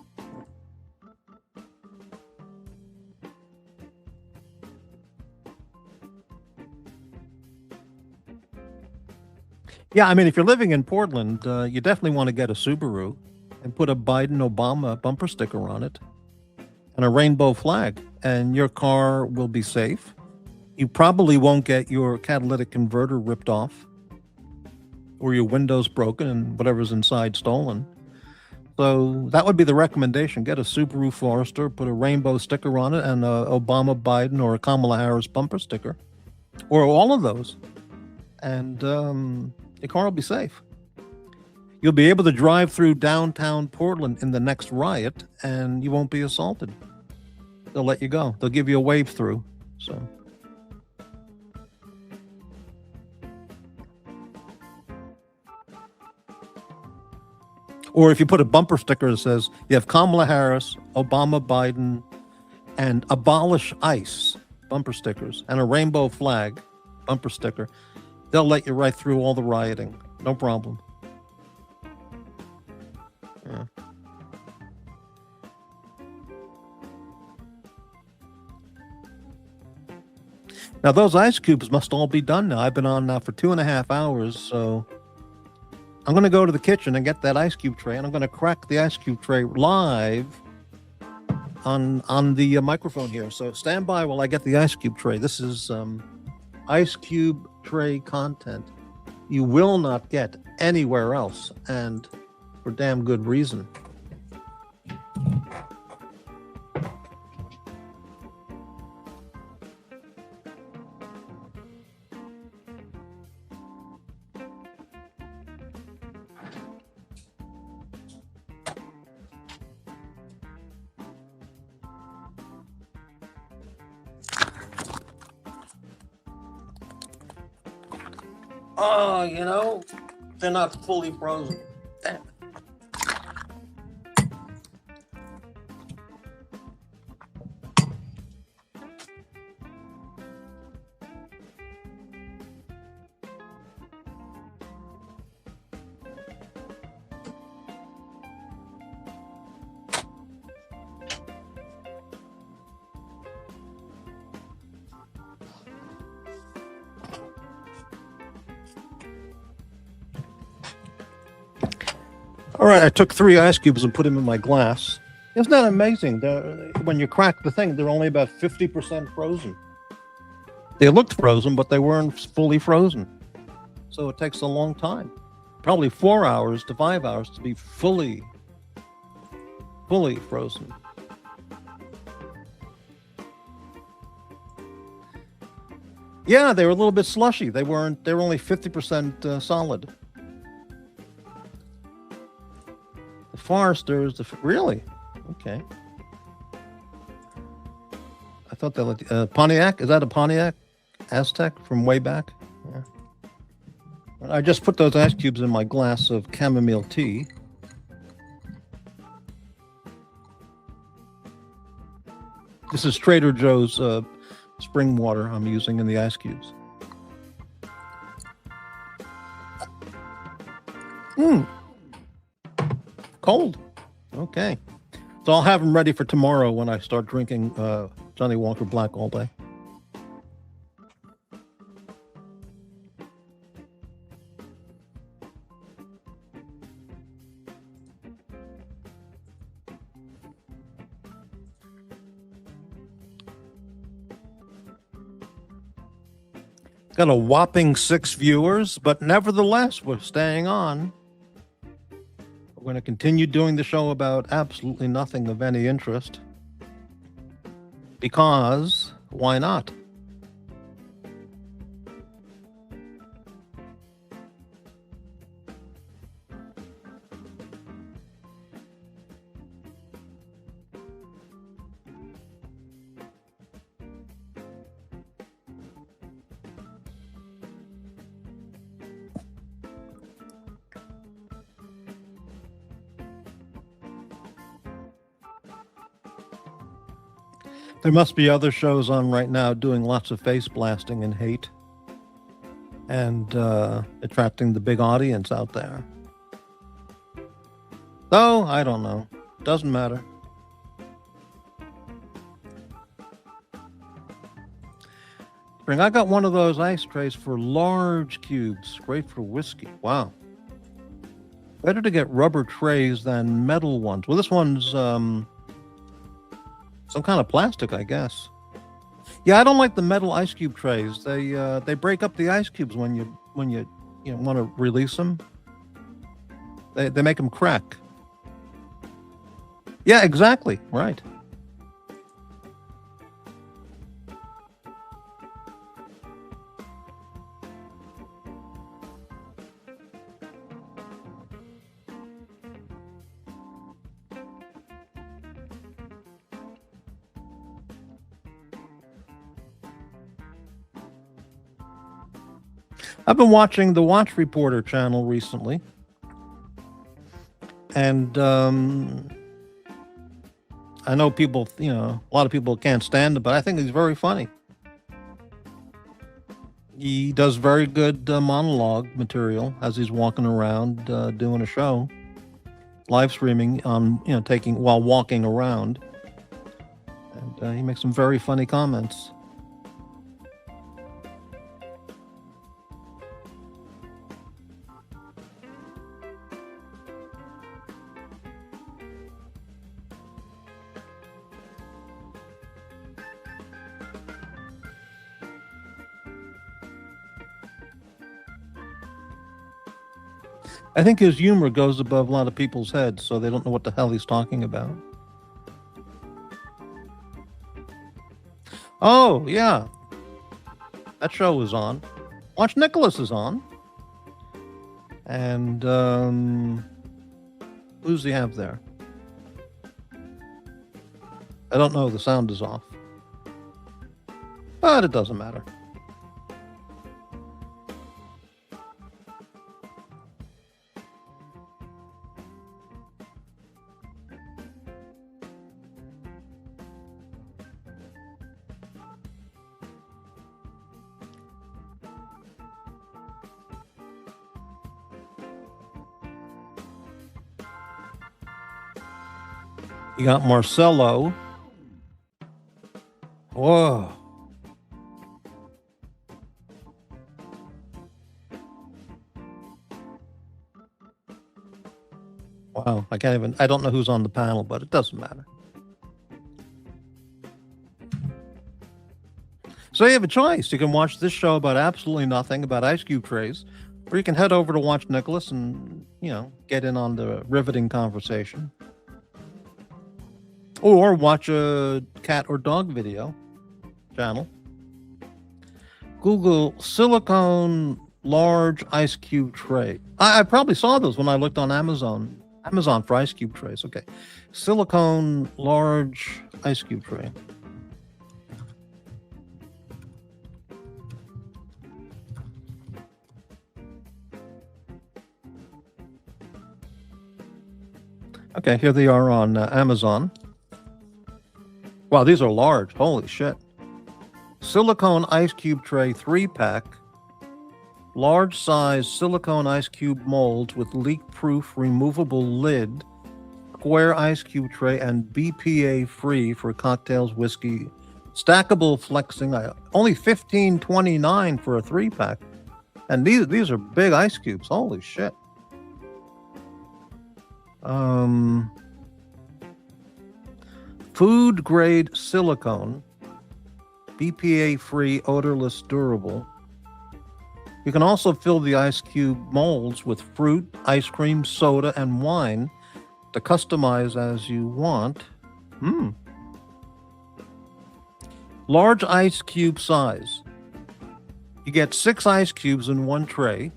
Yeah, I mean, if you're living in Portland, you definitely want to get a Subaru and put a Biden-Obama bumper sticker on it and a rainbow flag, and your car will be safe. You probably won't get your catalytic converter ripped off or your windows broken and whatever's inside stolen. So that would be the recommendation. Get a Subaru Forester, put a rainbow sticker on it, and a Obama, Biden, or a Kamala Harris bumper sticker, or all of those. And your car will be safe. You'll be able to drive through downtown Portland in the next riot, and you won't be assaulted. They'll let you go. They'll give you a wave through. So. Or if you put a bumper sticker that says you have Kamala Harris, Obama, Biden, and abolish ICE bumper stickers, and a rainbow flag bumper sticker, they'll let you right through all the rioting. No problem. Yeah. Now, those ice cubes must all be done now. I've been on now for 2.5 hours, so I'm going to go to the kitchen and get that ice cube tray, and I'm going to crack the ice cube tray live on the microphone here. So stand by while I get the ice cube tray. This is ice cube tray content you will not get anywhere else, and for damn good reason. Oh, you know, they're not fully frozen. Damn. All right, I took 3 ice cubes and put them in my glass. Isn't that amazing? When you crack the thing, they're only about 50% frozen. They looked frozen, but they weren't fully frozen. So it takes a long time. Probably 4 hours to 5 hours to be fully frozen. Yeah, they were a little bit slushy. They were only 50% solid. Foresters, really? Okay. I thought they looked Pontiac. Is that a Pontiac Aztec from way back? Yeah. I just put those ice cubes in my glass of chamomile tea. This is Trader Joe's spring water I'm using in the ice cubes. Cold. Okay. So I'll have them ready for tomorrow when I start drinking Johnny Walker Black all day. Got a whopping 6 viewers, but nevertheless, we're staying on. We're going to continue doing the show about absolutely nothing of any interest. Because, why not? There must be other shows on right now doing lots of face blasting and hate and attracting the big audience out there. Though, I don't know. Doesn't matter. Spring, I got one of those ice trays for large cubes. Great for whiskey. Wow. Better to get rubber trays than metal ones. Well, this one's some kind of plastic, I guess. Yeah, I don't like the metal ice cube trays. They break up the ice cubes when you want to release them. They make them crack. Yeah, exactly. Right. I've been watching the Watch Reporter channel recently, and I know people, a lot of people can't stand him, but I think he's very funny. He does very good monologue material as he's walking around doing a show, live streaming on, while walking around, and he makes some very funny comments. I think his humor goes above a lot of people's heads, so they don't know what the hell he's talking about. Oh, yeah. That show is on. Watch Nicholas is on. And, who's he have there? I don't know. The sound is off. But it doesn't matter. You got Marcelo. Whoa. Wow, I don't know who's on the panel, but it doesn't matter. So you have a choice. You can watch this show about absolutely nothing, about ice cube trays, or you can head over to Watch Nicholas and, get in on the riveting conversation. Or watch a cat or dog video channel. Google silicone large ice cube tray. I probably saw those when I looked on Amazon. Amazon for ice cube trays. Okay. Silicone large ice cube tray. Okay, here they are on Amazon. Wow, these are large. Holy shit. Silicone ice cube tray 3-pack. Large size silicone ice cube molds with leak-proof removable lid. Square ice cube tray and BPA free for cocktails, whiskey. Stackable flexing. Only $15.29 for a 3-pack. And these are big ice cubes. Holy shit. Food grade silicone, BPA free, odorless, durable. You can also fill the ice cube molds with fruit, ice cream, soda, and wine to customize as you want. Large ice cube size. You get 6 ice cubes in one tray,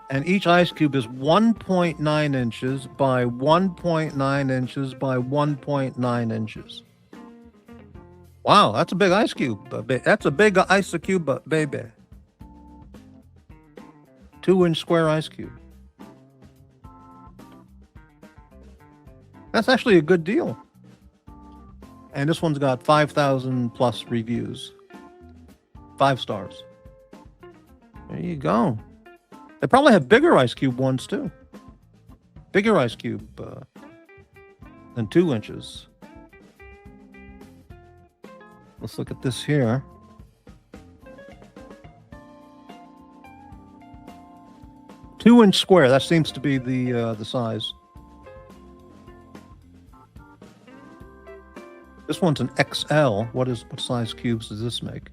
and each ice cube is 1.9 inches by 1.9 inches by 1.9 inches. Wow, that's a big ice cube. That's a big ice cube, baby. 2-inch square ice cube. That's actually a good deal. And this one's got 5,000 plus reviews. 5 stars. There you go. They probably have bigger Ice Cube ones too. Bigger Ice Cube than 2 inches. Let's look at this here. Two-inch square. That seems to be the size. This one's an XL. What size cubes does this make?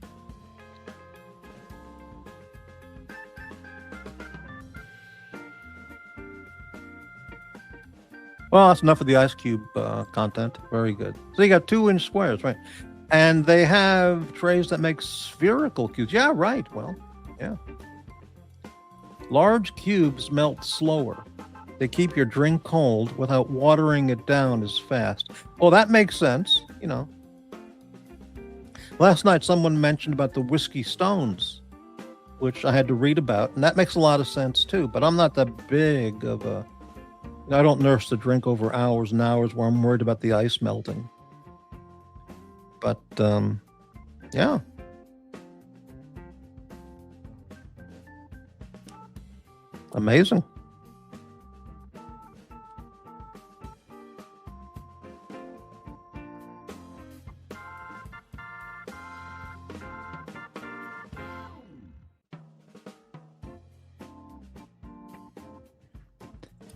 Well, that's enough of the Ice Cube content. Very good. So you got 2-inch squares, right? And they have trays that make spherical cubes. Yeah, right. Well, yeah. Large cubes melt slower. They keep your drink cold without watering it down as fast. Well, that makes sense, you know. Last night, someone mentioned about the whiskey stones, which I had to read about, and that makes a lot of sense too. But I'm not that big of a... I don't nurse the drink over hours and hours where I'm worried about the ice melting. But, yeah. Amazing.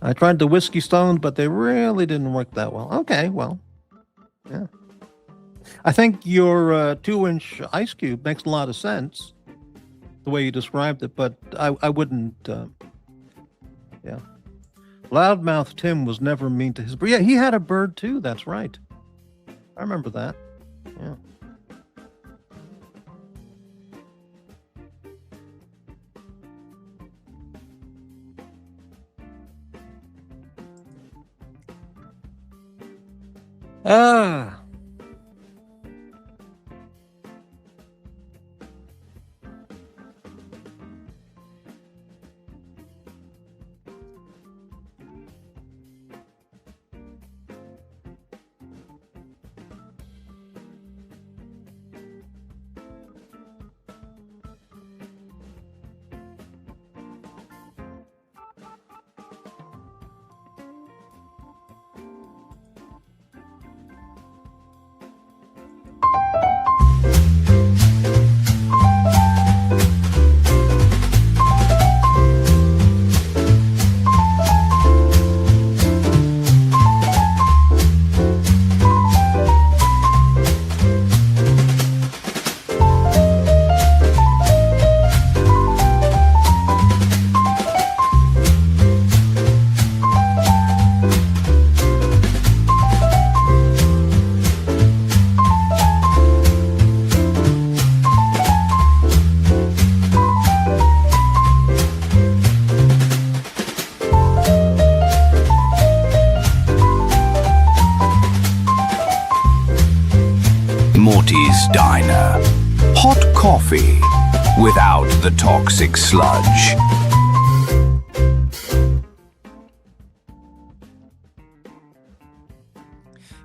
I tried the whiskey stones, but they really didn't work that well. Okay, well, yeah. I think your 2-inch Ice Cube makes a lot of sense, the way you described it, but I wouldn't, yeah. Loudmouth Tim was never mean to his bird. Yeah, he had a bird too, that's right. I remember that, yeah. Ah. Morty's Diner. Hot coffee without the toxic sludge.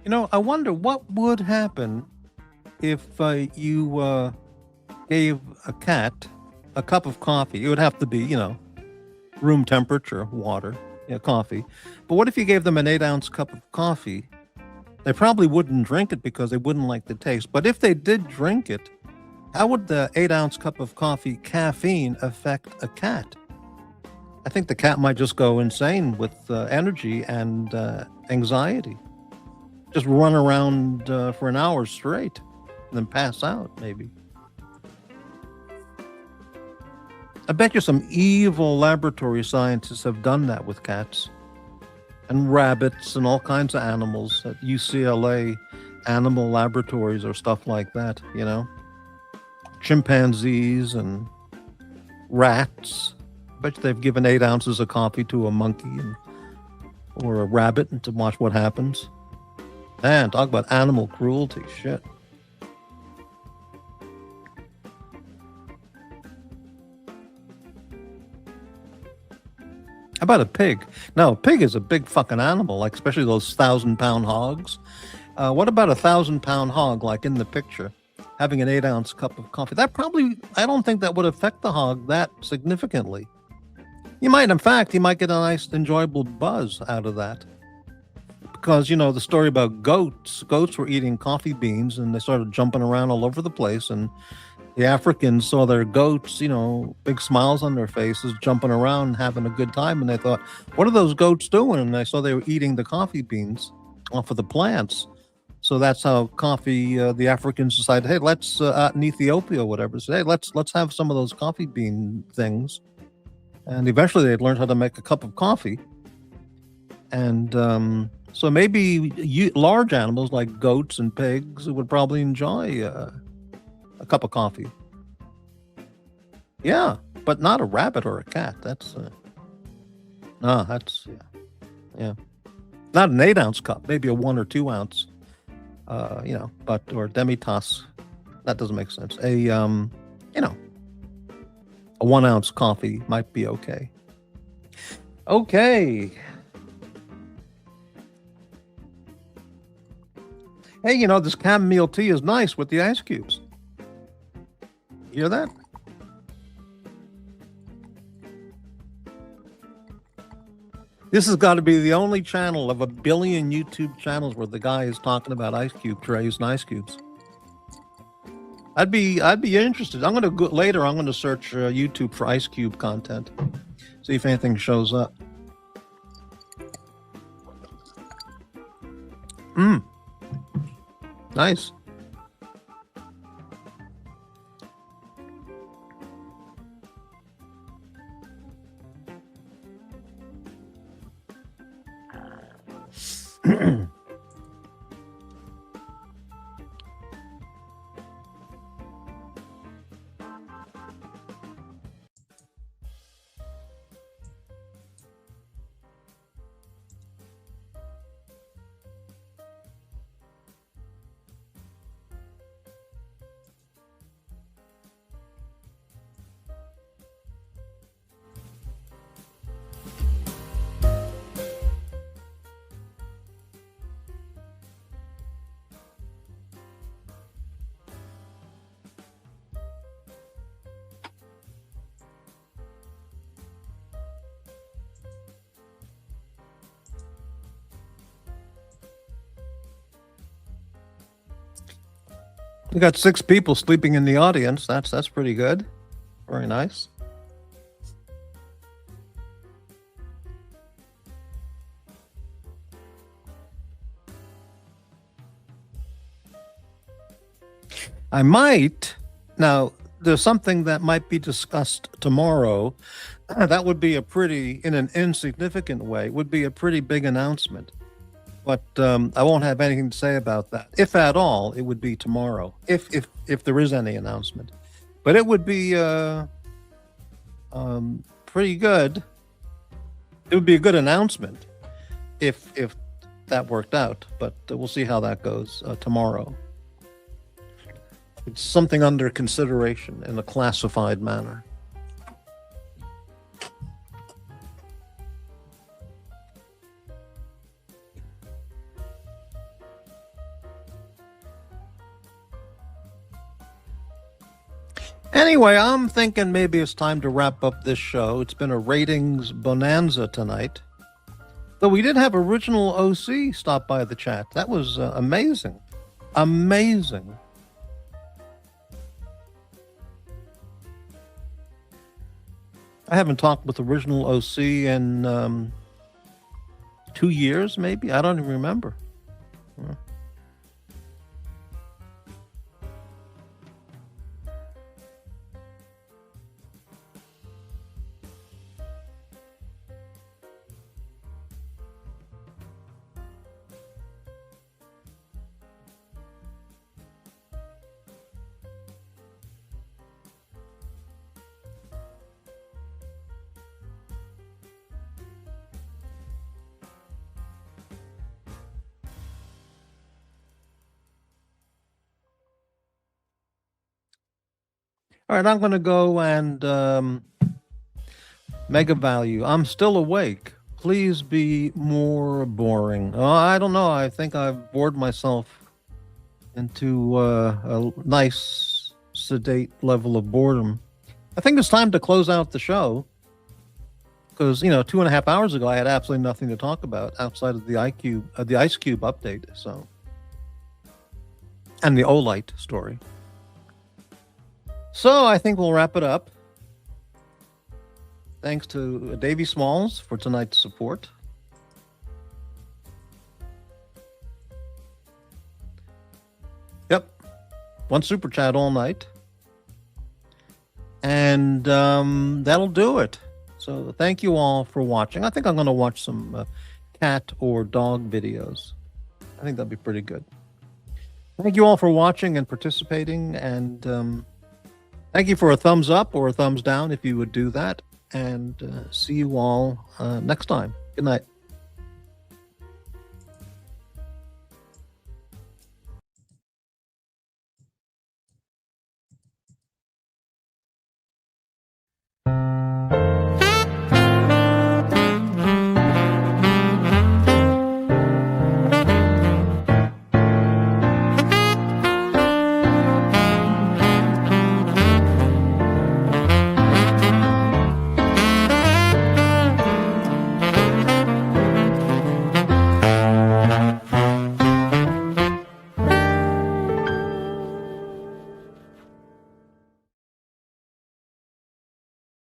You know, I wonder what would happen if you gave a cat a cup of coffee. It would have to be, you know, room temperature water, yeah, coffee. But what if you gave them an 8-ounce cup of coffee? They probably wouldn't drink it because they wouldn't like the taste. But if they did drink it, how would the 8-ounce cup of coffee caffeine affect a cat? I think the cat might just go insane with energy and anxiety. Just run around for an hour straight and then pass out, maybe. I bet you some evil laboratory scientists have done that with cats and rabbits and all kinds of animals at UCLA animal laboratories or stuff like that, you know? Chimpanzees and rats. I bet you they've given 8 ounces of coffee to a monkey or a rabbit to watch what happens. Man, talk about animal cruelty, shit. How about a pig? Now, a pig is a big fucking animal, like especially those 1,000-pound hogs. What about a 1,000-pound hog, like in the picture, having an 8-ounce cup of coffee? I don't think that would affect the hog that significantly. In fact, he might get a nice, enjoyable buzz out of that. Because, the story about goats were eating coffee beans and they started jumping around all over the place. And the Africans saw their goats, big smiles on their faces, jumping around and having a good time. And they thought, what are those goats doing? And they saw they were eating the coffee beans off of the plants. So that's how the Africans decided, hey, let's out in Ethiopia or whatever, say, hey, let's have some of those coffee bean things. And eventually they'd learned how to make a cup of coffee. And so maybe large animals like goats and pigs would probably enjoy a cup of coffee. Yeah, but not a rabbit or a cat. That's yeah. Not an 8-ounce cup, maybe a 1 or 2 ounce, or demi-tasse. That doesn't make sense. A 1 ounce coffee might be okay. Okay. Hey, this chamomile tea is nice with the ice cubes. You hear that? This has got to be the only channel of 1 billion YouTube channels where the guy is talking about ice cube trays and ice cubes. I'd be interested. I'm going to search YouTube for ice cube content. See if anything shows up. Nice. We got 6 people sleeping in the audience. That's pretty good. Very nice. Now, there's something that might be discussed tomorrow. That would be in an insignificant way, would be a pretty big announcement. But I won't have anything to say about that. If at all, it would be tomorrow, if there is any announcement. But it would be pretty good. It would be a good announcement if that worked out. But we'll see how that goes tomorrow. It's something under consideration in a classified manner. Anyway, I'm thinking maybe it's time to wrap up this show. It's been a ratings bonanza tonight. Though we did have original OC stop by the chat. That was amazing. Amazing. I haven't talked with original OC in 2 years, maybe. I don't even remember. All right, I'm going to go and mega value. I'm still awake. please be more boring. I don't know. I think I've bored myself into a nice, sedate level of boredom. I think it's time to close out the show because 2.5 hours ago I had absolutely nothing to talk about outside of the Ice Cube update. So, and the Olight story. So I think we'll wrap it up. Thanks to Davey Smalls for tonight's support. Yep. One super chat all night. And that'll do it. So thank you all for watching. I think I'm going to watch some cat or dog videos. I think that'll be pretty good. Thank you all for watching and participating. And thank you for a thumbs up or a thumbs down if you would do that. And see you all next time. Good night.